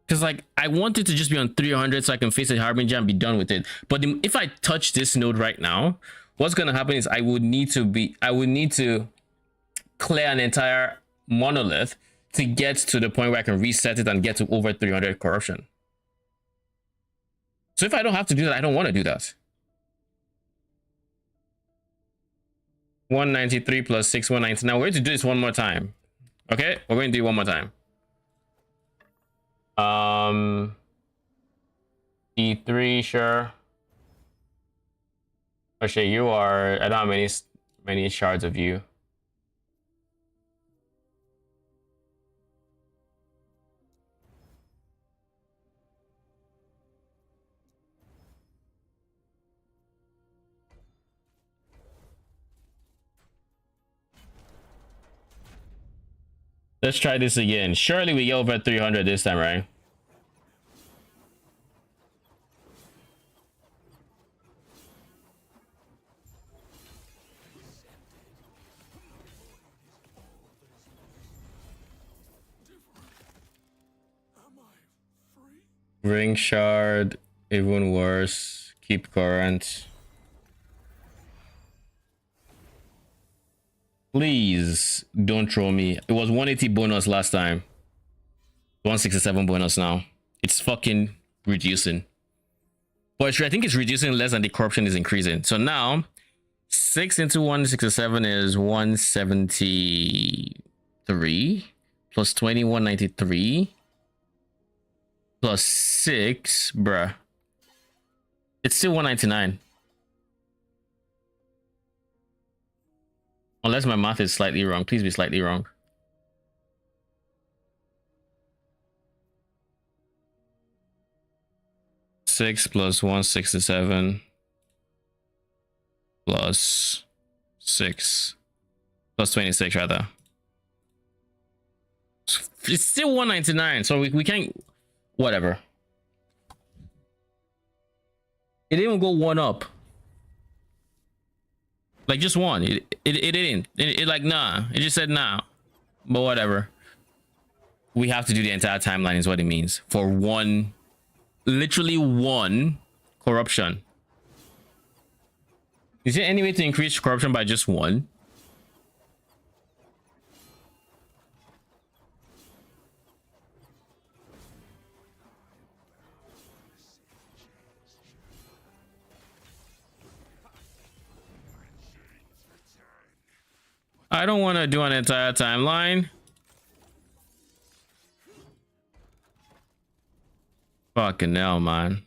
Because like I want it to just be on 300 so I can face a Harbinger and be done with it. But if I touch this node right now, what's gonna happen is I would need to clear an entire monolith to get to the point where I can reset it and get to over 300 corruption. So if I don't have to do that, I don't want to do that. 193 plus 6, 190. Now we're going to do this one more time. Okay, we're going to do it one more time. E3, sure. Actually, you are. I don't have many shards of you. Let's try this again. Surely we get over 300 this time, right? Ring shard, even worse. Keep current. Please don't throw me. It was 180 bonus last time. 167 bonus now. It's fucking reducing. But I think it's reducing less than the corruption is increasing. So now 6 into 167 is 173 plus 20, 193 plus 6, bruh. It's still 199. Unless my math is slightly wrong. Please be slightly wrong. Six plus 167 plus 6 plus 26 rather. It's still 199, so we can't. Whatever. It didn't even go one up. Like just one. It didn't. It like nah. It just said nah. But whatever. We have to do the entire timeline is what it means. For one, literally one corruption. Is there any way to increase corruption by just one? I don't want to do an entire timeline. Fucking hell, man.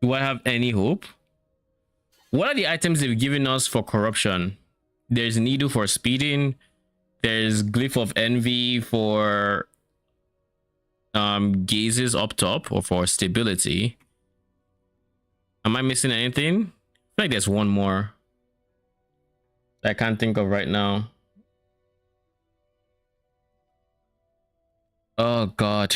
Do I have any hope? What are the items they've given us for corruption? There's needle for speeding. There's glyph of envy for gazes up top or for stability. Am I missing anything? I feel like there's one more that I can't think of right now. Oh god.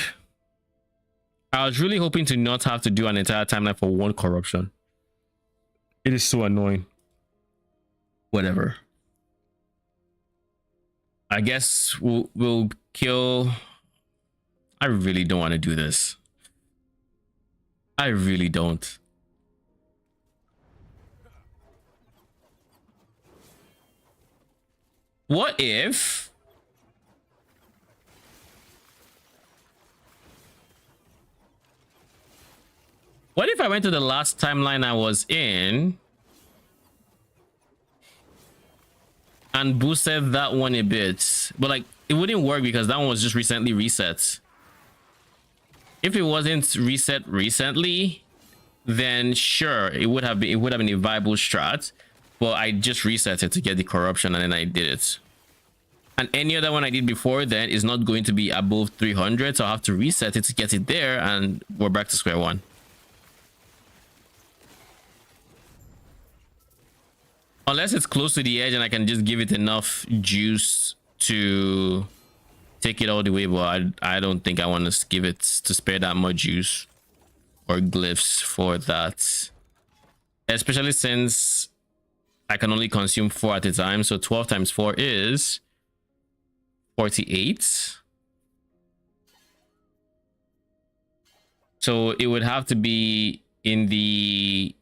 I was really hoping to not have to do an entire timeline for one corruption. It is so annoying. Whatever. I guess we'll kill. I really don't want to do this. I really don't. What if I went to the last timeline I was in and boosted that one a bit, but like it wouldn't work because that one was just recently reset. If it wasn't reset recently, then sure, it would have been a viable strat, but I just reset it to get the corruption and then I did it. And any other one I did before then is not going to be above 300, so I'll have to reset it to get it there, and we're back to square one. Unless it's close to the edge and I can just give it enough juice to take it all the way, but I don't think I want to give it to spare that much juice or glyphs for that. Especially since I can only consume 4 at a time, so 12 times 4 is 48. So it would have to be in the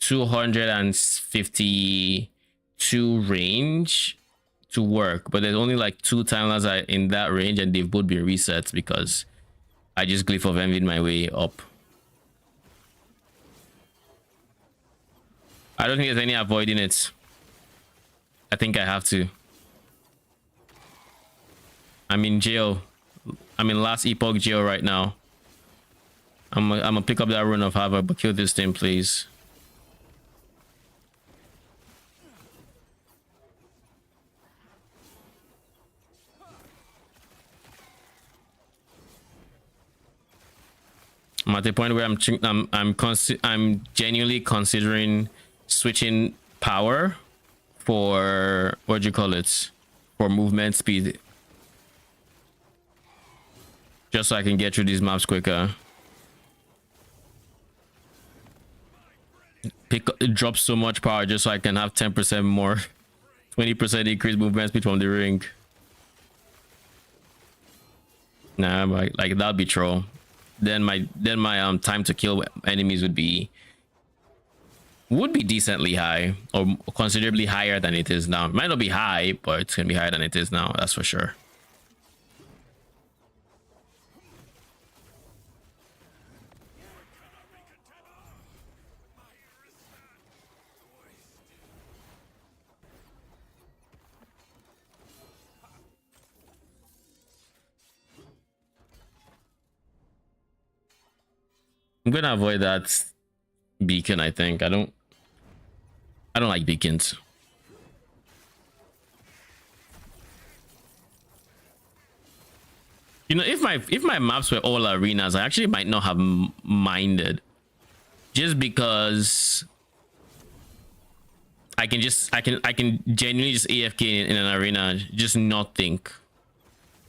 252 range to work, but there's only like 2 timelines in that range and they've both been reset because I just glyph of envied my way up. I don't think there's any avoiding it. I think I have to. I'm in jail. I'm in last Epoch jail right now. I'm gonna pick up that rune of havoc, but kill this thing, please. I'm at the point where I'm genuinely considering switching power for what do you call it, for movement speed, just so I can get through these maps quicker. Drop so much power just so I can have 10% more, 20% increased movement speed from the ring. Nah, like that'd be troll. Then my time to kill enemies would be decently high, or considerably higher than it is now. It might not be high, but it's gonna be higher than it is now, that's for sure. I'm gonna avoid that beacon. I think I don't like beacons. You know, if my maps were all arenas, I actually might not have minded, just because I can genuinely just AFK in an arena, just not think,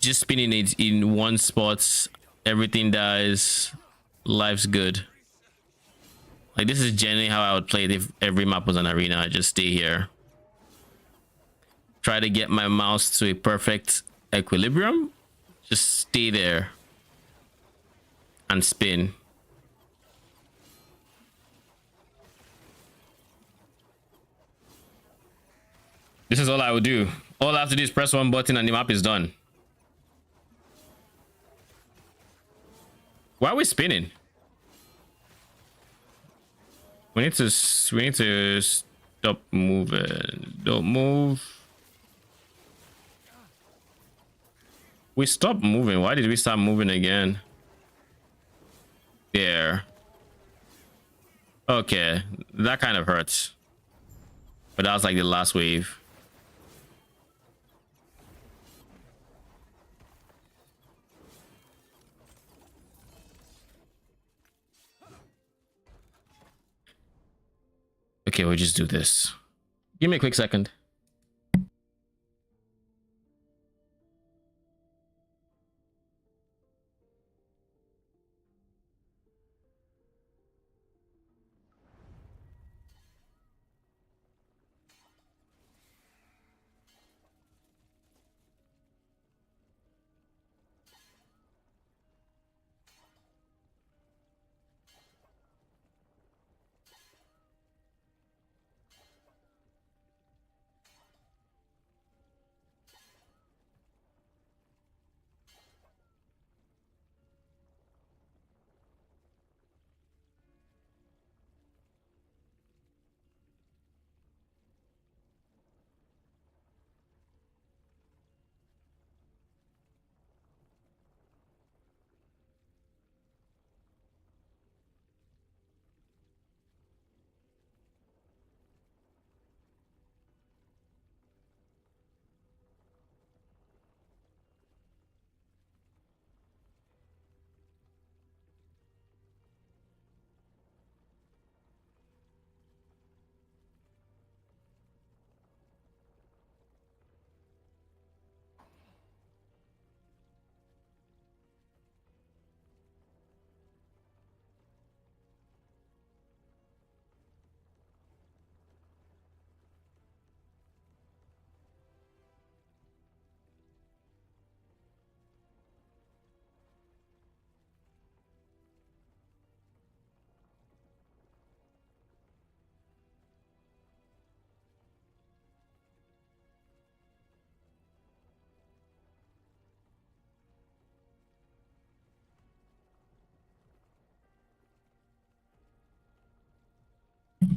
just spinning it in one spot, everything dies. Life's good. Like, this is generally how I would play it if every map was an arena. I just stay here, try to get my mouse to a perfect equilibrium, just stay there and spin. This is all I would do. All I have to do is press one button and the map is done. Why are we spinning? We need to stop moving. Don't move. We stopped moving. Why did we start moving again? There. Okay, that kind of hurts. But that was like the last wave. Okay, we'll just do this. Give me a quick second.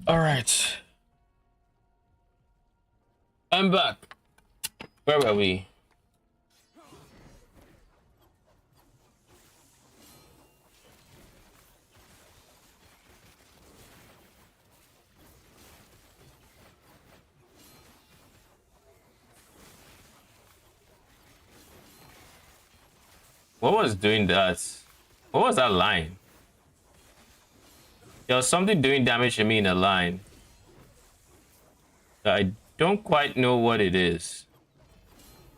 All right. I'm back. Where were we? What was doing that? What was that line? There was something doing damage to me in a line. I don't quite know what it is.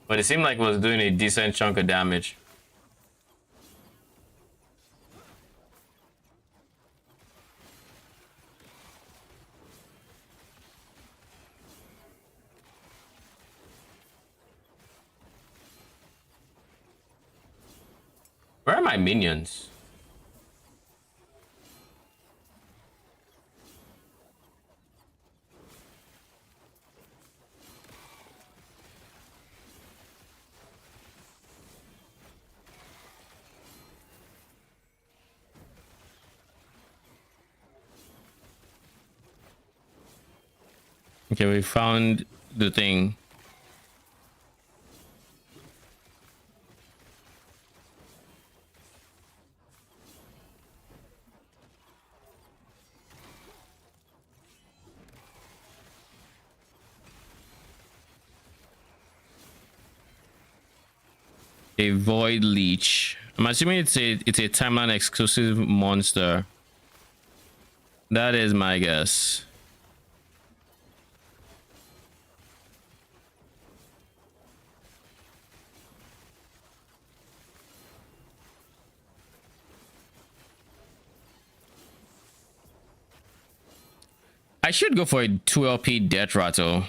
But it seemed like it was doing a decent chunk of damage. Where are my minions? Okay, we found the thing. A void leech. I'm assuming it's a timeline exclusive monster. That is my guess. I should go for a 2LP death rattle.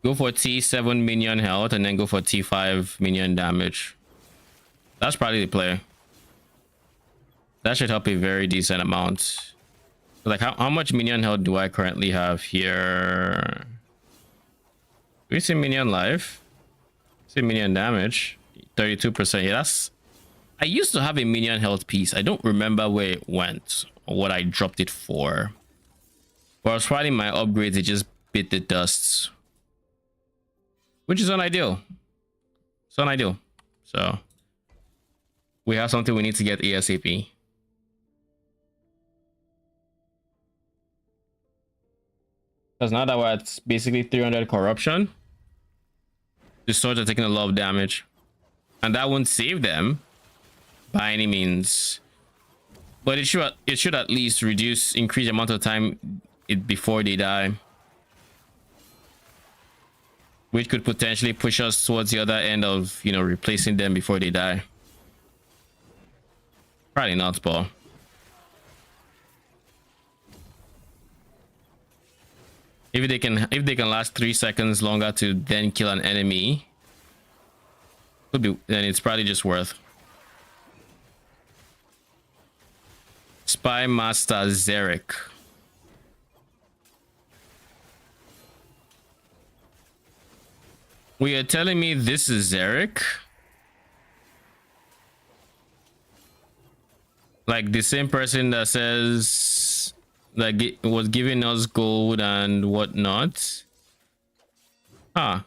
Go for T7 minion health and then go for T5 minion damage. That's probably the play. That should help a very decent amount. Like how much minion health do I currently have here? We see minion life. See minion damage. 32%. Yeah, that's... I used to have a minion health piece. I don't remember where it went or what I dropped it for. But I was fighting my upgrades, it just bit the dust. Which is unideal. It's unideal. So we have something we need to get ASAP. Because now that we're at basically 300 corruption, the swords are taking a lot of damage. And that won't save them by any means. But it should at least increase the amount of time before they die, which could potentially push us towards the other end of, you know, replacing them before they die. Probably not, Paul. If they can last 3 seconds longer to then kill an enemy, then it's probably just worth. Spy Master Zarek. We are telling me this is Zarek? Like the same person that says like it was giving us gold and whatnot. Ah.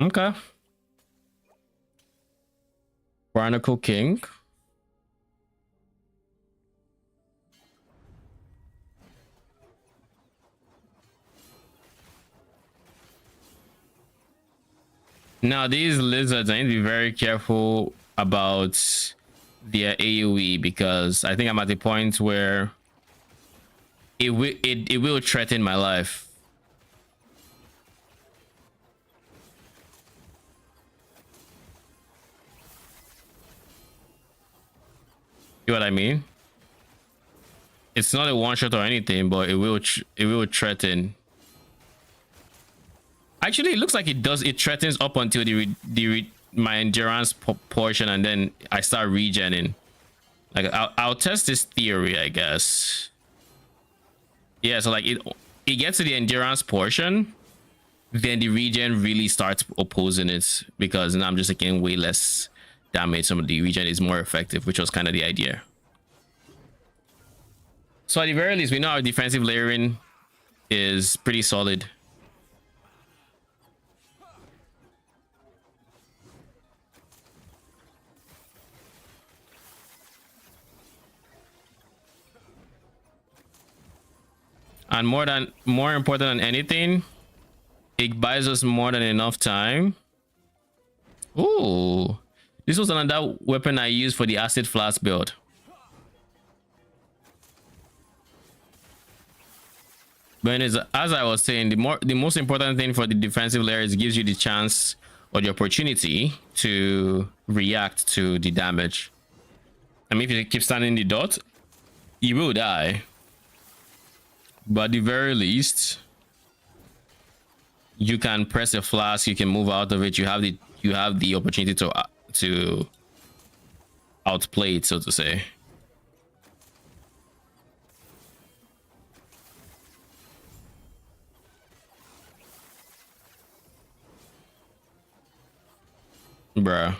Okay. Barnacle King. Now these lizards, I need to be very careful about their AoE because I think I'm at the point where it will threaten my life. You know what I mean? It's not a one shot or anything, but it will threaten. Actually, it looks like it does. It threatens up until my endurance portion, and then I start regenning. Like I'll test this theory, I guess. Yeah, so like it gets to the endurance portion, then the regen really starts opposing it because now I'm just taking way less damage. Some of the regen is more effective, which was kind of the idea. So at the very least, we know our defensive layering is pretty solid. And more important than anything, it buys us more than enough time. Ooh, this was another weapon I used for the acid flask build. But as I was saying, the most important thing for the defensive layer is it gives you the chance or the opportunity to react to the damage. I mean, if you keep standing the dot, you will die. But at the very least, you can press a flask, you can move out of it, you have the opportunity to outplay it, so to say. Bruh.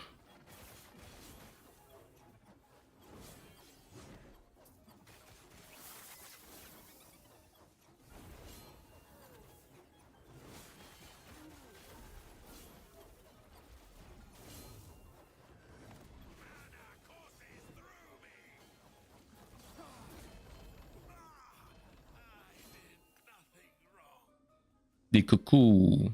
The cuckoo.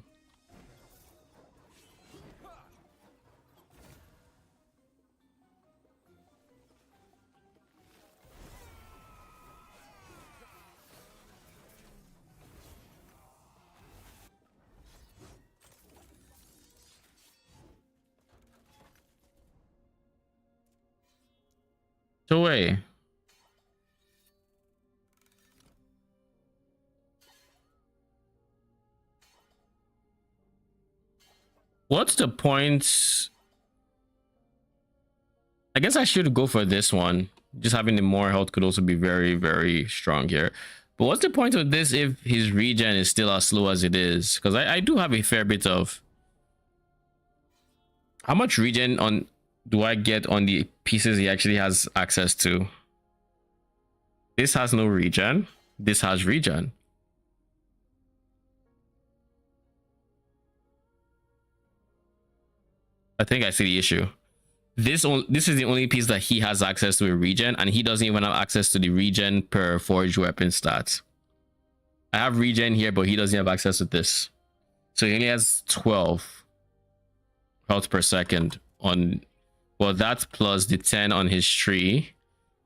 So wait. What's the point? I guess I should go for this one. Just having the more health could also be very, very strong here. But what's the point of this if his regen is still as slow as it is? Because I do have a fair bit of... How much regen do I get on the pieces he actually has access to? This has no regen. This has regen. I think I see the issue. This is the only piece that he has access to a regen, and he doesn't even have access to the regen per forged weapon stats. I have regen here, but he doesn't have access to this. So he only has 12 health per second on Well, that's plus the 10 on his tree,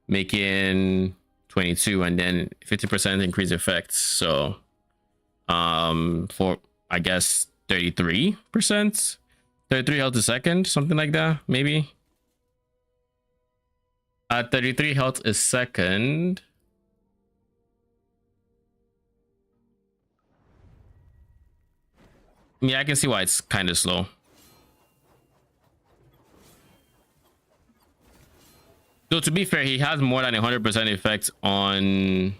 making 22, and then 50% increase effects. So for I guess 33%, 33 health a second, something like that, maybe. At 33 health a second. Yeah, I can see why it's kind of slow. So to be fair, he has more than 100% effect on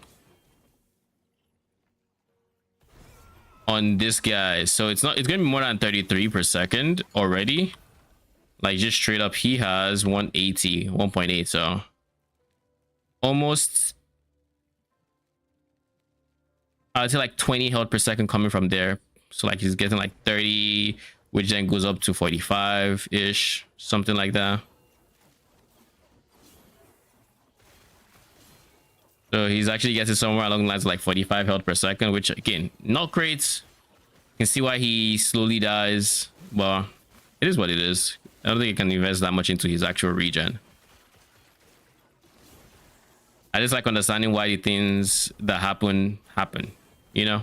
this guy. So it's gonna be more than 33 per second already. Like just straight up, he has 180, 1.8. So almost, I'd say like 20 health per second coming from there. So like he's getting like 30, which then goes up to 45 ish, something like that. So he's actually getting somewhere along the lines of like 45 health per second, which again, not great. You can see why he slowly dies. Well, it is what it is. I don't think he can invest that much into his actual regen. I just like understanding why the things that happen, you know?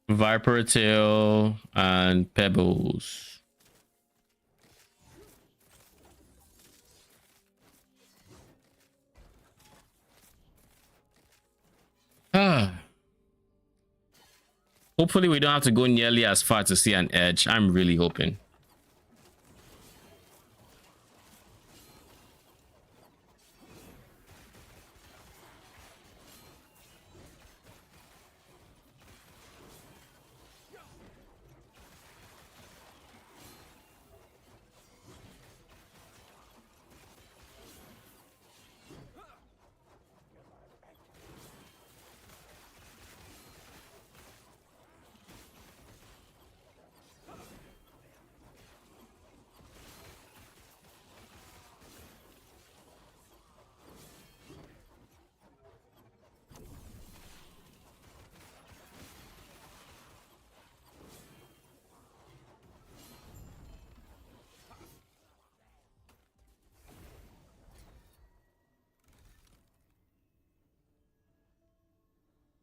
Viper tail and pebbles. Hopefully we don't have to go nearly as far to see an edge. I'm really hoping.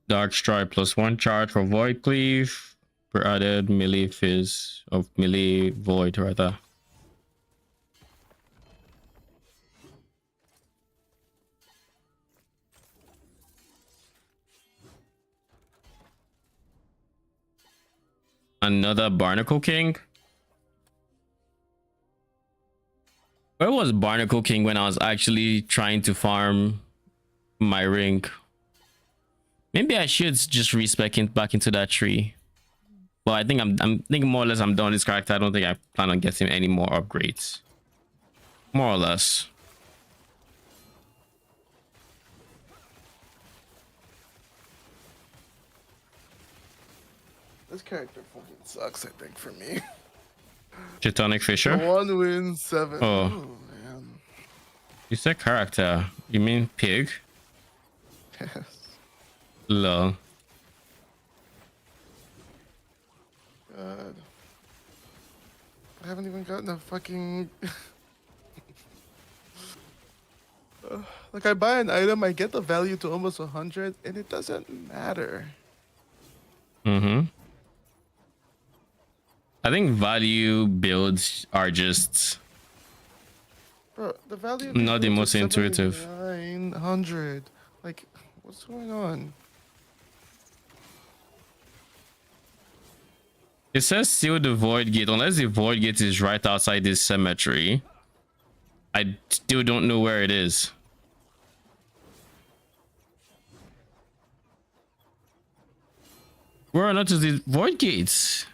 Dark Strike +1 charge for Void Cleave per added melee phase of melee Void rather. Another Barnacle King. Where was Barnacle King when I was actually trying to farm my ring? Maybe I should just respec back into that tree. Well, I think I'm thinking more or less I'm done with this character. I don't think I plan on getting any more upgrades. More or less. This character fucking sucks, I think, for me. Teutonic Fisher? 1 win, 7. Oh, man. You said character. You mean pig? Yes. Lol. God. I haven't even gotten a fucking... like, I buy an item, I get the value to almost 100, and it doesn't matter. Mm-hmm. I think value builds are just... Bro, the value... not the most intuitive. 900. Like, what's going on? It says seal the void gate. Unless the void gate is right outside this cemetery, I still don't know where it is. Where are not just these void gates?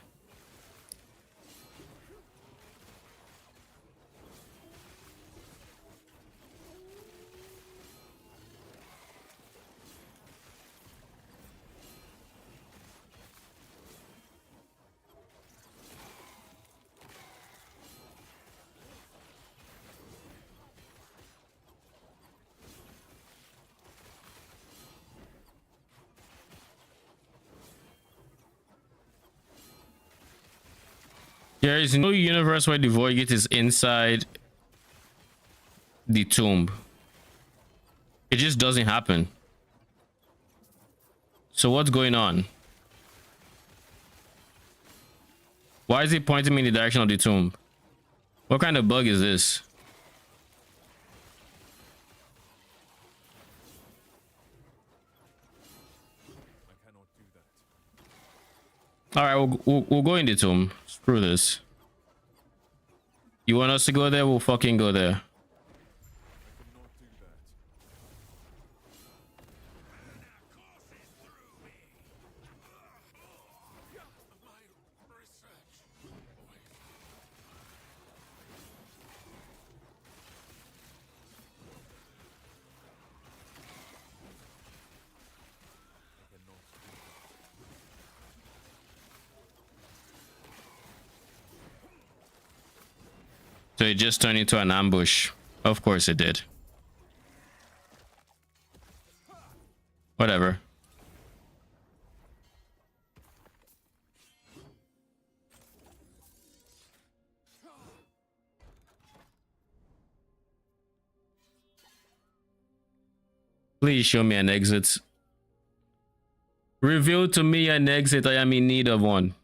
There is no universe where the Void Gate is inside the tomb. It just doesn't happen. So what's going on? Why is it pointing me in the direction of the tomb? What kind of bug is this? All right, we'll go in the tomb. Screw this. You want us to go there? We'll fucking go there. So it just turned into an ambush. Of course it did. Whatever. Please show me an exit. Reveal to me an exit. I am in need of one.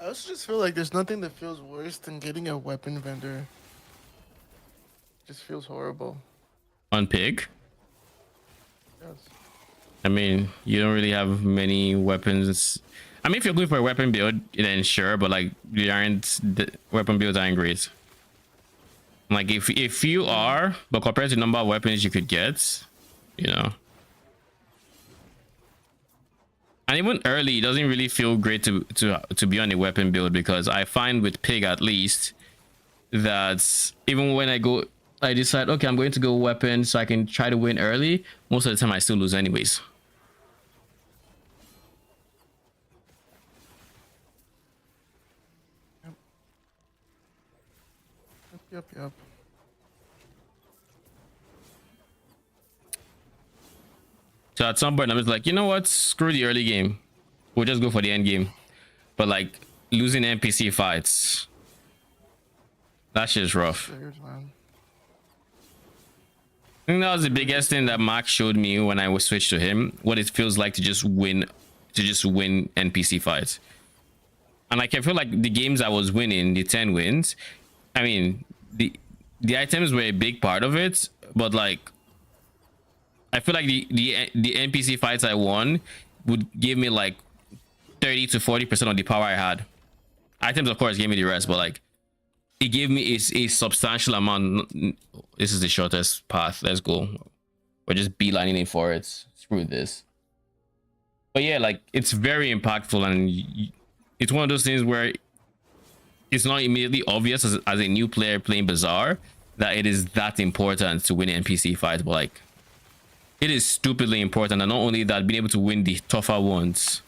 I also just feel like there's nothing that feels worse than getting a weapon vendor. Just feels horrible. On Pig? Yes. I mean, you don't really have many weapons. I mean, if you're going for a weapon build, then sure, but like, the weapon builds aren't great. Like, if you are, but compared to the number of weapons you could get, you know. And even early, it doesn't really feel great to be on a weapon build, because I find with Pig at least that even when I decide, okay, I'm going to go weapon so I can try to win early, most of the time I still lose anyways. Yep. So at some point I'm just like, you know what, screw the early game, we'll just go for the end game. But like, losing NPC fights, that shit's rough. I think that was the biggest thing that Mark showed me when I was switched to him, what it feels like to just win NPC fights. And like, I feel like the games I was winning, the 10 wins, I mean, the items were a big part of it, but like, I feel like the NPC fights I won would give me like 30 to 40% of the power I had. Items, of course, gave me the rest, but like, it gave me a substantial amount. This is the shortest path. Let's go. We're just beelining it for it. Screw this. But yeah, like, it's very impactful, and it's one of those things where it's not immediately obvious as a new player playing Bazaar that it is that important to win NPC fights, but like, it is stupidly important. And not only that, being able to win the tougher ones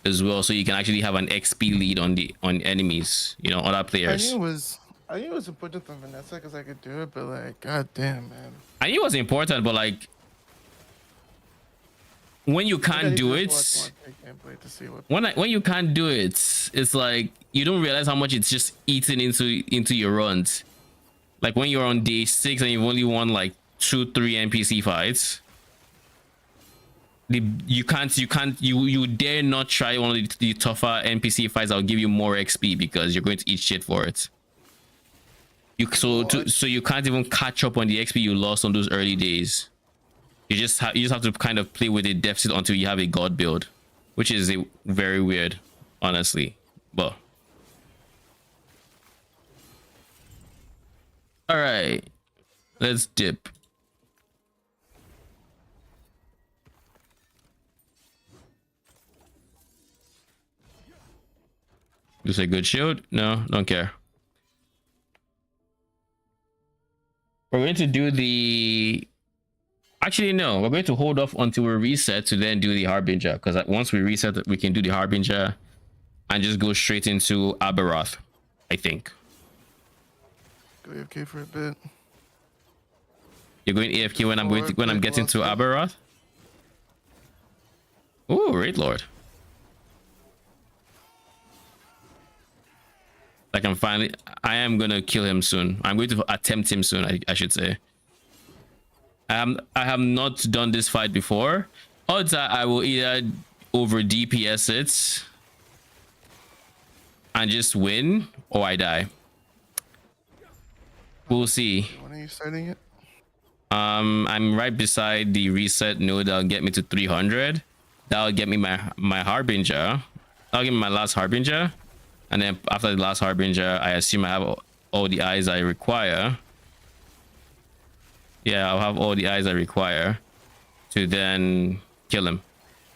as well, so you can actually have an XP lead on enemies, you know, other players. I knew it was important for Vanessa because I could do it, but like, god damn, man. I knew it was important, but like, when you can't do it, when you can't do it, it's like you don't realize how much it's just eating into your runs. Like when you're on day 6 and you've only won like 2-3 NPC fights, you dare not try one of the tougher NPC fights that'll give you more XP, because you're going to eat shit for it. So you can't even catch up on the XP you lost on those early days. You just have to kind of play with a deficit until you have a god build, which is very weird, honestly. But all right, let's dip. Just a good shield? No, don't care. We're going to do the Actually, no. We're going to hold off until we reset to then do the Harbinger. Because once we reset, we can do the Harbinger and just go straight into Aberoth, I think. Go AFK for a bit. You're going AFK when I'm getting to Aberoth? Ooh, Raid Lord. Like I am gonna kill him soon. I'm going to attempt him soon, I should say. I have not done this fight before. Odds are I will either over DPS it and just win, or I die. We'll see. When are you starting it? I'm right beside the reset node that'll get me to 300. That'll get me my Harbinger. That'll give me my last Harbinger. And then after the last Harbinger, I assume I have all the eyes I require. Yeah, I'll have all the eyes I require to then kill him,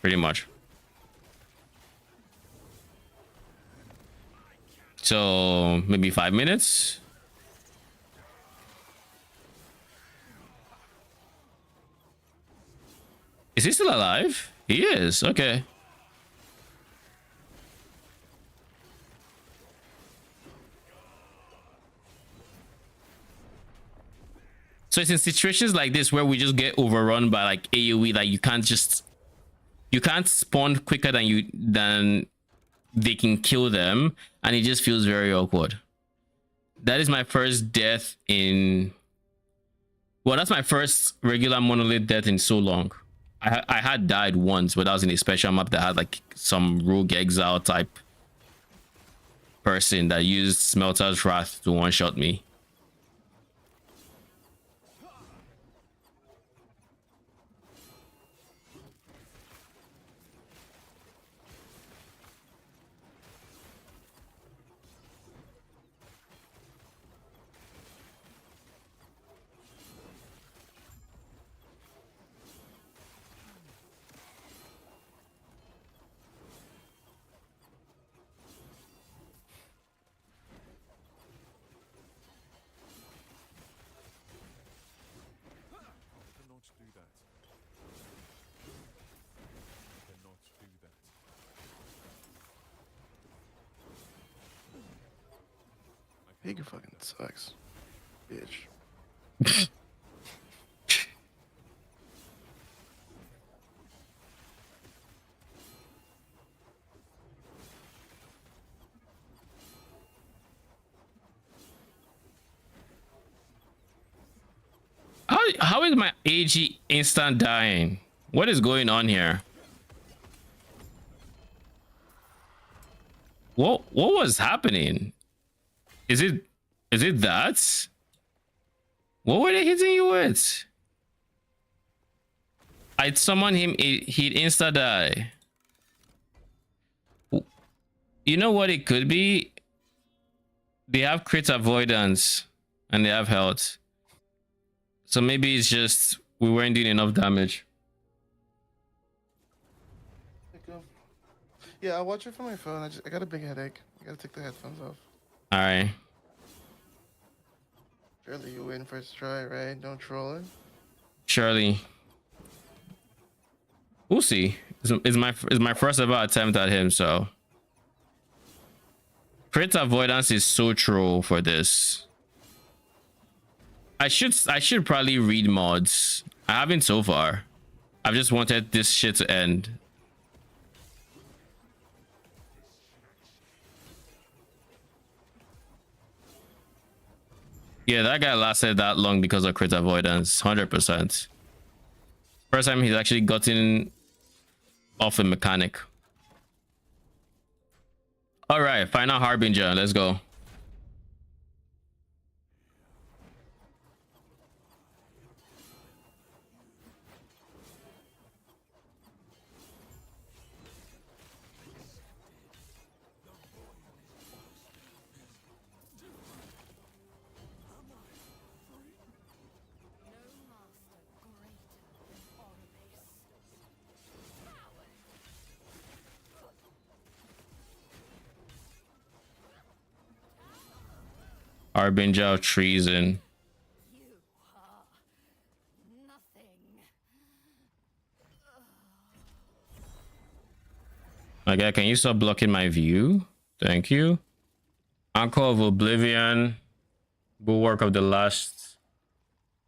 pretty much. So maybe 5 minutes. Is he still alive? He is. Okay. So it's in situations like this where we just get overrun by like AoE, like you can't spawn quicker than they can kill them, and it just feels very awkward. That is my first death in, well, that's my first regular monolith death in so long. I had died once, but that was in a special map that had like some rogue exile type person that used Smelter's Wrath to one-shot me. Cannot do that. Cannot do that. Big fucking sucks, bitch. How is my AG instant dying? What is going on here? What was happening? Is it that? What were they hitting you with? I'd summon him, he'd insta die. You know what it could be? They have crit avoidance and they have health. So maybe it's just we weren't doing enough damage. Yeah, I'll watch it from my phone. I got a big headache. I gotta take the headphones off. All right. Surely you win first try, right? Don't troll it. Surely. We'll see. It's my first ever attempt at him, so. Crit avoidance is so true for this. I should probably read mods. I haven't so far. I've just wanted this shit to end. Yeah, that guy lasted that long because of crit avoidance, 100%. First time he's actually gotten off a mechanic. All right, final Harbinger, let's go. Harbinger of treason. You are nothing. Okay, can you stop blocking my view? Thank you. Anchor of Oblivion, Bulwark of the Last,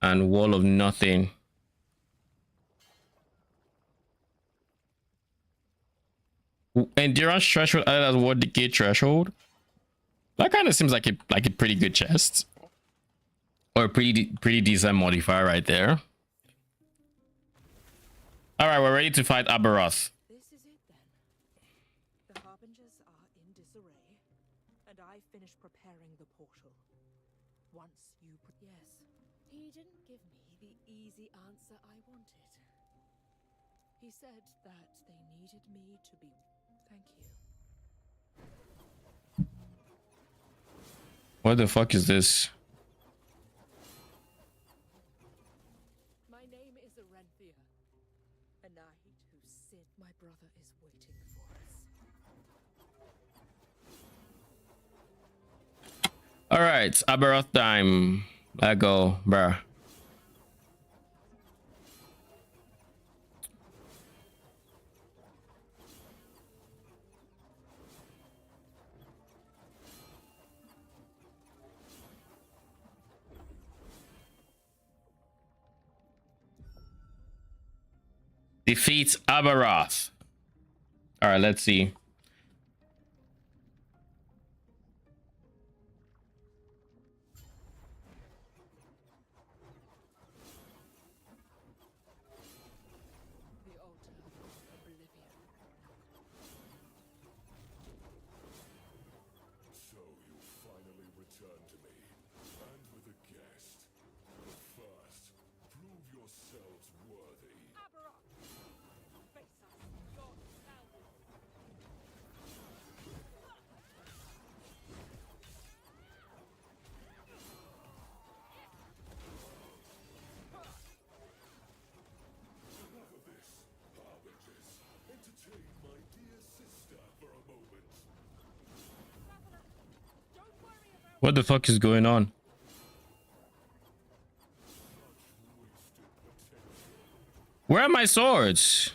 and Wall of Nothing. Endurance threshold added as War Decay threshold. That kind of seems like a pretty good chest, or a pretty decent modifier right there. All right, we're ready to fight Aberoth. This is it then. The harbingers are in disarray, and I finished preparing the portal. Once you put yes, he didn't give me the easy answer I wanted. He said that they needed me to be. Thank you. What the fuck is this? My name is Arenthia, a knight who said my brother is waiting for us. All right, Aberoth time. Let go, bruh. Defeats Aberoth. All right, let's see. The altar of oblivion. So you finally returned to me, and with a guest. But first, prove yourselves worthy. Aberoth! Face us, your coward! Enough of this, harbingers. Entertain my dear sister for a moment. Don't worry about What the fuck is going on? Where are my swords?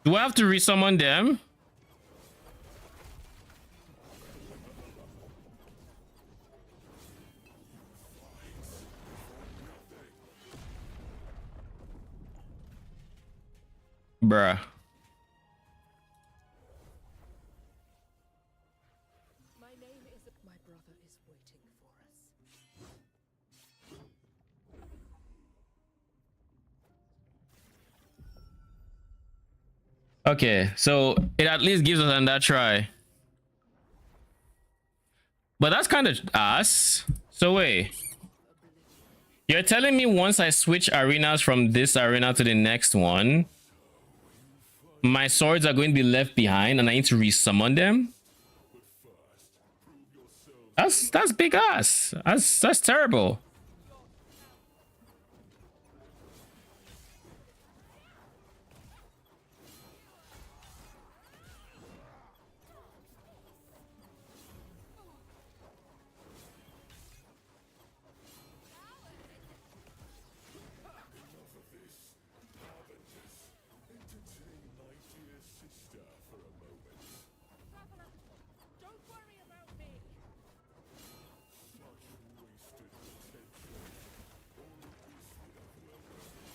Do I have to resummon them? Bruh. my name is. My brother is waiting for us. Okay, so it at least gives us another try. But that's kind of ass. So wait. You're telling me once I switch arenas from this arena to the next one, my swords are going to be left behind and I need to resummon them? That's big ass. That's terrible. Entertain my dear sister for a moment. Don't worry about me! Such wasted potential. Only this would have welcomed.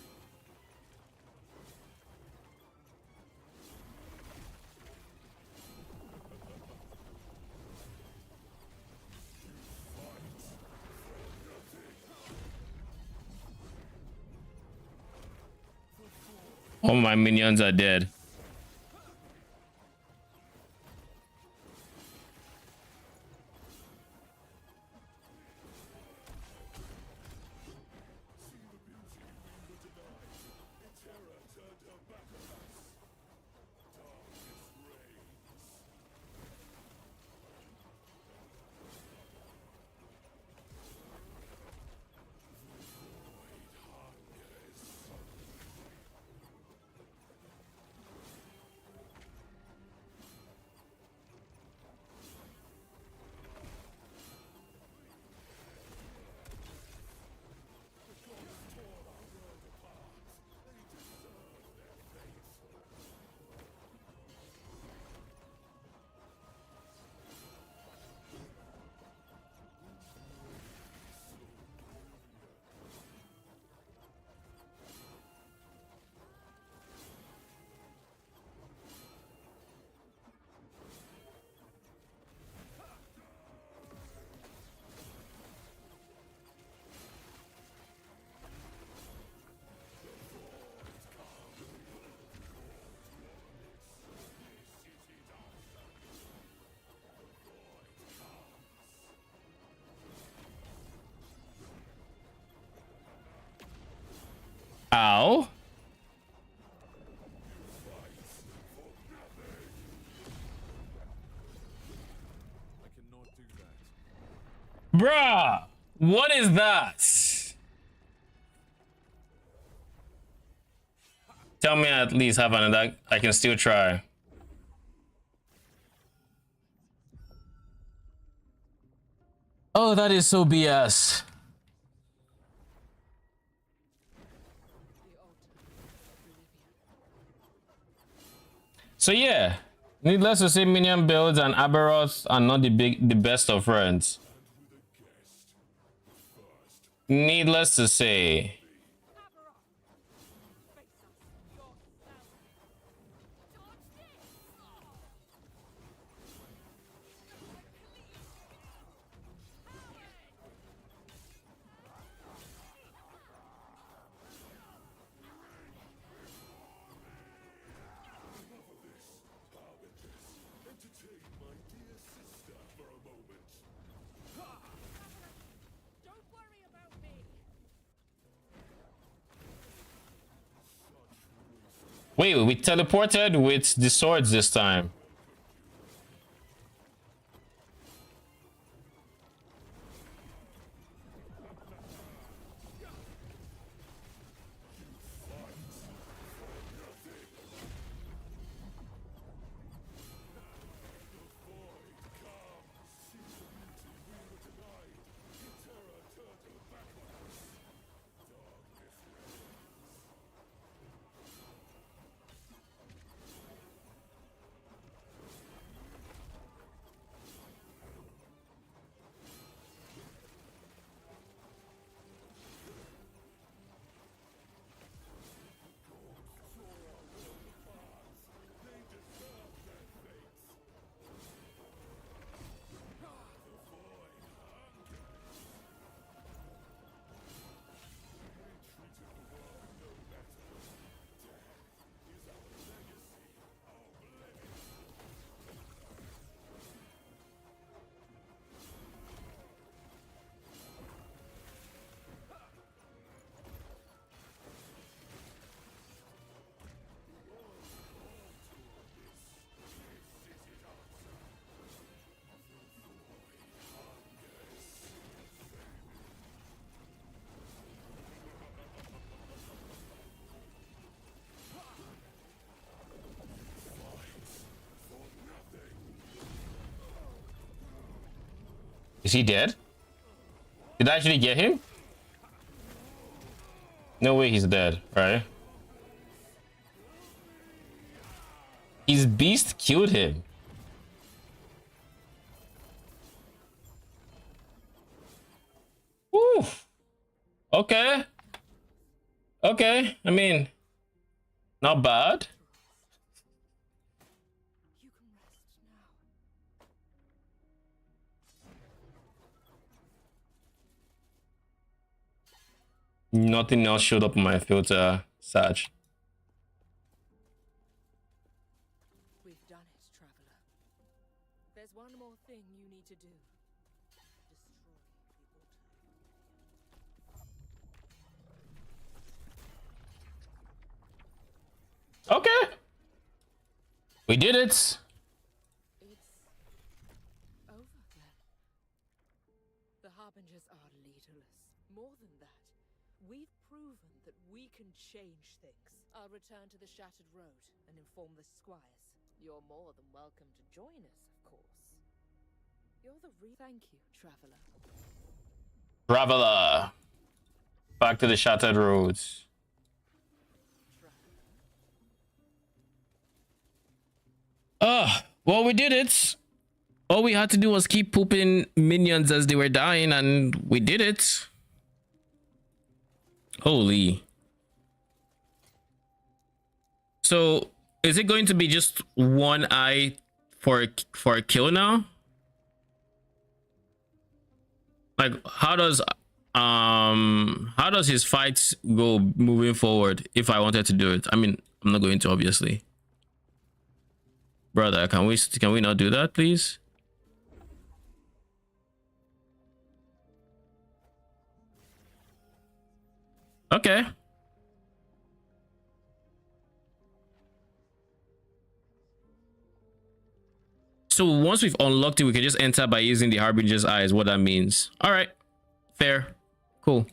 All my minions are dead. Bruh, what is that? Tell me I at least have another. I can still try. Oh, that is so BS. So yeah, needless to say, Minion builds and Aberoth are not the best of friends. Needless to say. Wait, we teleported with the swords this time. Is he dead? Did I actually get him? No way he's dead, right? His beast killed him. Woo. Okay. Okay. I mean, not bad. You can rest now. Nothing else showed up on my filter, Sag. We've done it, Traveler. There's one more thing you need to do. Destroy the altar. Okay. We did it. It's over then. The Harbingers are leaderless. More than that, we've proven that we can change things. I'll return to the Shattered Road and inform the squires. You're more than welcome to join us, of course. You're the Thank you, Traveler. Traveler. Back to the Shattered Roads. Well, we did it. All we had to do was keep pooping minions as they were dying, and we did it. Holy. So, is it going to be just one eye for a kill now? Like, how does his fights go moving forward if I wanted to do it? I mean, I'm not going to, obviously. Brother, can we not do that, please? Okay. So once we've unlocked it, we can just enter by using the Harbinger's Eyes. What that means. All right. Fair. Cool.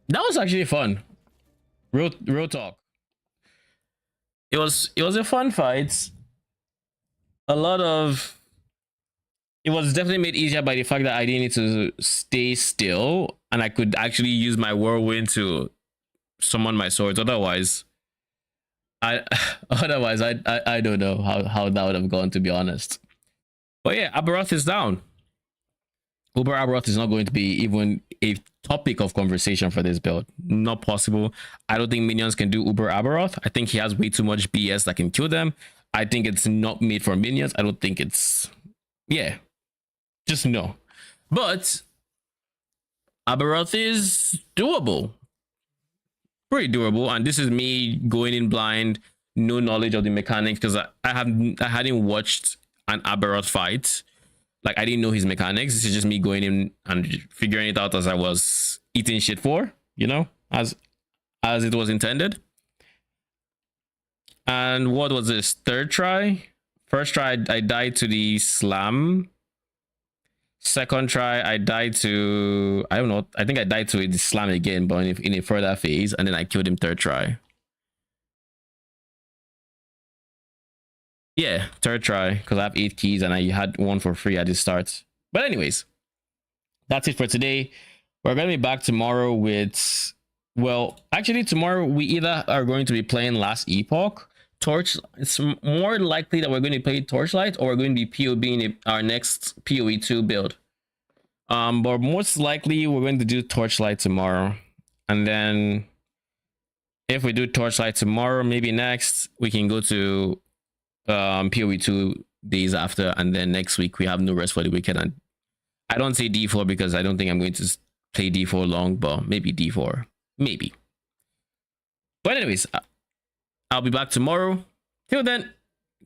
That was actually fun. Real talk. It was a fun fight. A lot of... It was definitely made easier by the fact that I didn't need to stay still. And I could actually use my whirlwind to summon my swords. Otherwise... I don't know how that would have gone, to be honest. But yeah, Aberoth is down. Uber Aberoth is not going to be even a topic of conversation for this build. Not possible. I don't think minions can do Uber Aberoth. I think he has way too much BS that can kill them. I think it's not made for minions. I don't think it's... Yeah. Just no. But Aberoth is doable. Pretty doable. And this is me going in blind, no knowledge of the mechanics, because I hadn't watched an Aberoth fight. Like, I didn't know his mechanics. This is just me going in and figuring it out as I was eating shit for, you know, as it was intended. And what was this? Third try? First try, I died to the slam. Second try, I died to... I don't know. I think I died to the slam again, but in a further phase. And then I killed him third try. Yeah, third try, because I have 8 keys and I had one for free at the start. But anyways, that's it for today. We're going to be back tomorrow with... Well, actually, tomorrow we either are going to be playing Last Epoch, it's more likely that we're going to play Torchlight, or we're going to be POBing our next PoE 2 build. But most likely we're going to do Torchlight tomorrow. And then if we do Torchlight tomorrow, maybe next we can go to PoE 2 days after, and then next week we have no rest for the weekend. And I don't say D4 because I don't think I'm going to play D4 long, but maybe D4, maybe. But anyways, I'll be back tomorrow. Till then,